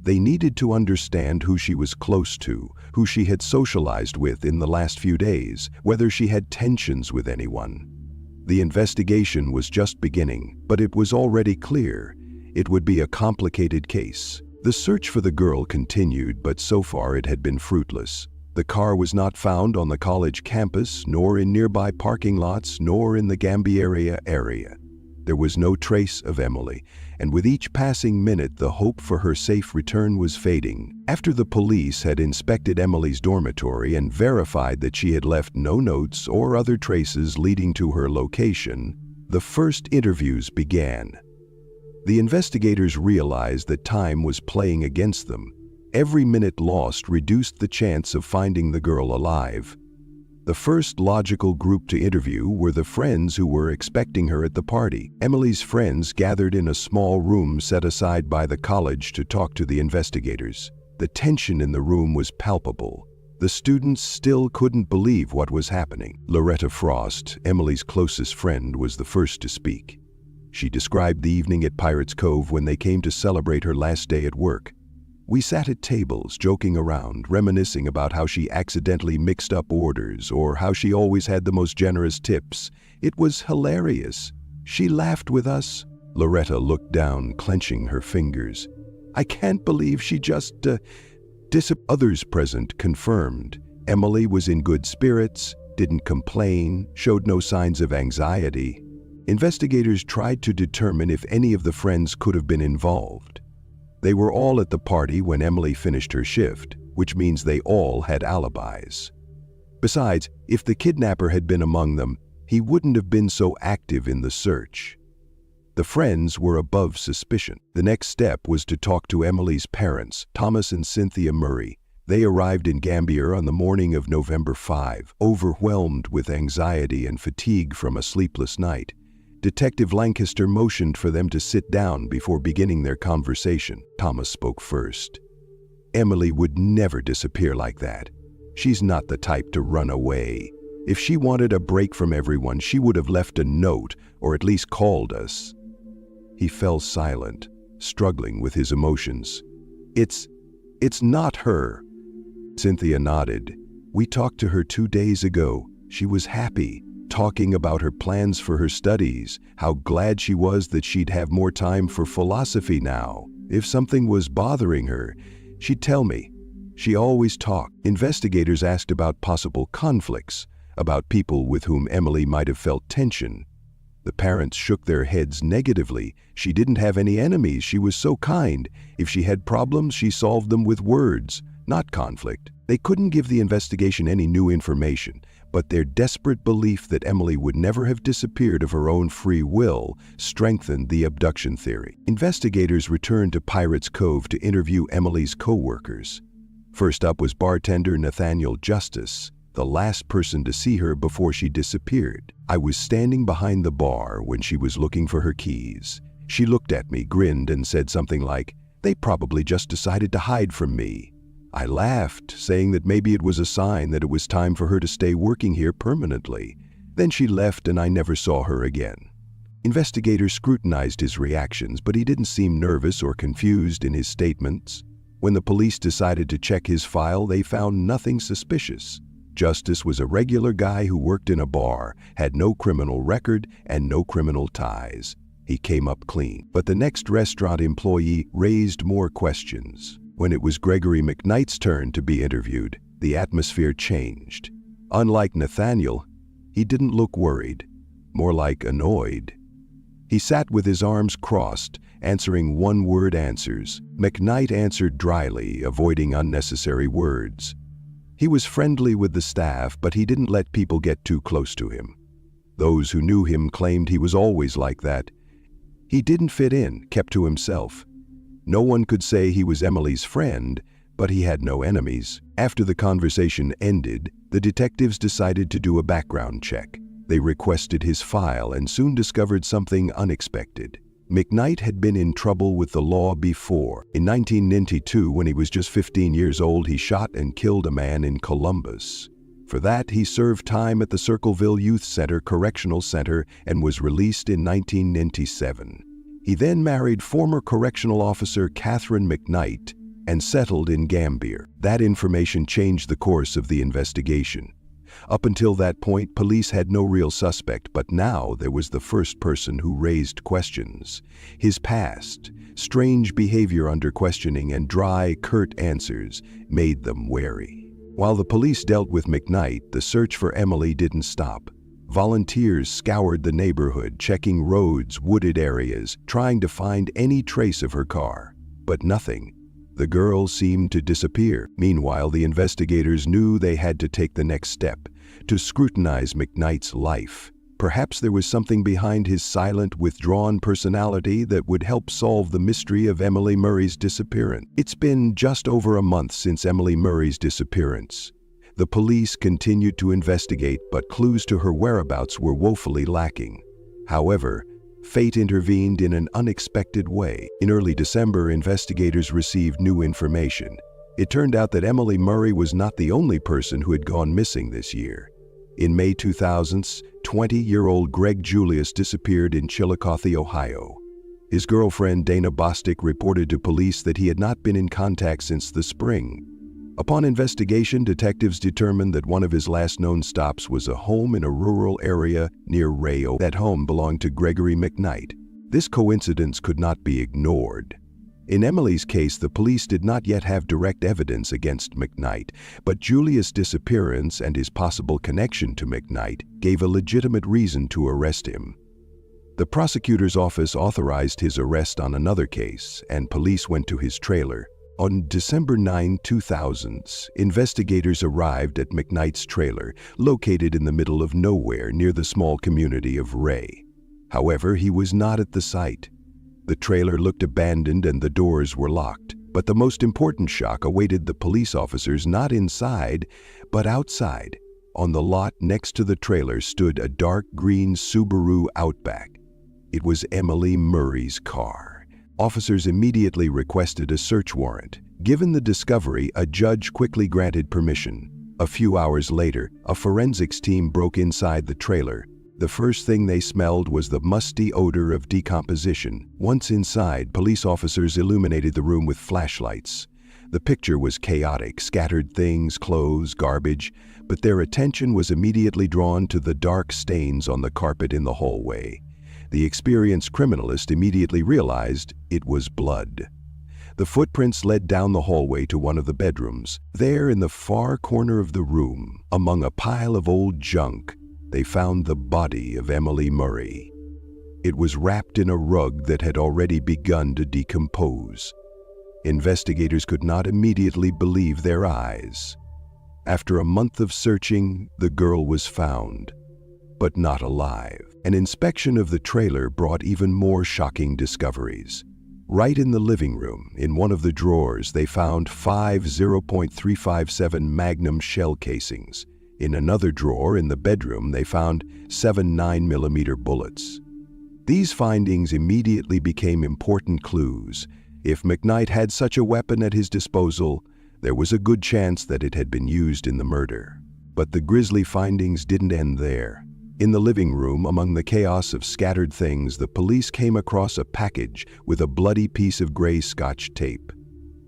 They needed to understand who she was close to, who she had socialized with in the last few days, whether she had tensions with anyone. The investigation was just beginning, but it was already clear it would be a complicated case. The search for the girl continued, but so far it had been fruitless. The car was not found on the college campus, nor in nearby parking lots, nor in the Gambier area. There was no trace of Emily, and with each passing minute, the hope for her safe return was fading. After the police had inspected Emily's dormitory and verified that she had left no notes or other traces leading to her location, the first interviews began. The investigators realized that time was playing against them. Every minute lost reduced the chance of finding the girl alive. The first logical group to interview were the friends who were expecting her at the party. Emily's friends gathered in a small room set aside by the college to talk to the investigators. The tension in the room was palpable. The students still couldn't believe what was happening. Loretta Frost, Emily's closest friend, was the first to speak. She described the evening at Pirates Cove when they came to celebrate her last day at work. "We sat at tables, joking around, reminiscing about how she accidentally mixed up orders or how she always had the most generous tips. It was hilarious. She laughed with us." Loretta looked down, clenching her fingers. "I can't believe she just Others present confirmed. Emily was in good spirits, didn't complain, showed no signs of anxiety. Investigators tried to determine if any of the friends could have been involved. They were all at the party when Emily finished her shift, which means they all had alibis. Besides, if the kidnapper had been among them, he wouldn't have been so active in the search. The friends were above suspicion. The next step was to talk to Emily's parents, Thomas and Cynthia Murray. They arrived in Gambier on the morning of November 5, overwhelmed with anxiety and fatigue from a sleepless night. Detective Lancaster motioned for them to sit down before beginning their conversation. Thomas spoke first. "Emily would never disappear like that. She's not the type to run away. If she wanted a break from everyone, she would have left a note or at least called us." He fell silent, struggling with his emotions. It's not her." Cynthia nodded. "We talked to her 2 days ago. She was happy, talking about her plans for her studies, how glad she was that she'd have more time for philosophy now. If something was bothering her, she'd tell me. She always talked." Investigators asked about possible conflicts, about people with whom Emily might have felt tension. The parents shook their heads negatively. "She didn't have any enemies. She was so kind. If she had problems, she solved them with words, not conflict." They couldn't give the investigation any new information, but their desperate belief that Emily would never have disappeared of her own free will strengthened the abduction theory. Investigators returned to Pirates Cove to interview Emily's co-workers. First up was bartender Nathaniel Justice, the last person to see her before she disappeared. "I was standing behind the bar when she was looking for her keys. She looked at me, grinned, and said something like, 'They probably just decided to hide from me.' I laughed, saying that maybe it was a sign that it was time for her to stay working here permanently. Then she left and I never saw her again." Investigators scrutinized his reactions, but he didn't seem nervous or confused in his statements. When the police decided to check his file, they found nothing suspicious. Justice was a regular guy who worked in a bar, had no criminal record and no criminal ties. He came up clean. But the next restaurant employee raised more questions. When it was Gregory McKnight's turn to be interviewed, the atmosphere changed. Unlike Nathaniel, he didn't look worried, more like annoyed. He sat with his arms crossed, answering one-word answers. McKnight answered dryly, avoiding unnecessary words. He was friendly with the staff, but he didn't let people get too close to him. Those who knew him claimed he was always like that. He didn't fit in, kept to himself. No one could say he was Emily's friend, but he had no enemies. After the conversation ended, the detectives decided to do a background check. They requested his file and soon discovered something unexpected. McKnight had been in trouble with the law before. In 1992, when he was just 15 years old, he shot and killed a man in Columbus. For that, he served time at the Circleville Youth Center Correctional Center and was released in 1997. He then married former correctional officer Catherine McKnight and settled in Gambier. That information changed the course of the investigation. Up until that point, police had no real suspect, but now there was the first person who raised questions. His past, strange behavior under questioning, and dry, curt answers made them wary. While the police dealt with McKnight, the search for Emily didn't stop. Volunteers scoured the neighborhood, checking roads, wooded areas, trying to find any trace of her car. But nothing. The girl seemed to disappear. Meanwhile, the investigators knew they had to take the next step, to scrutinize McKnight's life. Perhaps there was something behind his silent, withdrawn personality that would help solve the mystery of Emily Murray's disappearance. It's been just over a month since Emily Murray's disappearance. The police continued to investigate, but clues to her whereabouts were woefully lacking. However, fate intervened in an unexpected way. In early December, investigators received new information. It turned out that Emily Murray was not the only person who had gone missing this year. In May 2000s, 20-year-old Greg Julius disappeared in Chillicothe, Ohio. His girlfriend, Dana Bostic, reported to police that he had not been in contact since the spring. Upon investigation, detectives determined that one of his last known stops was a home in a rural area near Rayo. That home belonged to Gregory McKnight. This coincidence could not be ignored. In Emily's case, the police did not yet have direct evidence against McKnight, but Julius' disappearance and his possible connection to McKnight gave a legitimate reason to arrest him. The prosecutor's office authorized his arrest on another case, and police went to his trailer. On December 9, 2000, investigators arrived at McKnight's trailer, located in the middle of nowhere near the small community of Ray. However, he was not at the site. The trailer looked abandoned and the doors were locked, but the most important shock awaited the police officers not inside, but outside. On the lot next to the trailer stood a dark green Subaru Outback. It was Emily Murray's car. Officers immediately requested a search warrant. Given the discovery, a judge quickly granted permission. A few hours later, a forensics team broke inside the trailer. The first thing they smelled was the musty odor of decomposition. Once inside, police officers illuminated the room with flashlights. The picture was chaotic, scattered things, clothes, garbage, but their attention was immediately drawn to the dark stains on the carpet in the hallway. The experienced criminalist immediately realized it was blood. The footprints led down the hallway to one of the bedrooms. There, in the far corner of the room, among a pile of old junk, they found the body of Emily Murray. It was wrapped in a rug that had already begun to decompose. Investigators could not immediately believe their eyes. After a month of searching, the girl was found, but not alive. An inspection of the trailer brought even more shocking discoveries. Right in the living room, in one of the drawers, they found 5 0.357 Magnum shell casings. In another drawer in the bedroom, they found 7 9mm bullets. These findings immediately became important clues. If McKnight had such a weapon at his disposal, there was a good chance that it had been used in the murder. But the grisly findings didn't end there. In the living room, among the chaos of scattered things, the police came across a package with a bloody piece of gray Scotch tape.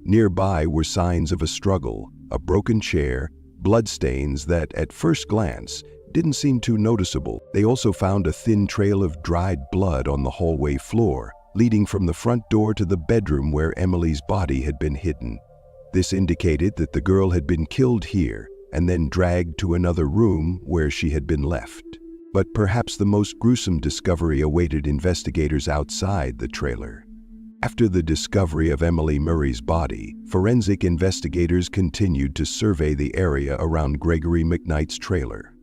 Nearby were signs of a struggle, a broken chair, bloodstains that, at first glance, didn't seem too noticeable. They also found a thin trail of dried blood on the hallway floor, leading from the front door to the bedroom where Emily's body had been hidden. This indicated that the girl had been killed here and then dragged to another room where she had been left. But perhaps the most gruesome discovery awaited investigators outside the trailer. After the discovery of Emily Murray's body, forensic investigators continued to survey the area around Gregory McKnight's trailer.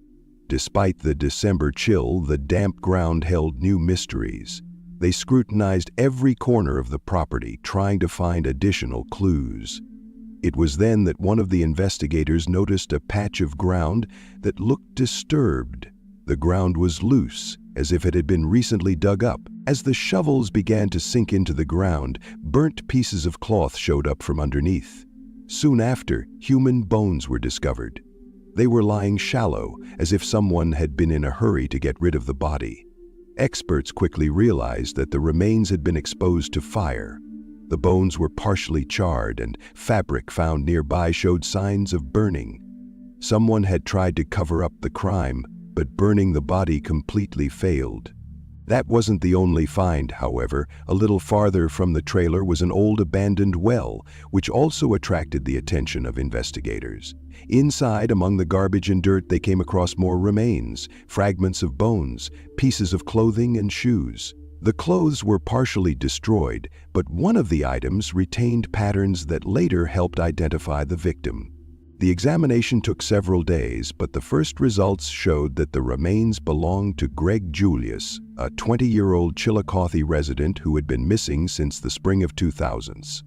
Despite the December chill, the damp ground held new mysteries. They scrutinized every corner of the property, trying to find additional clues. It was then that one of the investigators noticed a patch of ground that looked disturbed. The ground was loose, as if it had been recently dug up. As the shovels began to sink into the ground, burnt pieces of cloth showed up from underneath. Soon after, human bones were discovered. They were lying shallow, as if someone had been in a hurry to get rid of the body. Experts quickly realized that the remains had been exposed to fire. The bones were partially charred, and fabric found nearby showed signs of burning. Someone had tried to cover up the crime, but burning the body completely failed. That wasn't the only find, however. A little farther from the trailer was an old abandoned well, which also attracted the attention of investigators. Inside, among the garbage and dirt, they came across more remains, fragments of bones, pieces of clothing and shoes. The clothes were partially destroyed, but one of the items retained patterns that later helped identify the victim. The examination took several days, but the first results showed that the remains belonged to Greg Julius, a 20-year-old Chillicothe resident who had been missing since the spring of 2000s.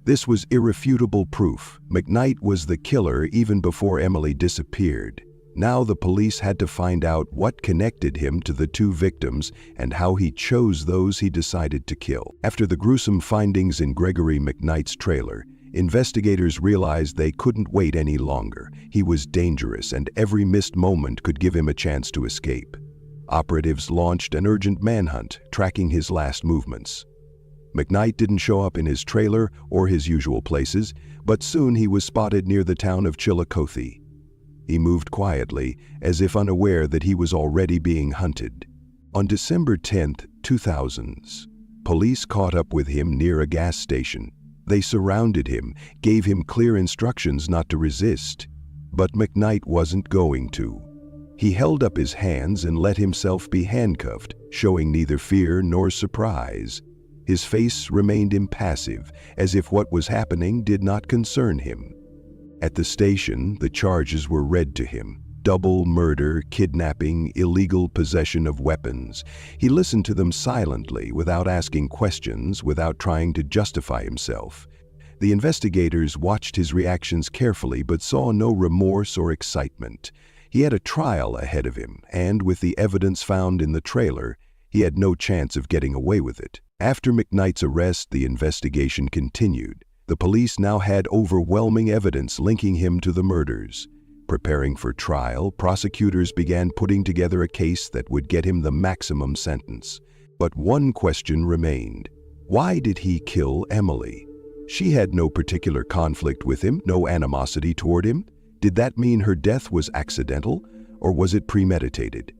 This was irrefutable proof. McKnight was the killer even before Emily disappeared. Now the police had to find out what connected him to the two victims and how he chose those he decided to kill. After the gruesome findings in Gregory McKnight's trailer, investigators realized they couldn't wait any longer. He was dangerous, and every missed moment could give him a chance to escape. Operatives launched an urgent manhunt, tracking his last movements. McKnight didn't show up in his trailer or his usual places, but soon he was spotted near the town of Chillicothe. He moved quietly, as if unaware that he was already being hunted. On December 10, 2000s, police caught up with him near a gas station. They surrounded him, gave him clear instructions not to resist. But McKnight wasn't going to. He held up his hands and let himself be handcuffed, showing neither fear nor surprise. His face remained impassive, as if what was happening did not concern him. At the station, the charges were read to him: double murder, kidnapping, illegal possession of weapons. He listened to them silently, without asking questions, without trying to justify himself. The investigators watched his reactions carefully, but saw no remorse or excitement. He had a trial ahead of him, and with the evidence found in the trailer, he had no chance of getting away with it. After McKnight's arrest, the investigation continued. The police now had overwhelming evidence linking him to the murders. Preparing for trial, prosecutors began putting together a case that would get him the maximum sentence. But one question remained: why did he kill Emily? She had no particular conflict with him, no animosity toward him. Did that mean her death was accidental, or was it premeditated?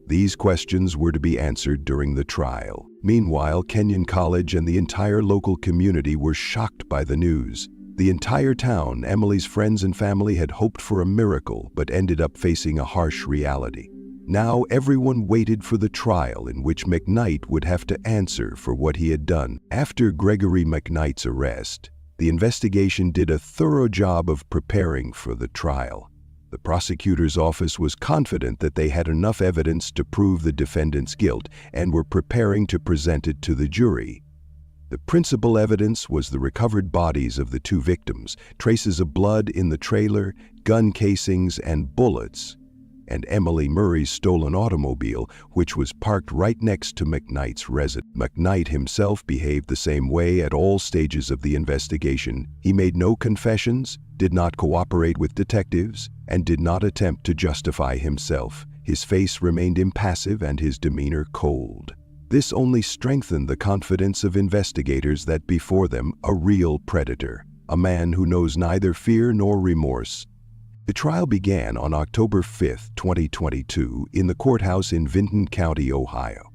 These questions were to be answered during the trial. Meanwhile, Kenyon College and the entire local community were shocked by the news. The entire town, Emily's friends and family, had hoped for a miracle, but ended up facing a harsh reality. Now everyone waited for the trial in which McKnight would have to answer for what he had done. After Gregory McKnight's arrest, the investigation did a thorough job of preparing for the trial. The prosecutor's office was confident that they had enough evidence to prove the defendant's guilt and were preparing to present it to the jury. The principal evidence was the recovered bodies of the two victims, traces of blood in the trailer, gun casings, and bullets, and Emily Murray's stolen automobile, which was parked right next to McKnight's residence. McKnight himself behaved the same way at all stages of the investigation. He made no confessions, did not cooperate with detectives, and did not attempt to justify himself. His face remained impassive and his demeanor cold. This only strengthened the confidence of investigators that before them a real predator, a man who knows neither fear nor remorse. The trial began on October 5, 2022, in the courthouse in Vinton County, Ohio.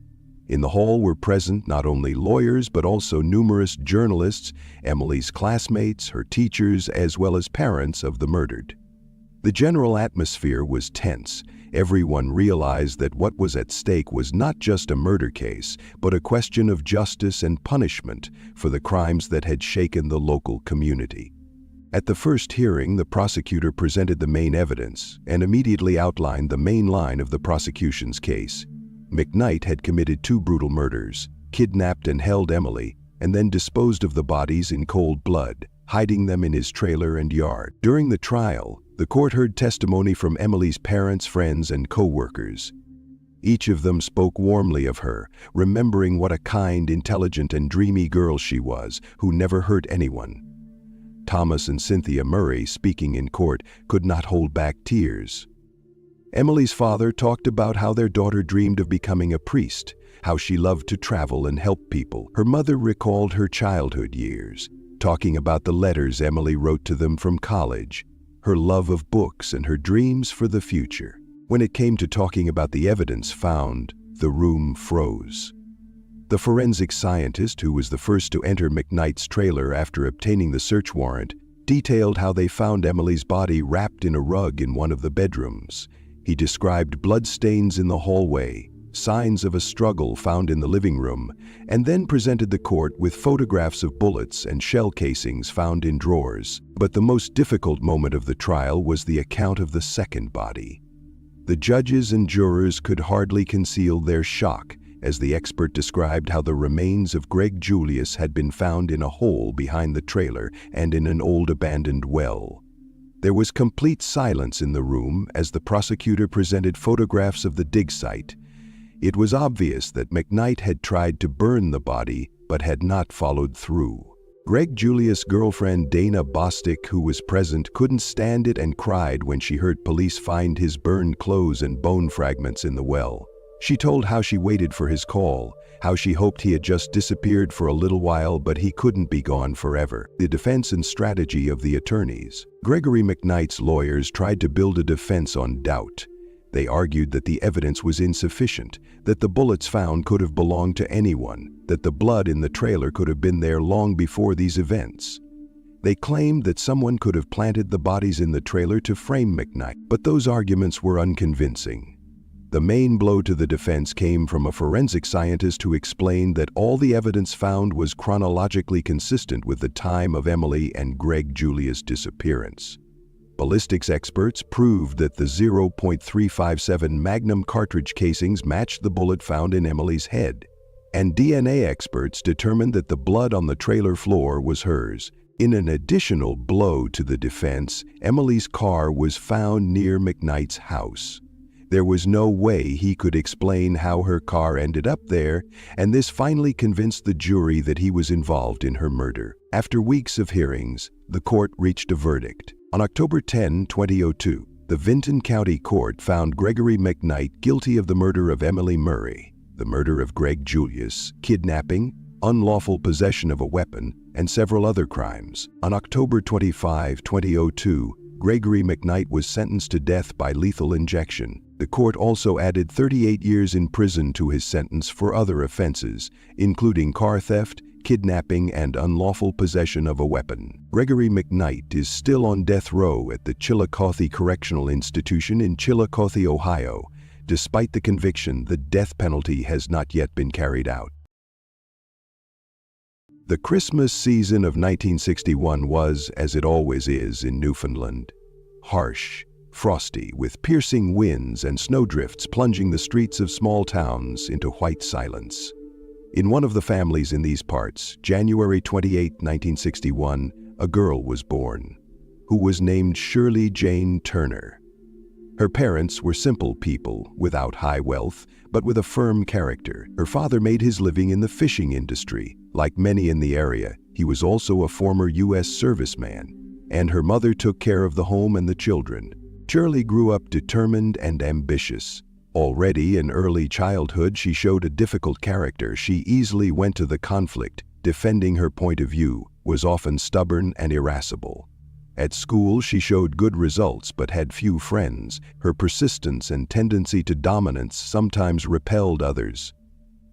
In the hall were present not only lawyers but also numerous journalists, Emily's classmates, her teachers, as well as parents of the murdered. The general atmosphere was tense. Everyone realized that what was at stake was not just a murder case, but a question of justice and punishment for the crimes that had shaken the local community. At the first hearing, the prosecutor presented the main evidence and immediately outlined the main line of the prosecution's case. McKnight had committed two brutal murders, kidnapped and held Emily, and then disposed of the bodies in cold blood, hiding them in his trailer and yard. During the trial, the court heard testimony from Emily's parents, friends, and co-workers. Each of them spoke warmly of her, remembering what a kind, intelligent, and dreamy girl she was, who never hurt anyone. Thomas and Cynthia Murray, speaking in court, could not hold back tears. Emily's father talked about how their daughter dreamed of becoming a priest, how she loved to travel and help people. Her mother recalled her childhood years, talking about the letters Emily wrote to them from college, her love of books, and her dreams for the future. When it came to talking about the evidence found, The room froze. The forensic scientist, who was the first to enter McKnight's trailer after obtaining the search warrant, detailed how they found Emily's body wrapped in a rug in one of the bedrooms. He described bloodstains in the hallway, signs of a struggle found in the living room, and then presented the court with photographs of bullets and shell casings found in drawers. But the most difficult moment of the trial was the account of the second body. The judges and jurors could hardly conceal their shock as the expert described how the remains of Greg Julius had been found in a hole behind the trailer and in an old abandoned well. There was complete silence in the room as the prosecutor presented photographs of the dig site. It was obvious that McKnight had tried to burn the body but had not followed through. Greg Julius' girlfriend Dana Bostic, who was present, couldn't stand it and cried when she heard police find his burned clothes and bone fragments in the well. She told how she waited for his call, how she hoped he had just disappeared for a little while, but he couldn't be gone forever. The defense and strategy of the attorneys. Gregory McKnight's lawyers tried to build a defense on doubt. They argued that the evidence was insufficient, that the bullets found could have belonged to anyone, that the blood in the trailer could have been there long before these events. They claimed that someone could have planted the bodies in the trailer to frame McKnight, but those arguments were unconvincing. The main blow to the defense came from a forensic scientist who explained that all the evidence found was chronologically consistent with the time of Emily and Greg Julius' disappearance. Ballistics experts proved that the .357 Magnum cartridge casings matched the bullet found in Emily's head, and DNA experts determined that the blood on the trailer floor was hers. In an additional blow to the defense, Emily's car was found near McKnight's house. There was no way he could explain how her car ended up there, and this finally convinced the jury that he was involved in her murder. After weeks of hearings, the court reached a verdict. On October 10, 2002, the Vinton County Court found Gregory McKnight guilty of the murder of Emily Murray, the murder of Greg Julius, kidnapping, unlawful possession of a weapon, and several other crimes. On October 25, 2002, Gregory McKnight was sentenced to death by lethal injection. The court also added 38 years in prison to his sentence for other offenses, including car theft, kidnapping, and unlawful possession of a weapon. Gregory McKnight is still on death row at the Chillicothe Correctional Institution in Chillicothe, Ohio. Despite the conviction, the death penalty has not yet been carried out. The Christmas season of 1961 was, as it always is in Newfoundland, harsh, frosty, with piercing winds and snowdrifts plunging the streets of small towns into white silence. In one of the families in these parts, January 28, 1961, a girl was born, who was named Shirley Jane Turner. Her parents were simple people, without high wealth, but with a firm character. Her father made his living in the fishing industry. Like many in the area, he was also a former U.S. serviceman, and her mother took care of the home and the children. Shirley grew up determined and ambitious. Already in early childhood, she showed a difficult character. She easily went to the conflict, defending her point of view, was often stubborn and irascible. At school, she showed good results but had few friends. Her persistence and tendency to dominance sometimes repelled others.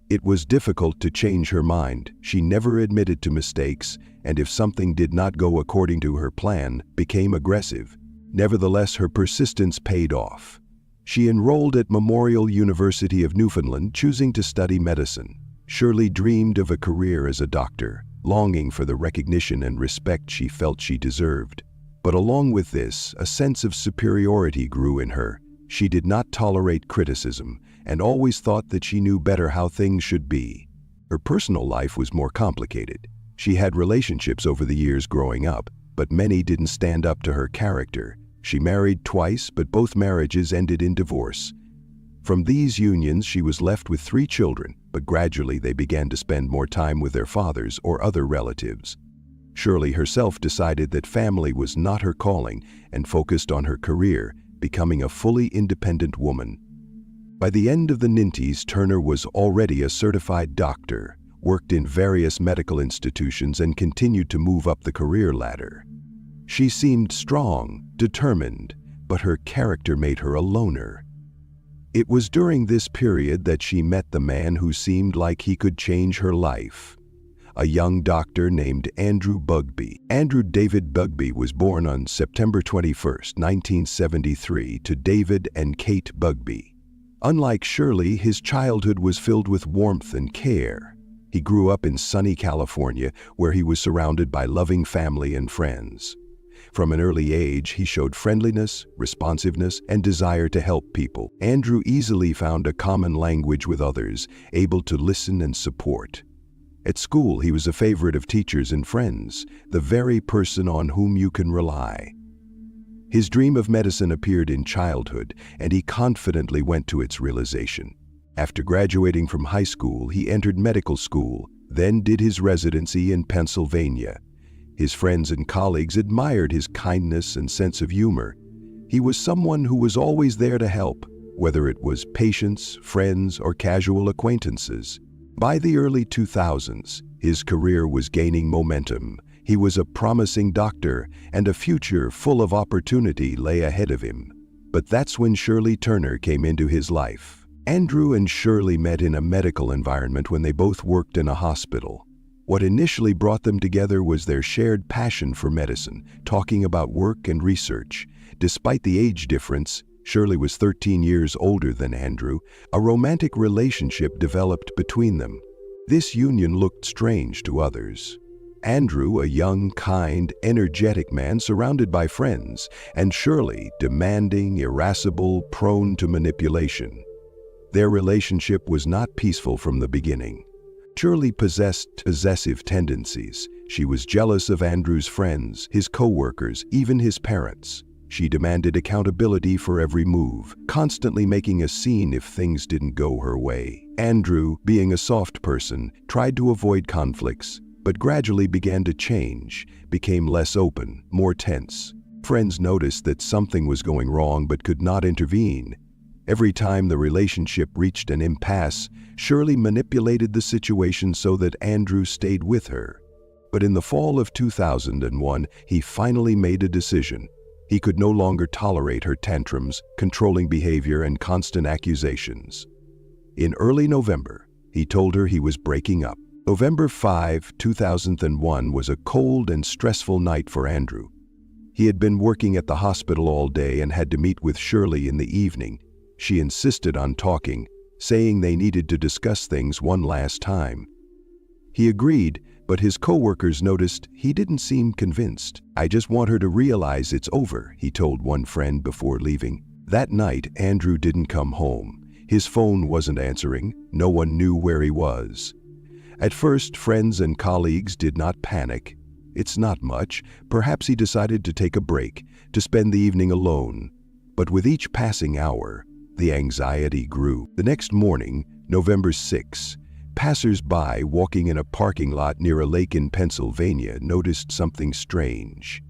It was difficult to change her mind. She never admitted to mistakes, and if something did not go according to her plan, became aggressive. Nevertheless, her persistence paid off. She enrolled at Memorial University of Newfoundland, choosing to study medicine. Shirley dreamed of a career as a doctor, longing for the recognition and respect she felt she deserved. But along with this, a sense of superiority grew in her. She did not tolerate criticism and always thought that she knew better how things should be. Her personal life was more complicated. She had relationships over the years growing up, but many didn't stand up to her character. She married twice, but both marriages ended in divorce. From these unions, she was left with 3 children, but gradually they began to spend more time with their fathers or other relatives. Shirley herself decided that family was not her calling and focused on her career, becoming a fully independent woman. By the end of the 90s, Turner was already a certified doctor, worked in various medical institutions, and continued to move up the career ladder. She seemed strong, determined, but her character made her a loner. It was during this period that she met the man who seemed like he could change her life. A young doctor named Andrew Bugbee. Andrew David Bugbee was born on September 21, 1973, to David and Kate Bugbee. Unlike Shirley, his childhood was filled with warmth and care. He grew up in sunny California, where he was surrounded by loving family and friends. From an early age, he showed friendliness, responsiveness, and desire to help people. Andrew easily found a common language with others, able to listen and support. At school, he was a favorite of teachers and friends, the very person on whom you can rely. His dream of medicine appeared in childhood, and he confidently went to its realization. After graduating from high school, he entered medical school, then did his residency in Pennsylvania. His friends and colleagues admired his kindness and sense of humor. He was someone who was always there to help, whether it was patients, friends, or casual acquaintances. By the early 2000s, his career was gaining momentum. He was a promising doctor, and a future full of opportunity lay ahead of him. But that's when Shirley Turner came into his life. Andrew and Shirley met in a medical environment when they both worked in a hospital. What initially brought them together was their shared passion for medicine, talking about work and research. Despite the age difference, Shirley was 13 years older than Andrew. A romantic relationship developed between them. This union looked strange to others. Andrew, a young, kind, energetic man surrounded by friends, and Shirley, demanding, irascible, prone to manipulation. Their relationship was not peaceful from the beginning. Shirley possessed possessive tendencies. She was jealous of Andrew's friends, his co-workers, even his parents. She demanded accountability for every move, constantly making a scene if things didn't go her way. Andrew, being a soft person, tried to avoid conflicts, but gradually began to change, became less open, more tense. Friends noticed that something was going wrong but could not intervene. Every time the relationship reached an impasse, Shirley manipulated the situation so that Andrew stayed with her. But in the fall of 2001, he finally made a decision. He could no longer tolerate her tantrums, controlling behavior, and constant accusations. In early November, he told her he was breaking up. November 5, 2001 was a cold and stressful night for Andrew. He had been working at the hospital all day and had to meet with Shirley in the evening. She insisted on talking, saying they needed to discuss things one last time. He agreed, but his co-workers noticed he didn't seem convinced. "I just want her to realize it's over," he told one friend before leaving. That night, Andrew didn't come home. His phone wasn't answering. No one knew where he was. At first, friends and colleagues did not panic. It's not much. Perhaps he decided to take a break, to spend the evening alone. But with each passing hour, the anxiety grew. The next morning, November 6, passers-by walking in a parking lot near a lake in Pennsylvania noticed something strange.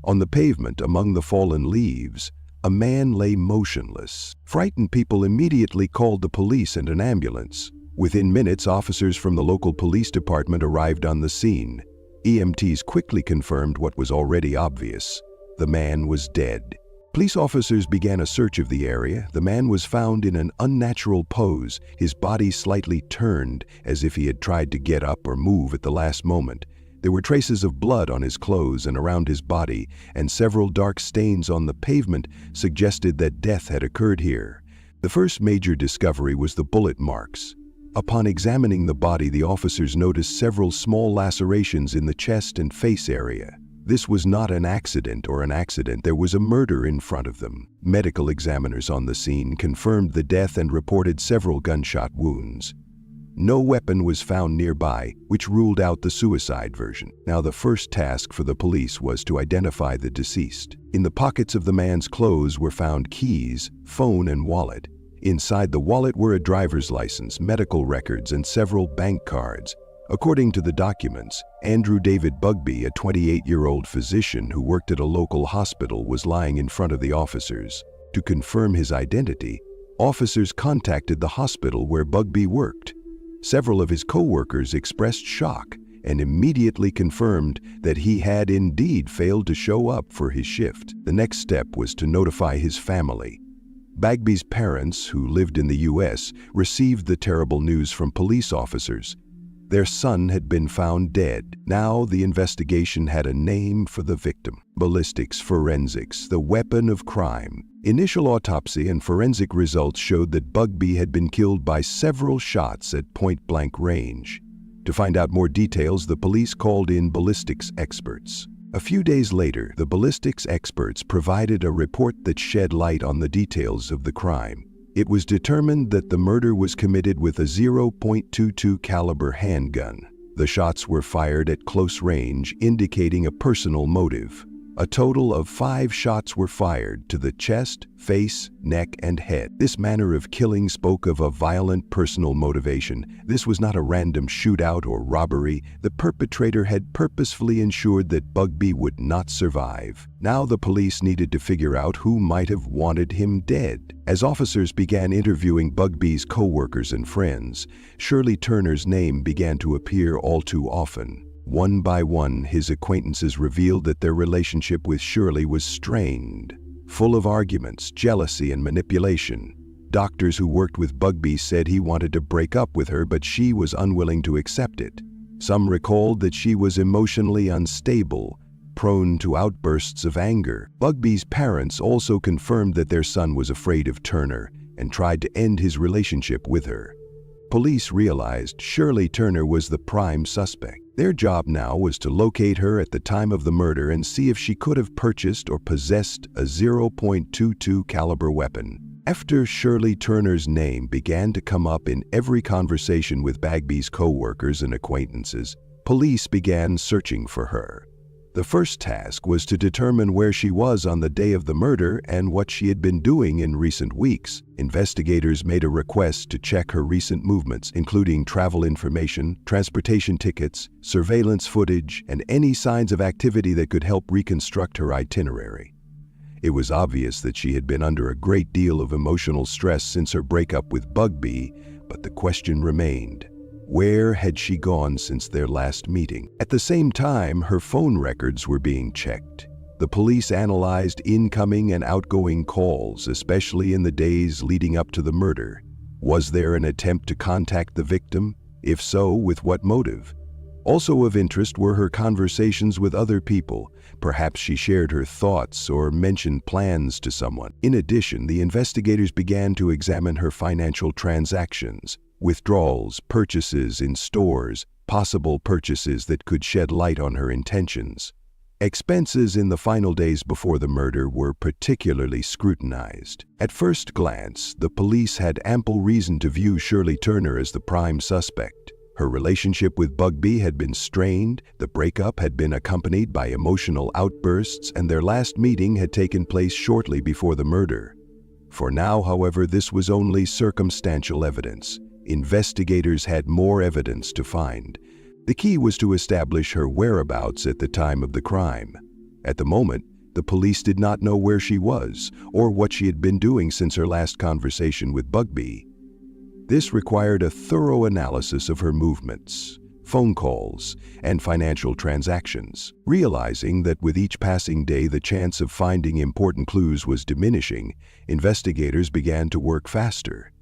On the pavement, among the fallen leaves, a man lay motionless. Frightened people immediately called the police and an ambulance. Within minutes, officers from the local police department arrived on the scene. EMTs quickly confirmed what was already obvious. The man was dead. Police officers began a search of the area. The man was found in an unnatural pose, his body slightly turned, as if he had tried to get up or move at the last moment. There were traces of blood on his clothes and around his body, and several dark stains on the pavement suggested that death had occurred here. The first major discovery was the bullet marks. Upon examining the body, the officers noticed several small lacerations in the chest and face area. This was not an accident, there was a murder in front of them. Medical examiners on the scene confirmed the death and reported several gunshot wounds. No weapon was found nearby, which ruled out the suicide version. Now the first task for the police was to identify the deceased. In the pockets of the man's clothes were found keys, phone, and wallet. Inside the wallet were a driver's license, medical records, and several bank cards. According to the documents, Andrew David Bugbee, a 28-year-old physician who worked at a local hospital, was lying in front of the officers. To confirm his identity, officers contacted the hospital where Bugbee worked. Several of his co-workers expressed shock and immediately confirmed that he had indeed failed to show up for his shift. The next step was to notify his family. Bagby's parents, who lived in the U.S., received the terrible news from police officers. Their son had been found dead. Now the investigation had a name for the victim: ballistics forensics, the weapon of crime. Initial autopsy and forensic results showed that Bugbee had been killed by several shots at point-blank range. To find out more details, the police called in ballistics experts. A few days later, the ballistics experts provided a report that shed light on the details of the crime. It was determined that the murder was committed with a .22 caliber handgun. The shots were fired at close range, indicating a personal motive. A total of 5 shots were fired to the chest, face, neck, and head. This manner of killing spoke of a violent personal motivation. This was not a random shootout or robbery. The perpetrator had purposefully ensured that Bugbee would not survive. Now the police needed to figure out who might have wanted him dead. As officers began interviewing Bugbee's co-workers and friends, Shirley Turner's name began to appear all too often. One by one, his acquaintances revealed that their relationship with Shirley was strained, full of arguments, jealousy, and manipulation. Doctors who worked with Bugbee said he wanted to break up with her, but she was unwilling to accept it. Some recalled that she was emotionally unstable, prone to outbursts of anger. Bugbee's parents also confirmed that their son was afraid of Turner and tried to end his relationship with her. Police realized Shirley Turner was the prime suspect. Their job now was to locate her at the time of the murder and see if she could have purchased or possessed a .22 caliber weapon. After Shirley Turner's name began to come up in every conversation with Bagby's co-workers and acquaintances, police began searching for her. The first task was to determine where she was on the day of the murder and what she had been doing in recent weeks. Investigators made a request to check her recent movements, including travel information, transportation tickets, surveillance footage, and any signs of activity that could help reconstruct her itinerary. It was obvious that she had been under a great deal of emotional stress since her breakup with Bugbee, but the question remained: where had she gone since their last meeting? At the same time, her phone records were being checked. The police analyzed incoming and outgoing calls, especially in the days leading up to the murder. Was there an attempt to contact the victim? If so, with what motive? Also of interest were her conversations with other people. Perhaps she shared her thoughts or mentioned plans to someone. In addition, the investigators began to examine her financial transactions. Withdrawals, purchases in stores, possible purchases that could shed light on her intentions. Expenses in the final days before the murder were particularly scrutinized. At first glance, the police had ample reason to view Shirley Turner as the prime suspect. Her relationship with Bugbee had been strained, the breakup had been accompanied by emotional outbursts, and their last meeting had taken place shortly before the murder. For now, however, this was only circumstantial evidence. Investigators had more evidence to find. The key was to establish her whereabouts at the time of the crime. At the moment, the police did not know where she was or what she had been doing since her last conversation with Bugbee. This required a thorough analysis of her movements, phone calls, and financial transactions. Realizing that with each passing day the chance of finding important clues was diminishing, investigators began to work faster.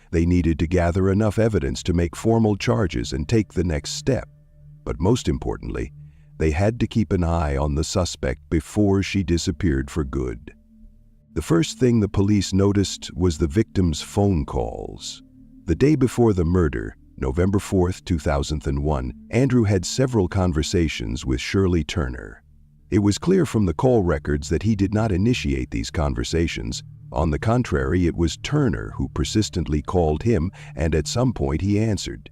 They needed to gather enough evidence to make formal charges and take the next step. But most importantly, they had to keep an eye on the suspect before she disappeared for good. The first thing the police noticed was the victim's phone calls. The day before the murder, November 4, 2001, Andrew had several conversations with Shirley Turner. It was clear from the call records that he did not initiate these conversations. On the contrary, it was Turner who persistently called him, and at some point he answered.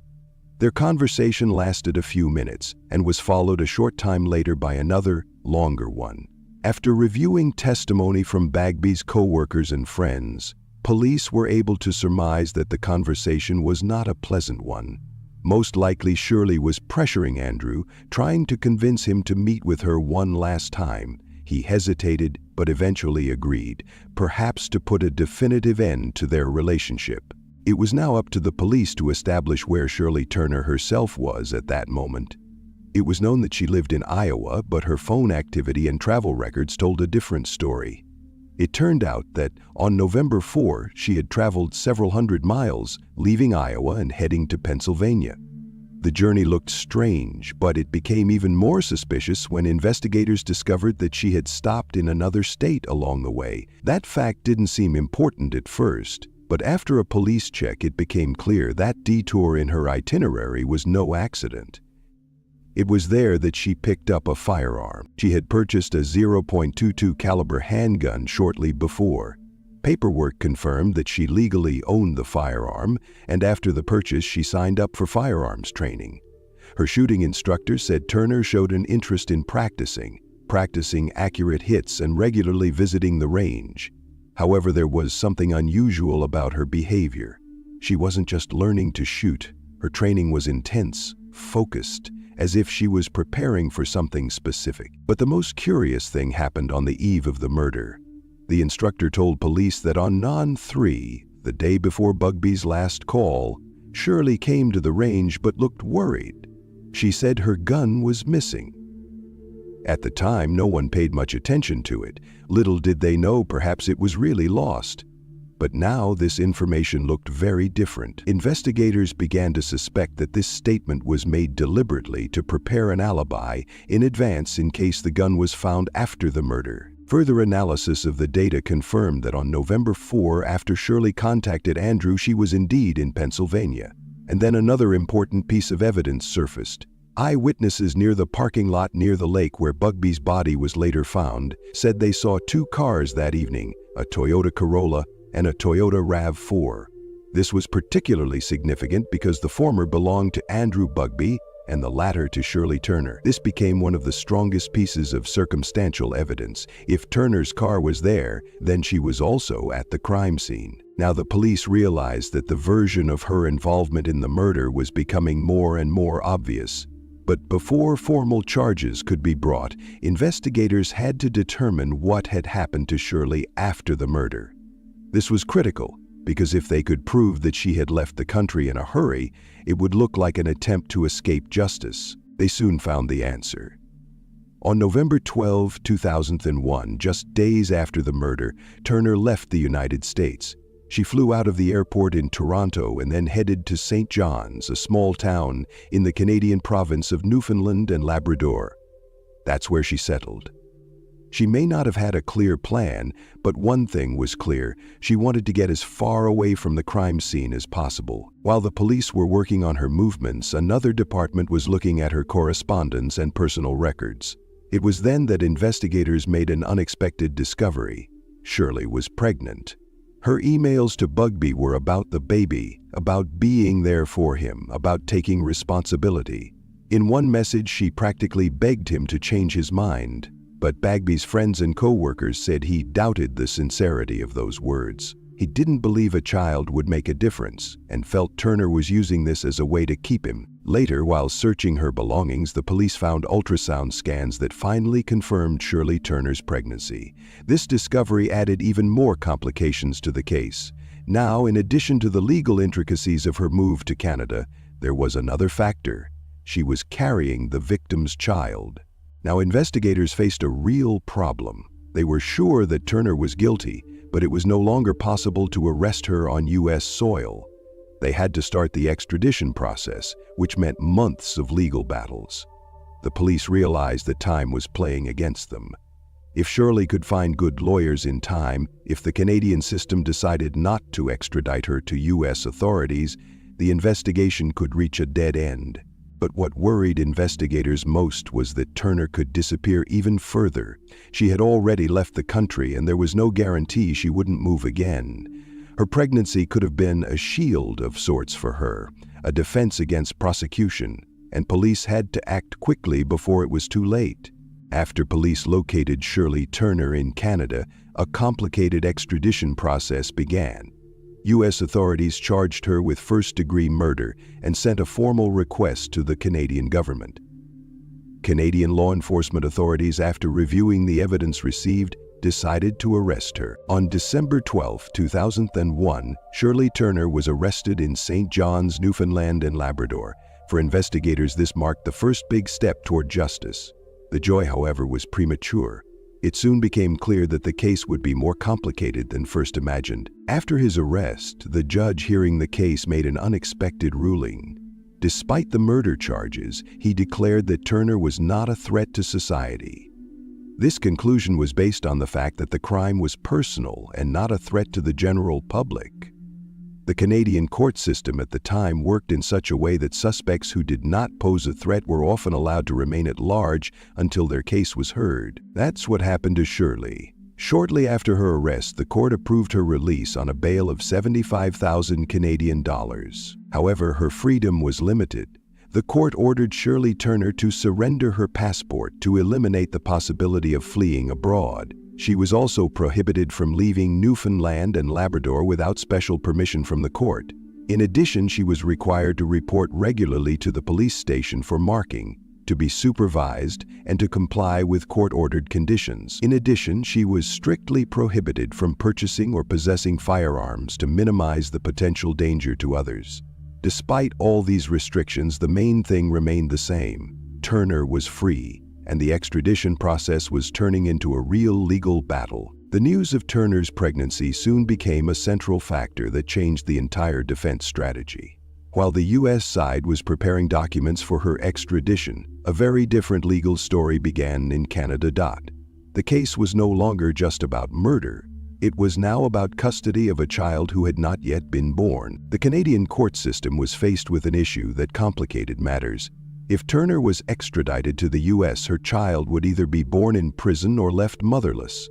Their conversation lasted a few minutes and was followed a short time later by another, longer one. After reviewing testimony from Bagby's co-workers and friends, police were able to surmise that the conversation was not a pleasant one. Most likely, Shirley was pressuring Andrew, trying to convince him to meet with her one last time. He hesitated, but eventually agreed, perhaps to put a definitive end to their relationship. It was now up to the police to establish where Shirley Turner herself was at that moment. It was known that she lived in Iowa, but her phone activity and travel records told a different story. It turned out that on November 4, she had traveled several hundred miles, leaving Iowa and heading to Pennsylvania. The journey looked strange, but it became even more suspicious when investigators discovered that she had stopped in another state along the way. That fact didn't seem important at first, but after a police check, it became clear that detour in her itinerary was no accident. It was there that she picked up a firearm. She had purchased a .22 caliber handgun shortly before. Paperwork confirmed that she legally owned the firearm, and after the purchase she signed up for firearms training. Her shooting instructor said Turner showed an interest in practicing accurate hits and regularly visiting the range. However, there was something unusual about her behavior. She wasn't just learning to shoot. Her training was intense, focused, as if she was preparing for something specific. But the most curious thing happened on the eve of the murder. The instructor told police that on 9/3, the day before Bugby's last call, Shirley came to the range but looked worried. She said her gun was missing. At the time, no one paid much attention to it. Little did they know perhaps it was really lost. But now this information looked very different. Investigators began to suspect that this statement was made deliberately to prepare an alibi in advance in case the gun was found after the murder. Further analysis of the data confirmed that on November 4, after Shirley contacted Andrew, she was indeed in Pennsylvania. And then another important piece of evidence surfaced. Eyewitnesses near the parking lot near the lake where Bugby's body was later found said they saw two cars that evening, a Toyota Corolla and a Toyota RAV4. This was particularly significant because the former belonged to Andrew Bugby and the latter to Shirley Turner. This became one of the strongest pieces of circumstantial evidence. If Turner's car was there, then she was also at the crime scene. Now the police realized that the version of her involvement in the murder was becoming more and more obvious. But before formal charges could be brought, investigators had to determine what had happened to Shirley after the murder. This was critical, because if they could prove that she had left the country in a hurry, it would look like an attempt to escape justice. They soon found the answer. On November 12, 2001, just days after the murder, Turner left the United States. She flew out of the airport in Toronto and then headed to St. John's, a small town in the Canadian province of Newfoundland and Labrador. That's where she settled. She may not have had a clear plan, but one thing was clear: she wanted to get as far away from the crime scene as possible. While the police were working on her movements, another department was looking at her correspondence and personal records. It was then that investigators made an unexpected discovery. Shirley was pregnant. Her emails to Bugby were about the baby, about being there for him, about taking responsibility. In one message, she practically begged him to change his mind. But Bagby's friends and co-workers said he doubted the sincerity of those words. He didn't believe a child would make a difference and felt Turner was using this as a way to keep him. Later, while searching her belongings, the police found ultrasound scans that finally confirmed Shirley Turner's pregnancy. This discovery added even more complications to the case. Now, in addition to the legal intricacies of her move to Canada, there was another factor. She was carrying the victim's child. Now, investigators faced a real problem. They were sure that Turner was guilty, but it was no longer possible to arrest her on U.S. soil. They had to start the extradition process, which meant months of legal battles. The police realized that time was playing against them. If Shirley could find good lawyers in time, if the Canadian system decided not to extradite her to U.S. authorities, the investigation could reach a dead end. But what worried investigators most was that Turner could disappear even further. She had already left the country, and there was no guarantee she wouldn't move again. Her pregnancy could have been a shield of sorts for her, a defense against prosecution, and police had to act quickly before it was too late. After police located Shirley Turner in Canada, a complicated extradition process began. U.S. authorities charged her with first-degree murder and sent a formal request to the Canadian government. Canadian law enforcement authorities, after reviewing the evidence received, decided to arrest her. On December 12, 2001, Shirley Turner was arrested in St. John's, Newfoundland and Labrador. For investigators, this marked the first big step toward justice. The joy, however, was premature. It soon became clear that the case would be more complicated than first imagined. After his arrest, the judge hearing the case made an unexpected ruling. Despite the murder charges, he declared that Turner was not a threat to society. This conclusion was based on the fact that the crime was personal and not a threat to the general public. The Canadian court system at the time worked in such a way that suspects who did not pose a threat were often allowed to remain at large until their case was heard. That's what happened to Shirley. Shortly after her arrest, the court approved her release on a bail of 75,000 Canadian dollars. However, her freedom was limited. The court ordered Shirley Turner to surrender her passport to eliminate the possibility of fleeing abroad. She was also prohibited from leaving Newfoundland and Labrador without special permission from the court. In addition, she was required to report regularly to the police station for marking, to be supervised, and to comply with court-ordered conditions. In addition, she was strictly prohibited from purchasing or possessing firearms to minimize the potential danger to others. Despite all these restrictions, the main thing remained the same. Turner was free, and the extradition process was turning into a real legal battle. The news of Turner's pregnancy soon became a central factor that changed the entire defense strategy. While the U.S. side was preparing documents for her extradition, a very different legal story began in Canada. The case was no longer just about murder. It was now about custody of a child who had not yet been born. The Canadian court system was faced with an issue that complicated matters. If Turner was extradited to the U.S., her child would either be born in prison or left motherless.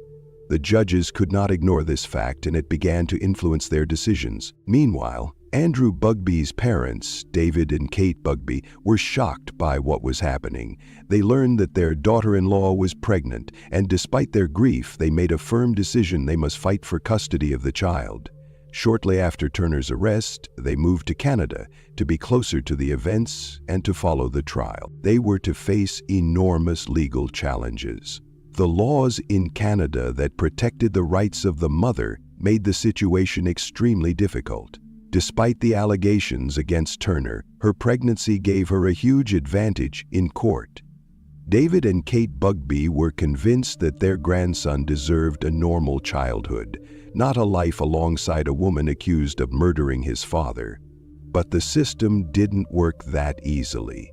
The judges could not ignore this fact, and it began to influence their decisions. Meanwhile, Andrew Bugby's parents, David and Kate Bugby, were shocked by what was happening. They learned that their daughter-in-law was pregnant, and despite their grief, they made a firm decision they must fight for custody of the child. Shortly after Turner's arrest, they moved to Canada to be closer to the events and to follow the trial. They were to face enormous legal challenges. The laws in Canada that protected the rights of the mother made the situation extremely difficult. Despite the allegations against Turner, her pregnancy gave her a huge advantage in court. David and Kate Bugby were convinced that their grandson deserved a normal childhood, not a life alongside a woman accused of murdering his father. But the system didn't work that easily.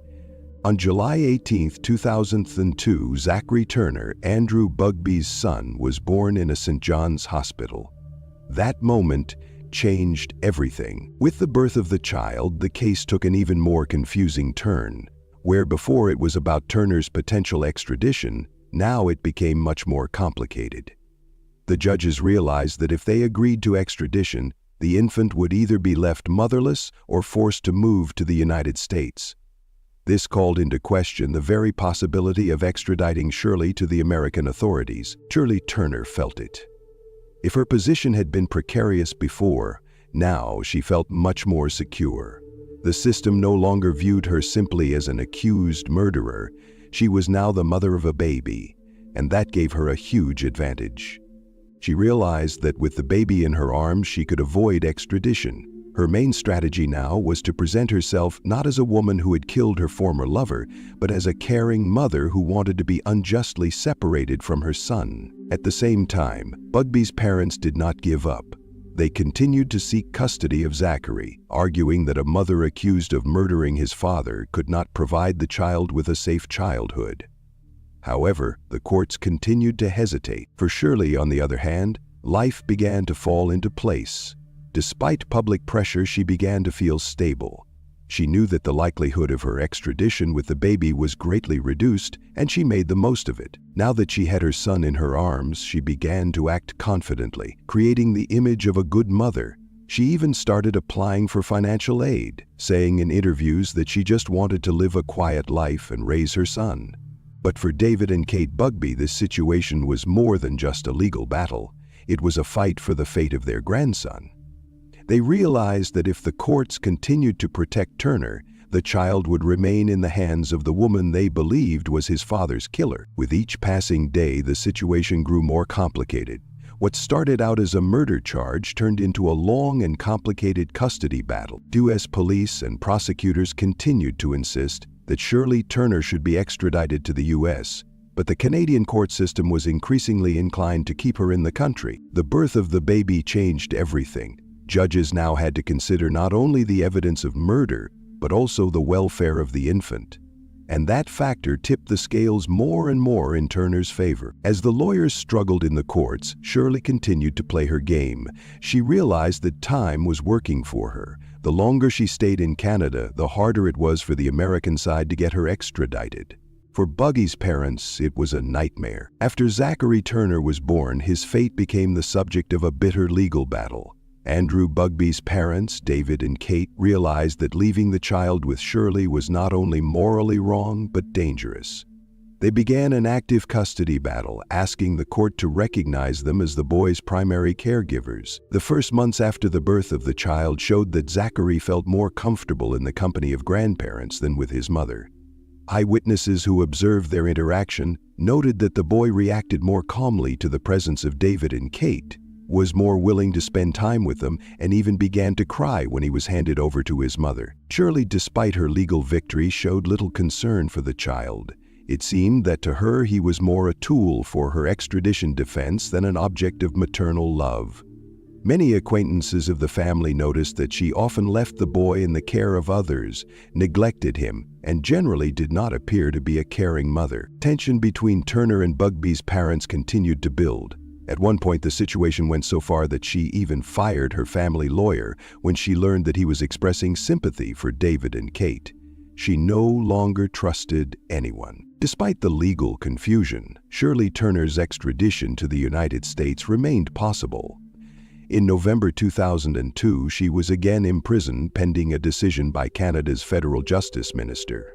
On July 18, 2002, Zachary Turner, Andrew Bugby's son, was born in a St. John's hospital. That moment changed everything. With the birth of the child, the case took an even more confusing turn. Where before it was about Turner's potential extradition, now it became much more complicated. The judges realized that if they agreed to extradition, the infant would either be left motherless or forced to move to the United States. This called into question the very possibility of extraditing Shirley to the American authorities. Shirley Turner felt it. If her position had been precarious before, now she felt much more secure. The system no longer viewed her simply as an accused murderer. She was now the mother of a baby, and that gave her a huge advantage. She realized that with the baby in her arms, she could avoid extradition. Her main strategy now was to present herself not as a woman who had killed her former lover, but as a caring mother who wanted to be unjustly separated from her son. At the same time, Bugby's parents did not give up. They continued to seek custody of Zachary, arguing that a mother accused of murdering his father could not provide the child with a safe childhood. However, the courts continued to hesitate. For Shirley, on the other hand, life began to fall into place. Despite public pressure, she began to feel stable. She knew that the likelihood of her extradition with the baby was greatly reduced, and she made the most of it. Now that she had her son in her arms, she began to act confidently, creating the image of a good mother. She even started applying for financial aid, saying in interviews that she just wanted to live a quiet life and raise her son. But for David and Kate Bugby, this situation was more than just a legal battle. It was a fight for the fate of their grandson. They realized that if the courts continued to protect Turner, the child would remain in the hands of the woman they believed was his father's killer. With each passing day, the situation grew more complicated. What started out as a murder charge turned into a long and complicated custody battle. U.S. police and prosecutors continued to insist that Shirley Turner should be extradited to the U.S., but the Canadian court system was increasingly inclined to keep her in the country. The birth of the baby changed everything. Judges now had to consider not only the evidence of murder, but also the welfare of the infant. And that factor tipped the scales more and more in Turner's favor. As the lawyers struggled in the courts, Shirley continued to play her game. She realized that time was working for her. The longer she stayed in Canada, the harder it was for the American side to get her extradited. For Buggy's parents, it was a nightmare. After Zachary Turner was born, his fate became the subject of a bitter legal battle. Andrew Bugby's parents, David and Kate, realized that leaving the child with Shirley was not only morally wrong, but dangerous. They began an active custody battle, asking the court to recognize them as the boy's primary caregivers. The first months after the birth of the child showed that Zachary felt more comfortable in the company of grandparents than with his mother. Eyewitnesses who observed their interaction noted that the boy reacted more calmly to the presence of David and Kate, was more willing to spend time with them, and even began to cry when he was handed over to his mother. Shirley, despite her legal victory, showed little concern for the child. It seemed that to her he was more a tool for her extradition defense than an object of maternal love. Many acquaintances of the family noticed that she often left the boy in the care of others, neglected him, and generally did not appear to be a caring mother. Tension between Turner and Bugby's parents continued to build. At one point, the situation went so far that she even fired her family lawyer when she learned that he was expressing sympathy for David and Kate. She no longer trusted anyone. Despite the legal confusion, Shirley Turner's extradition to the United States remained possible. In November 2002, she was again imprisoned pending a decision by Canada's federal justice minister.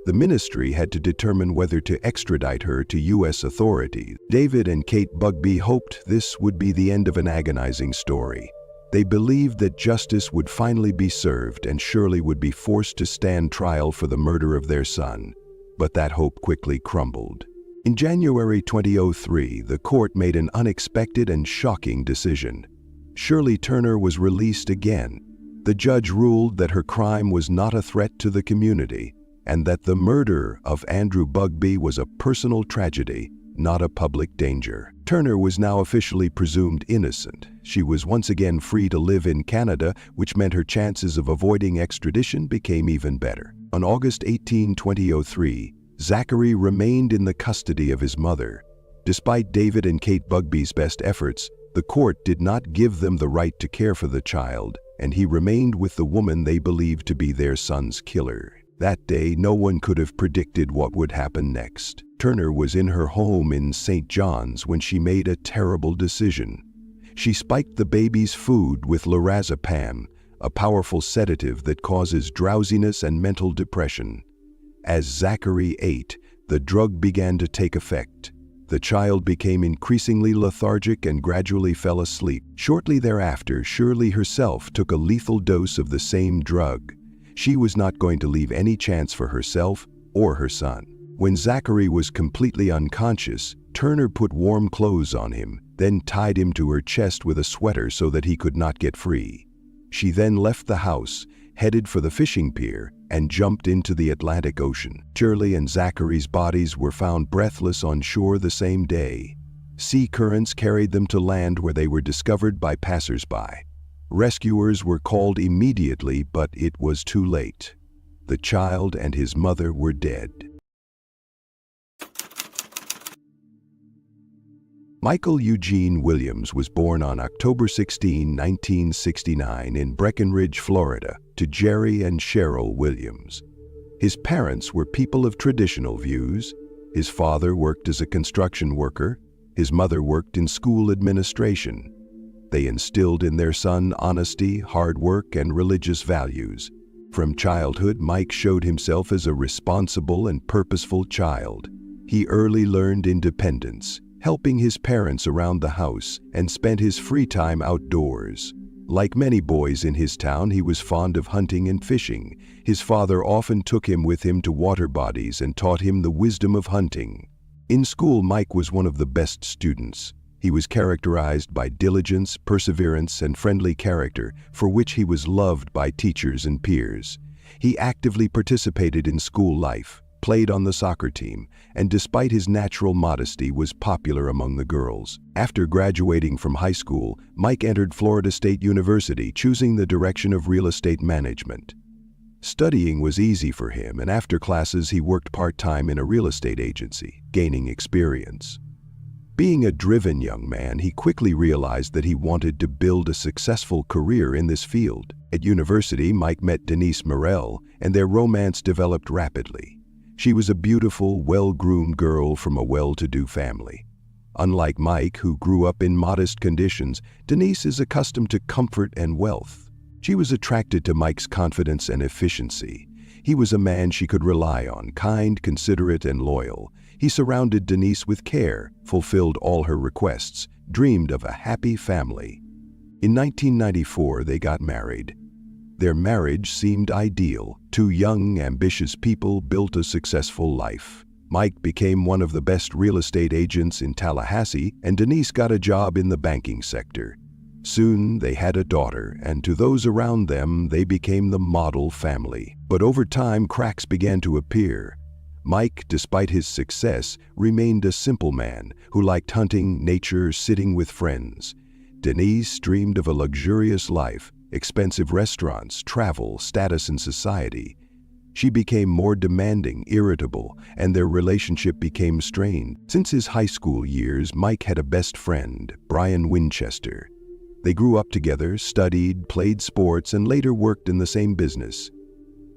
The ministry had to determine whether to extradite her to U.S. authorities. David and Kate Bugby hoped this would be the end of an agonizing story. They believed that justice would finally be served and Shirley would be forced to stand trial for the murder of their son. But that hope quickly crumbled. In January 2003, the court made an unexpected and shocking decision. Shirley Turner was released again. The judge ruled that her crime was not a threat to the community, and that the murder of Andrew Bugby was a personal tragedy, not a public danger. Turner was now officially presumed innocent. She was once again free to live in Canada, which meant her chances of avoiding extradition became even better. On August 18, 2003, Zachary remained in the custody of his mother. Despite David and Kate Bugby's best efforts, the court did not give them the right to care for the child, and he remained with the woman they believed to be their son's killer. That day, no one could have predicted what would happen next. Turner was in her home in St. John's when she made a terrible decision. She spiked the baby's food with lorazepam, a powerful sedative that causes drowsiness and mental depression. As Zachary ate, the drug began to take effect. The child became increasingly lethargic and gradually fell asleep. Shortly thereafter, Shirley herself took a lethal dose of the same drug. She was not going to leave any chance for herself or her son. When Zachary was completely unconscious, Turner put warm clothes on him, then tied him to her chest with a sweater so that he could not get free. She then left the house, headed for the fishing pier, and jumped into the Atlantic Ocean. Shirley and Zachary's bodies were found breathless on shore the same day. Sea currents carried them to land where they were discovered by passers-by. Rescuers were called immediately, but it was too late. The child and his mother were dead. Michael Eugene Williams was born on October 16, 1969 in Breckenridge, Florida, to Jerry and Cheryl Williams. His parents were people of traditional views. His father worked as a construction worker. His mother worked in school administration. They instilled in their son honesty, hard work, and religious values. From childhood, Mike showed himself as a responsible and purposeful child. He early learned independence, helping his parents around the house, and spent his free time outdoors. Like many boys in his town, he was fond of hunting and fishing. His father often took him with him to water bodies and taught him the wisdom of hunting. In school, Mike was one of the best students. He was characterized by diligence, perseverance, and friendly character, for which he was loved by teachers and peers. He actively participated in school life, played on the soccer team, and despite his natural modesty was popular among the girls. After graduating from high school, Mike entered Florida State University, choosing the direction of real estate management. Studying was easy for him, and after classes he worked part-time in a real estate agency, gaining experience. Being a driven young man, he quickly realized that he wanted to build a successful career in this field. At university, Mike met Denise Morel, and their romance developed rapidly. She was a beautiful, well-groomed girl from a well-to-do family. Unlike Mike, who grew up in modest conditions, Denise is accustomed to comfort and wealth. She was attracted to Mike's confidence and efficiency. He was a man she could rely on, kind, considerate, and loyal. He surrounded Denise with care, fulfilled all her requests, dreamed of a happy family. In 1994, they got married. Their marriage seemed ideal. Two young, ambitious people built a successful life. Mike became one of the best real estate agents in Tallahassee, and Denise got a job in the banking sector. Soon they had a daughter, and to those around them, they became the model family. But over time, cracks began to appear. Mike, despite his success, remained a simple man who liked hunting, nature, sitting with friends. Denise dreamed of a luxurious life, expensive restaurants, travel, status in society. She became more demanding, irritable, and their relationship became strained. Since his high school years, Mike had a best friend, Brian Winchester. They grew up together, studied, played sports, and later worked in the same business.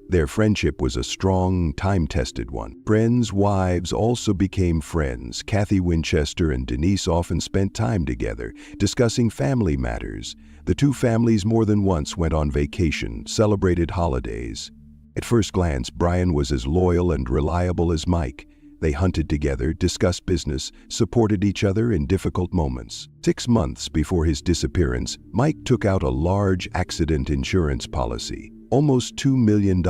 Their friendship was a strong, time-tested one. Friends' wives also became friends. Kathy Winchester and Denise often spent time together, discussing family matters. The two families more than once went on vacation, celebrated holidays. At first glance, Brian was as loyal and reliable as Mike. They hunted together, discussed business, supported each other in difficult moments. 6 months before his disappearance, Mike took out a large accident insurance policy, almost $2 million.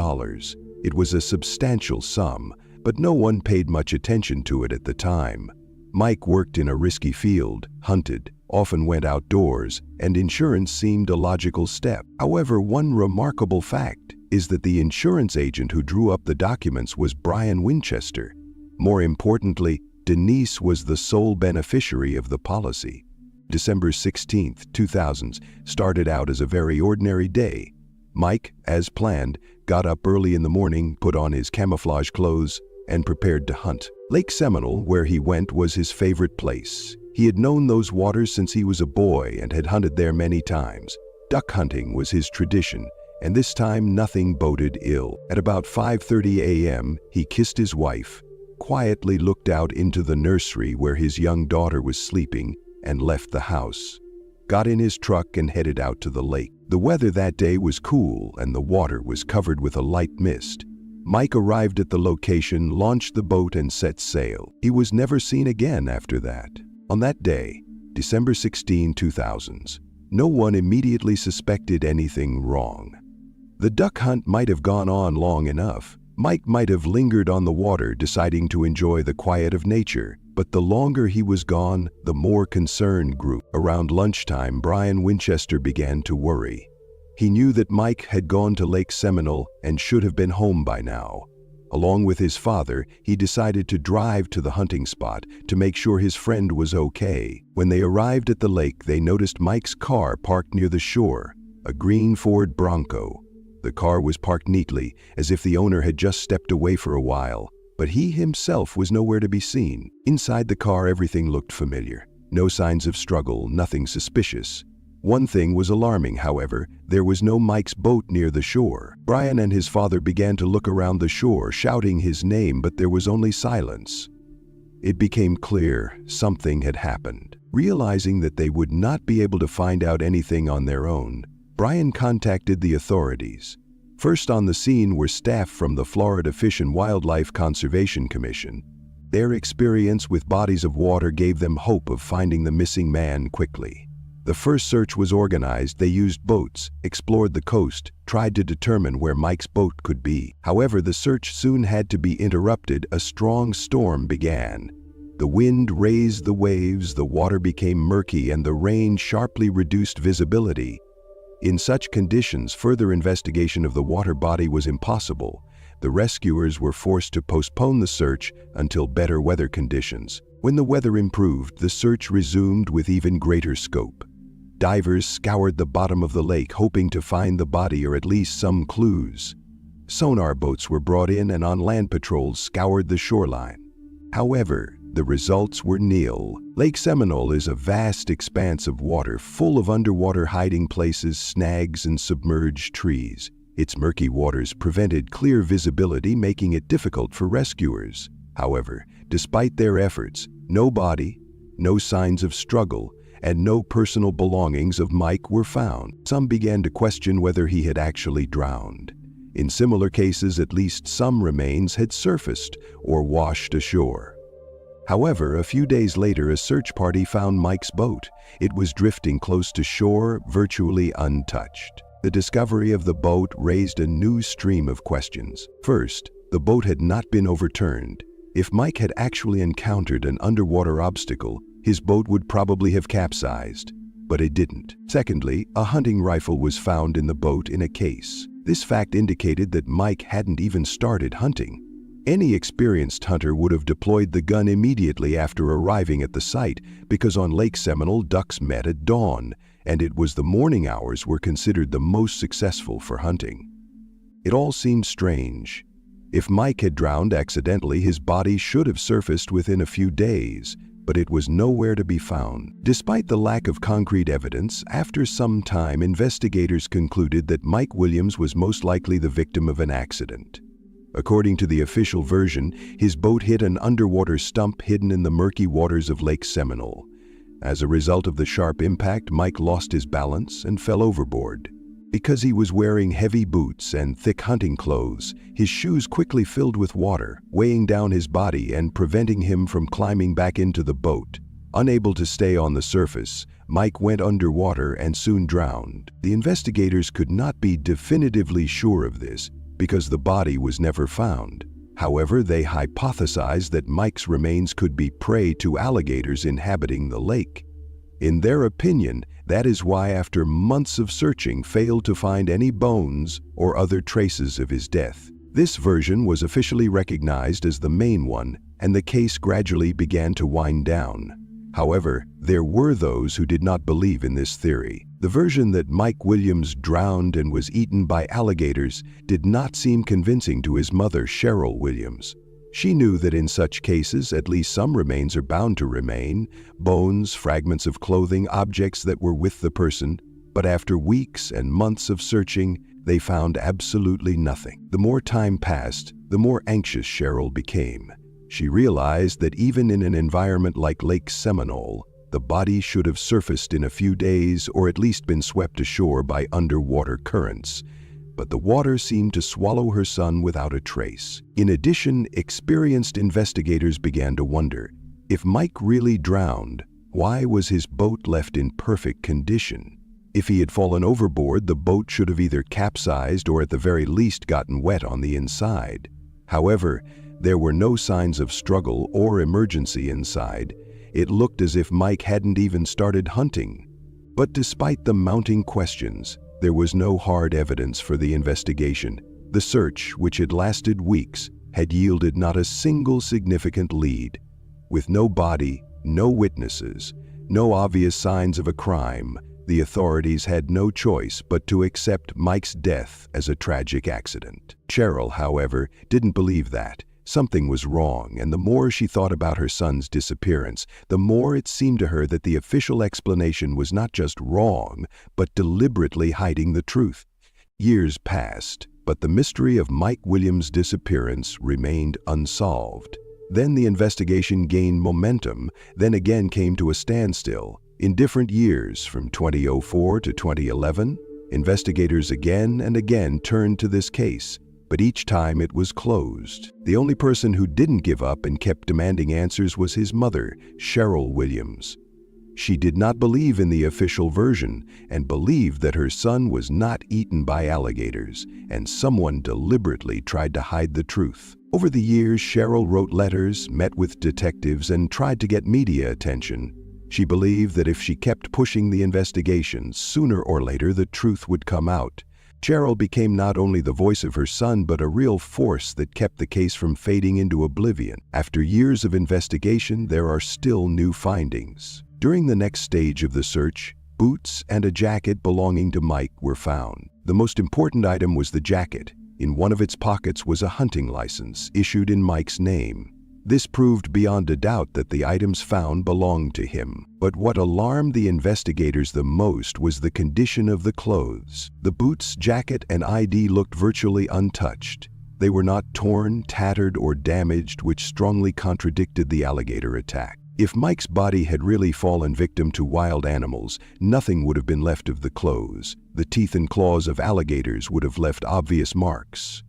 It was a substantial sum, but no one paid much attention to it at the time. Mike worked in a risky field, hunted, often went outdoors, and insurance seemed a logical step. However, one remarkable fact is that the insurance agent who drew up the documents was Brian Winchester. More importantly, Denise was the sole beneficiary of the policy. December 16, 2000 started out as a very ordinary day. Mike, as planned, got up early in the morning, put on his camouflage clothes, and prepared to hunt. Lake Seminole, where he went, was his favorite place. He had known those waters since he was a boy and had hunted there many times. Duck hunting was his tradition, and this time nothing boded ill. At about 5:30 a.m., he kissed his wife, quietly looked out into the nursery where his young daughter was sleeping, and left the house. Got in his truck and headed out to the lake. The weather that day was cool and the water was covered with a light mist. Mike arrived at the location, launched the boat, and set sail. He was never seen again after that. On that day, December 16, 2000, no one immediately suspected anything wrong. The duck hunt might have gone on long enough. Mike might have lingered on the water, deciding to enjoy the quiet of nature, but the longer he was gone, the more concern grew. Around lunchtime, Brian Winchester began to worry. He knew that Mike had gone to Lake Seminole and should have been home by now. Along with his father, he decided to drive to the hunting spot to make sure his friend was okay. When they arrived at the lake, they noticed Mike's car parked near the shore, a green Ford Bronco. The car was parked neatly, as if the owner had just stepped away for a while, but he himself was nowhere to be seen. Inside the car, everything looked familiar. No signs of struggle, nothing suspicious. One thing was alarming, however. There was no Mike's boat near the shore. Brian and his father began to look around the shore, shouting his name, but there was only silence. It became clear something had happened. Realizing that they would not be able to find out anything on their own, Brian contacted the authorities. First on the scene were staff from the Florida Fish and Wildlife Conservation Commission. Their experience with bodies of water gave them hope of finding the missing man quickly. The first search was organized. They used boats, explored the coast, tried to determine where Mike's boat could be. However, the search soon had to be interrupted. A strong storm began. The wind raised the waves, the water became murky, and the rain sharply reduced visibility. In such conditions, further investigation of the water body was impossible. the rescuers were forced to postpone the search until better weather conditions. When the weather improved, the search resumed with even greater scope. Divers scoured the bottom of the lake, hoping to find the body or at least some clues. Sonar boats were brought in and on-land patrols scoured the shoreline. However, the results were nil. Lake Seminole is a vast expanse of water full of underwater hiding places, snags, and submerged trees. Its murky waters prevented clear visibility, making it difficult for rescuers. However, despite their efforts, no body, no signs of struggle, and no personal belongings of Mike were found. Some began to question whether he had actually drowned. In similar cases, at least some remains had surfaced or washed ashore. However, a few days later, a search party found Mike's boat. It was drifting close to shore, virtually untouched. The discovery of the boat raised a new stream of questions. First, the boat had not been overturned. If Mike had actually encountered an underwater obstacle, his boat would probably have capsized, but it didn't. Secondly, a hunting rifle was found in the boat in a case. This fact indicated that Mike hadn't even started hunting. Any experienced hunter would have deployed the gun immediately after arriving at the site, because on Lake Seminole, ducks met at dawn, and it was the morning hours were considered the most successful for hunting. It all seemed strange. If Mike had drowned accidentally, his body should have surfaced within a few days, but it was nowhere to be found. Despite the lack of concrete evidence, after some time, investigators concluded that Mike Williams was most likely the victim of an accident. According to the official version, his boat hit an underwater stump hidden in the murky waters of Lake Seminole. As a result of the sharp impact, Mike lost his balance and fell overboard. Because he was wearing heavy boots and thick hunting clothes, his shoes quickly filled with water, weighing down his body and preventing him from climbing back into the boat. Unable to stay on the surface, Mike went underwater and soon drowned. The investigators could not be definitively sure of this because the body was never found. However, they hypothesized that Mike's remains could be prey to alligators inhabiting the lake. In their opinion, that is why, after months of searching, failed to find any bones or other traces of his death. This version was officially recognized as the main one, and the case gradually began to wind down. However, there were those who did not believe in this theory. The version that Mike Williams drowned and was eaten by alligators did not seem convincing to his mother, Cheryl Williams. She knew that in such cases, at least some remains are bound to remain: bones, fragments of clothing, objects that were with the person. But after weeks and months of searching, they found absolutely nothing. The more time passed, the more anxious Cheryl became. She realized that even in an environment like Lake Seminole, the body should have surfaced in a few days or at least been swept ashore by underwater currents. But the water seemed to swallow her son without a trace. In addition, experienced investigators began to wonder, if Mike really drowned, why was his boat left in perfect condition? If he had fallen overboard, the boat should have either capsized or at the very least gotten wet on the inside. However, there were no signs of struggle or emergency inside. It looked as if Mike hadn't even started hunting. But despite the mounting questions, there was no hard evidence for the investigation. The search, which had lasted weeks, had yielded not a single significant lead. With no body, no witnesses, no obvious signs of a crime, the authorities had no choice but to accept Mike's death as a tragic accident. Cheryl, however, didn't believe that. Something was wrong, and the more she thought about her son's disappearance, the more it seemed to her that the official explanation was not just wrong, but deliberately hiding the truth. Years passed, but the mystery of Mike Williams' disappearance remained unsolved. Then the investigation gained momentum, then again came to a standstill. In different years, from 2004 to 2011, investigators again and again turned to this case, but each time it was closed. The only person who didn't give up and kept demanding answers was his mother, Cheryl Williams. She did not believe in the official version and believed that her son was not eaten by alligators, and someone deliberately tried to hide the truth. Over the years, Cheryl wrote letters, met with detectives, and tried to get media attention. She believed that if she kept pushing the investigation, sooner or later the truth would come out. Cheryl became not only the voice of her son but a real force that kept the case from fading into oblivion. After years of investigation, there are still new findings. During the next stage of the search, boots and a jacket belonging to Mike were found. The most important item was the jacket. In one of its pockets was a hunting license issued in Mike's name. This proved beyond a doubt that the items found belonged to him. But what alarmed the investigators the most was the condition of the clothes. The boots, jacket, and ID looked virtually untouched. They were not torn, tattered, or damaged, which strongly contradicted the alligator attack. If Mike's body had really fallen victim to wild animals, nothing would have been left of the clothes. The teeth and claws of alligators would have left obvious marks.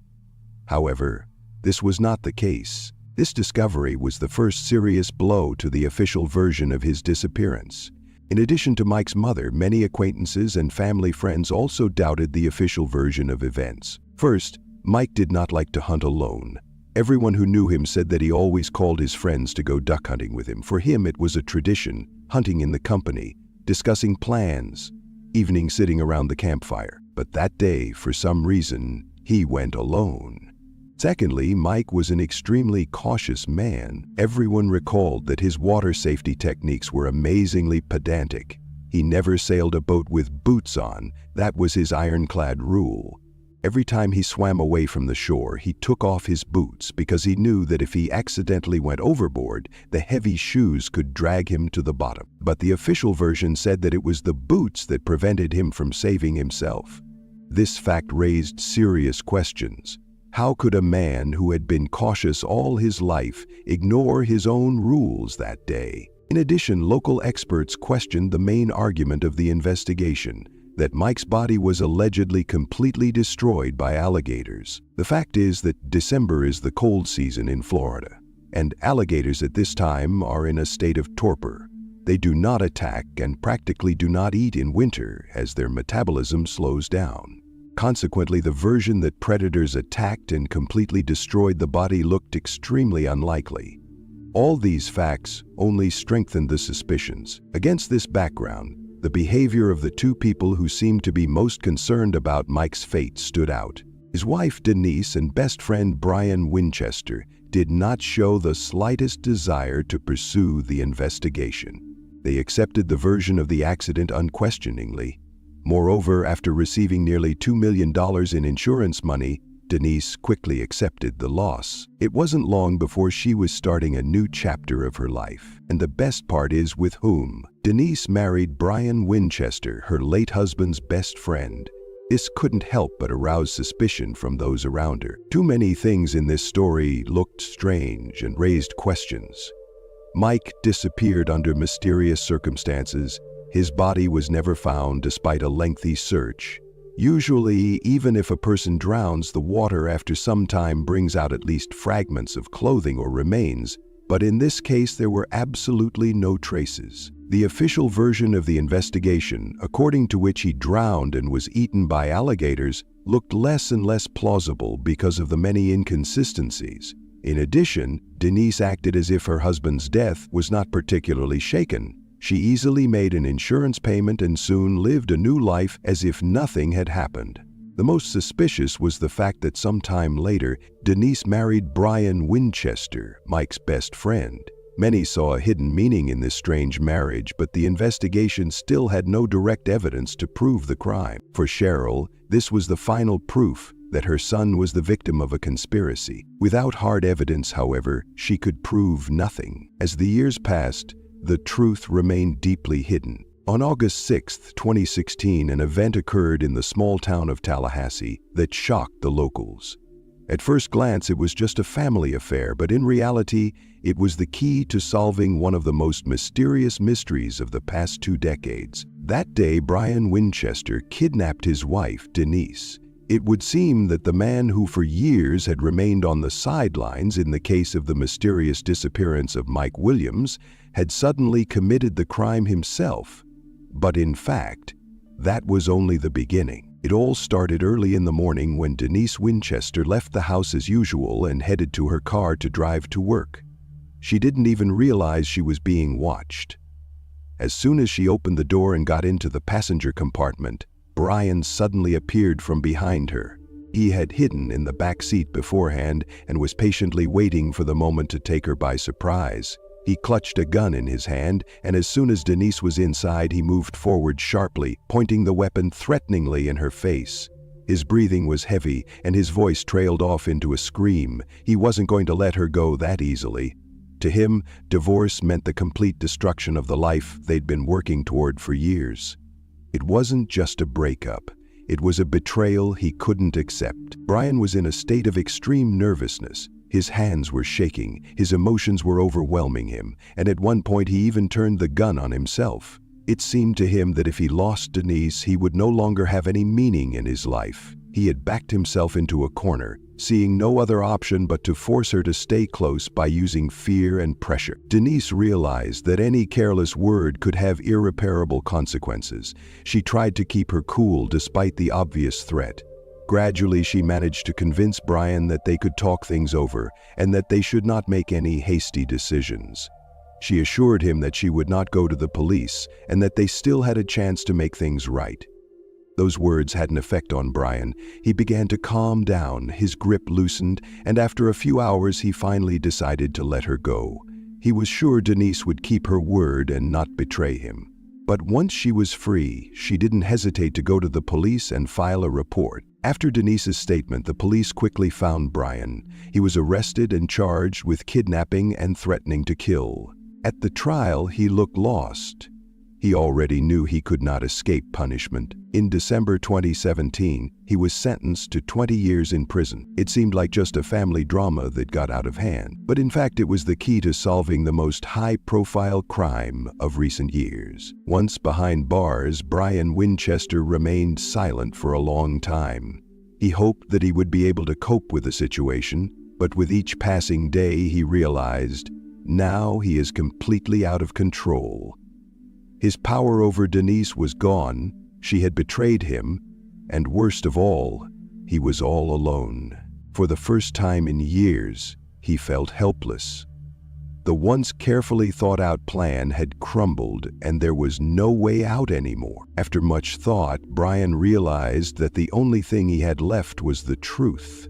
However, this was not the case. This discovery was the first serious blow to the official version of his disappearance. In addition to Mike's mother, many acquaintances and family friends also doubted the official version of events. First, Mike did not like to hunt alone. Everyone who knew him said that he always called his friends to go duck hunting with him. For him, it was a tradition, hunting in the company, discussing plans, evening sitting around the campfire. But that day, for some reason, he went alone. Secondly, Mike was an extremely cautious man. Everyone recalled that his water safety techniques were amazingly pedantic. He never sailed a boat with boots on. That was his ironclad rule. Every time he swam away from the shore, he took off his boots because he knew that if he accidentally went overboard, the heavy shoes could drag him to the bottom. But the official version said that it was the boots that prevented him from saving himself. This fact raised serious questions. How could a man who had been cautious all his life ignore his own rules that day? In addition, local experts questioned the main argument of the investigation, that Mike's body was allegedly completely destroyed by alligators. The fact is that December is the cold season in Florida, and alligators at this time are in a state of torpor. They do not attack and practically do not eat in winter as their metabolism slows down. Consequently, the version that predators attacked and completely destroyed the body looked extremely unlikely. All these facts only strengthened the suspicions. Against this background, the behavior of the two people who seemed to be most concerned about Mike's fate stood out. His wife Denise and best friend Brian Winchester did not show the slightest desire to pursue the investigation. They accepted the version of the accident unquestioningly. Moreover, after receiving nearly $2 million in insurance money, Denise quickly accepted the loss. It wasn't long before she was starting a new chapter of her life. And the best part is with whom. Denise married Brian Winchester, her late husband's best friend. This couldn't help but arouse suspicion from those around her. Too many things in this story looked strange and raised questions. Mike disappeared under mysterious circumstances. His body was never found despite a lengthy search. Usually, even if a person drowns, the water after some time brings out at least fragments of clothing or remains, but in this case there were absolutely no traces. The official version of the investigation, according to which he drowned and was eaten by alligators, looked less and less plausible because of the many inconsistencies. In addition, Denise acted as if her husband's death was not particularly shaken. She easily made an insurance payment and soon lived a new life as if nothing had happened. The most suspicious was the fact that sometime later, Denise married Brian Winchester, Mike's best friend. Many saw a hidden meaning in this strange marriage, but the investigation still had no direct evidence to prove the crime. For Cheryl, this was the final proof that her son was the victim of a conspiracy. Without hard evidence, however, she could prove nothing. As the years passed, the truth remained deeply hidden. On August 6, 2016, an event occurred in the small town of Tallahassee that shocked the locals. At first glance, it was just a family affair, but in reality, it was the key to solving one of the most mysterious mysteries of the past 2 decades. That day, Brian Winchester kidnapped his wife, Denise. It would seem that the man who for years had remained on the sidelines in the case of the mysterious disappearance of Mike Williams had suddenly committed the crime himself. But in fact, that was only the beginning. It all started early in the morning when Denise Winchester left the house as usual and headed to her car to drive to work. She didn't even realize she was being watched. As soon as she opened the door and got into the passenger compartment, Brian suddenly appeared from behind her. He had hidden in the back seat beforehand and was patiently waiting for the moment to take her by surprise. He clutched a gun in his hand, and as soon as Denise was inside, he moved forward sharply, pointing the weapon threateningly in her face. His breathing was heavy, and his voice trailed off into a scream. He wasn't going to let her go that easily. To him, divorce meant the complete destruction of the life they'd been working toward for years. It wasn't just a breakup. It was a betrayal he couldn't accept. Brian was in a state of extreme nervousness. His hands were shaking, his emotions were overwhelming him, and at one point he even turned the gun on himself. It seemed to him that if he lost Denise, he would no longer have any meaning in his life. He had backed himself into a corner, seeing no other option but to force her to stay close by using fear and pressure. Denise realized that any careless word could have irreparable consequences. She tried to keep her cool despite the obvious threat. Gradually, she managed to convince Brian that they could talk things over and that they should not make any hasty decisions. She assured him that she would not go to the police and that they still had a chance to make things right. Those words had an effect on Brian. He began to calm down, his grip loosened, and after a few hours he finally decided to let her go. He was sure Denise would keep her word and not betray him. But once she was free, she didn't hesitate to go to the police and file a report. After Denise's statement, the police quickly found Brian. He was arrested and charged with kidnapping and threatening to kill. At the trial, he looked lost. He already knew he could not escape punishment. In December 2017, he was sentenced to 20 years in prison. It seemed like just a family drama that got out of hand. But in fact, it was the key to solving the most high-profile crime of recent years. Once behind bars, Brian Winchester remained silent for a long time. He hoped that he would be able to cope with the situation, but with each passing day, he realized, now he is completely out of control. His power over Denise was gone, she had betrayed him, and worst of all, he was all alone. For the first time in years, he felt helpless. The once carefully thought-out plan had crumbled, and there was no way out anymore. After much thought, Brian realized that the only thing he had left was the truth.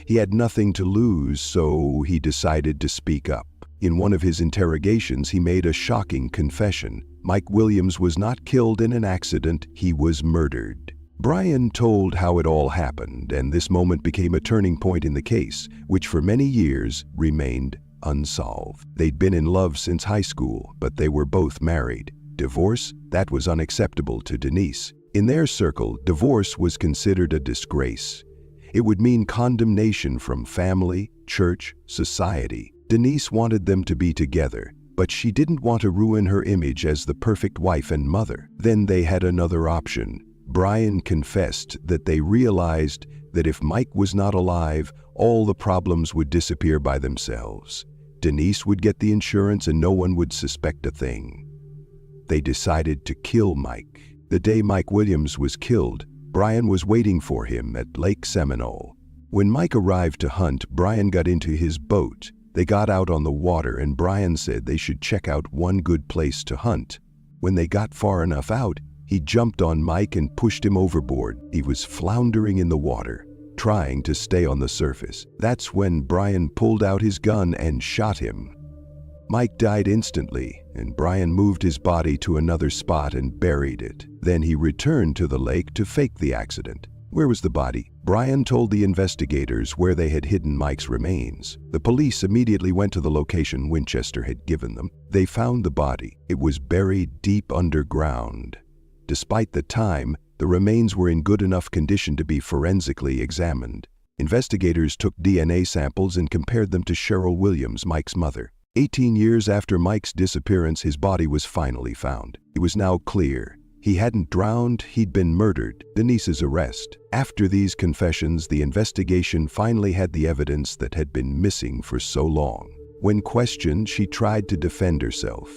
He had nothing to lose, so he decided to speak up. In one of his interrogations, he made a shocking confession. Mike Williams was not killed in an accident, he was murdered. Brian told how it all happened, and this moment became a turning point in the case, which for many years remained unsolved. They'd been in love since high school, but they were both married. Divorce? That was unacceptable to Denise. In their circle, divorce was considered a disgrace. It would mean condemnation from family, church, society. Denise wanted them to be together, but she didn't want to ruin her image as the perfect wife and mother. Then they had another option. Brian confessed that they realized that if Mike was not alive, all the problems would disappear by themselves. Denise would get the insurance and no one would suspect a thing. They decided to kill Mike. The day Mike Williams was killed, Brian was waiting for him at Lake Seminole. When Mike arrived to hunt, Brian got into his boat. They got out on the water and Brian said they should check out one good place to hunt. When they got far enough out, he jumped on Mike and pushed him overboard. He was floundering in the water, trying to stay on the surface. That's when Brian pulled out his gun and shot him. Mike died instantly, and Brian moved his body to another spot and buried it. Then he returned to the lake to fake the accident. Where was the body? Brian told the investigators where they had hidden Mike's remains. The police immediately went to the location Winchester had given them. They found the body. It was buried deep underground. Despite the time, the remains were in good enough condition to be forensically examined. Investigators took DNA samples and compared them to Cheryl Williams, Mike's mother. 18 years after Mike's disappearance, his body was finally found. It was now clear. He hadn't drowned, he'd been murdered. Denise's arrest. After these confessions, the investigation finally had the evidence that had been missing for so long. When questioned, she tried to defend herself.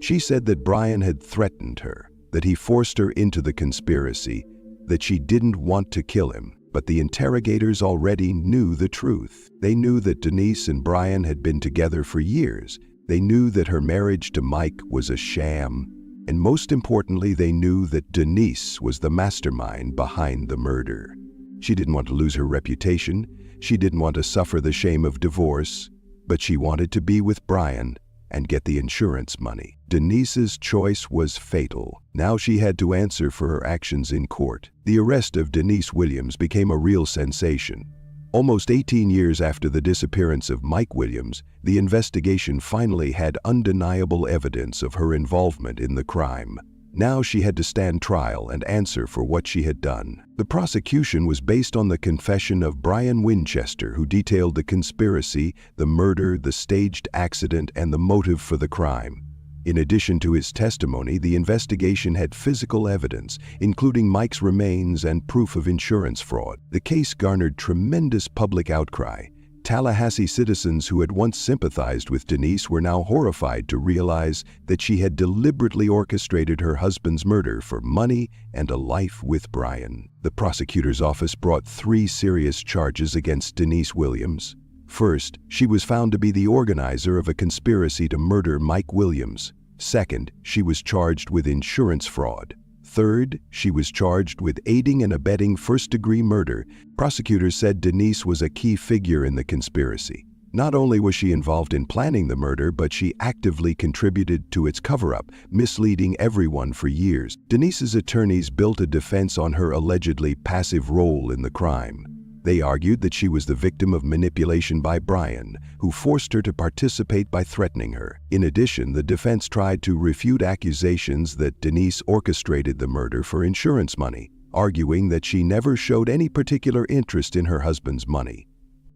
She said that Brian had threatened her, that he forced her into the conspiracy, that she didn't want to kill him. But the interrogators already knew the truth. They knew that Denise and Brian had been together for years. They knew that her marriage to Mike was a sham. And most importantly, they knew that Denise was the mastermind behind the murder. She didn't want to lose her reputation. She didn't want to suffer the shame of divorce, but she wanted to be with Brian and get the insurance money. Denise's choice was fatal. Now she had to answer for her actions in court. The arrest of Denise Williams became a real sensation. Almost 18 years after the disappearance of Mike Williams, the investigation finally had undeniable evidence of her involvement in the crime. Now she had to stand trial and answer for what she had done. The prosecution was based on the confession of Brian Winchester, who detailed the conspiracy, the murder, the staged accident, and the motive for the crime. In addition to his testimony, the investigation had physical evidence, including Mike's remains and proof of insurance fraud. The case garnered tremendous public outcry. Tallahassee citizens who had once sympathized with Denise were now horrified to realize that she had deliberately orchestrated her husband's murder for money and a life with Brian. The prosecutor's office brought 3 serious charges against Denise Williams. First, she was found to be the organizer of a conspiracy to murder Mike Williams. Second, she was charged with insurance fraud. Third, she was charged with aiding and abetting first-degree murder. Prosecutors said Denise was a key figure in the conspiracy. Not only was she involved in planning the murder, but she actively contributed to its cover-up, misleading everyone for years. Denise's attorneys built a defense on her allegedly passive role in the crime. They argued that she was the victim of manipulation by Brian, who forced her to participate by threatening her. In addition, the defense tried to refute accusations that Denise orchestrated the murder for insurance money, arguing that she never showed any particular interest in her husband's money.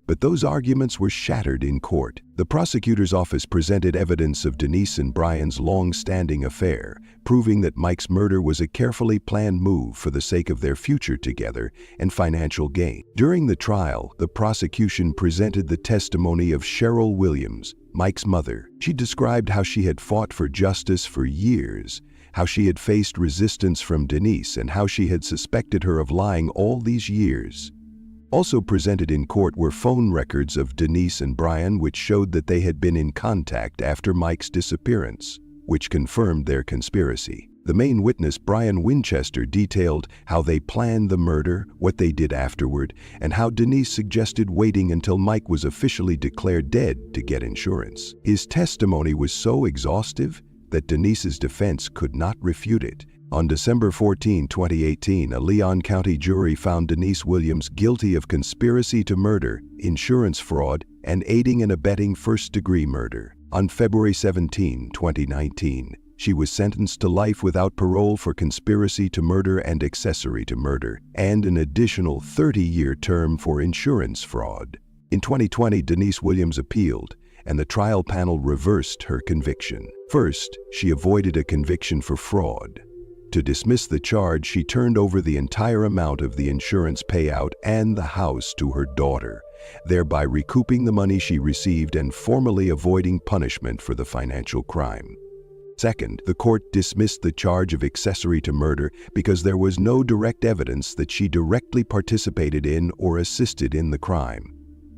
But those arguments were shattered in court. The prosecutor's office presented evidence of Denise and Brian's long-standing affair, proving that Mike's murder was a carefully planned move for the sake of their future together and financial gain. During the trial, the prosecution presented the testimony of Cheryl Williams, Mike's mother. She described how she had fought for justice for years, how she had faced resistance from Denise, and how she had suspected her of lying all these years. Also presented in court were phone records of Denise and Brian, which showed that they had been in contact after Mike's disappearance, which confirmed their conspiracy. The main witness, Brian Winchester, detailed how they planned the murder, what they did afterward, and how Denise suggested waiting until Mike was officially declared dead to get insurance. His testimony was so exhaustive that Denise's defense could not refute it. On December 14, 2018, a Leon County jury found Denise Williams guilty of conspiracy to murder, insurance fraud, and aiding and abetting first-degree murder. On February 17, 2019, she was sentenced to life without parole for conspiracy to murder and accessory to murder, and an additional 30-year term for insurance fraud. In 2020, Denise Williams appealed, and the trial panel reversed her conviction. First, she avoided a conviction for fraud. To dismiss the charge, she turned over the entire amount of the insurance payout and the house to her daughter, thereby recouping the money she received and formally avoiding punishment for the financial crime. Second, the court dismissed the charge of accessory to murder because there was no direct evidence that she directly participated in or assisted in the crime.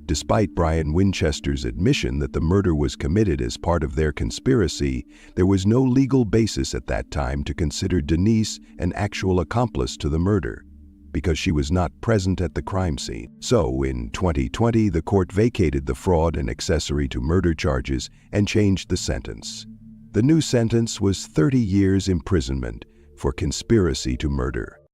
Despite Brian Winchester's admission that the murder was committed as part of their conspiracy, there was no legal basis at that time to consider Denise an actual accomplice to the murder, because she was not present at the crime scene. So, in 2020, the court vacated the fraud and accessory to murder charges and changed the sentence. The new sentence was 30 years imprisonment for conspiracy to murder.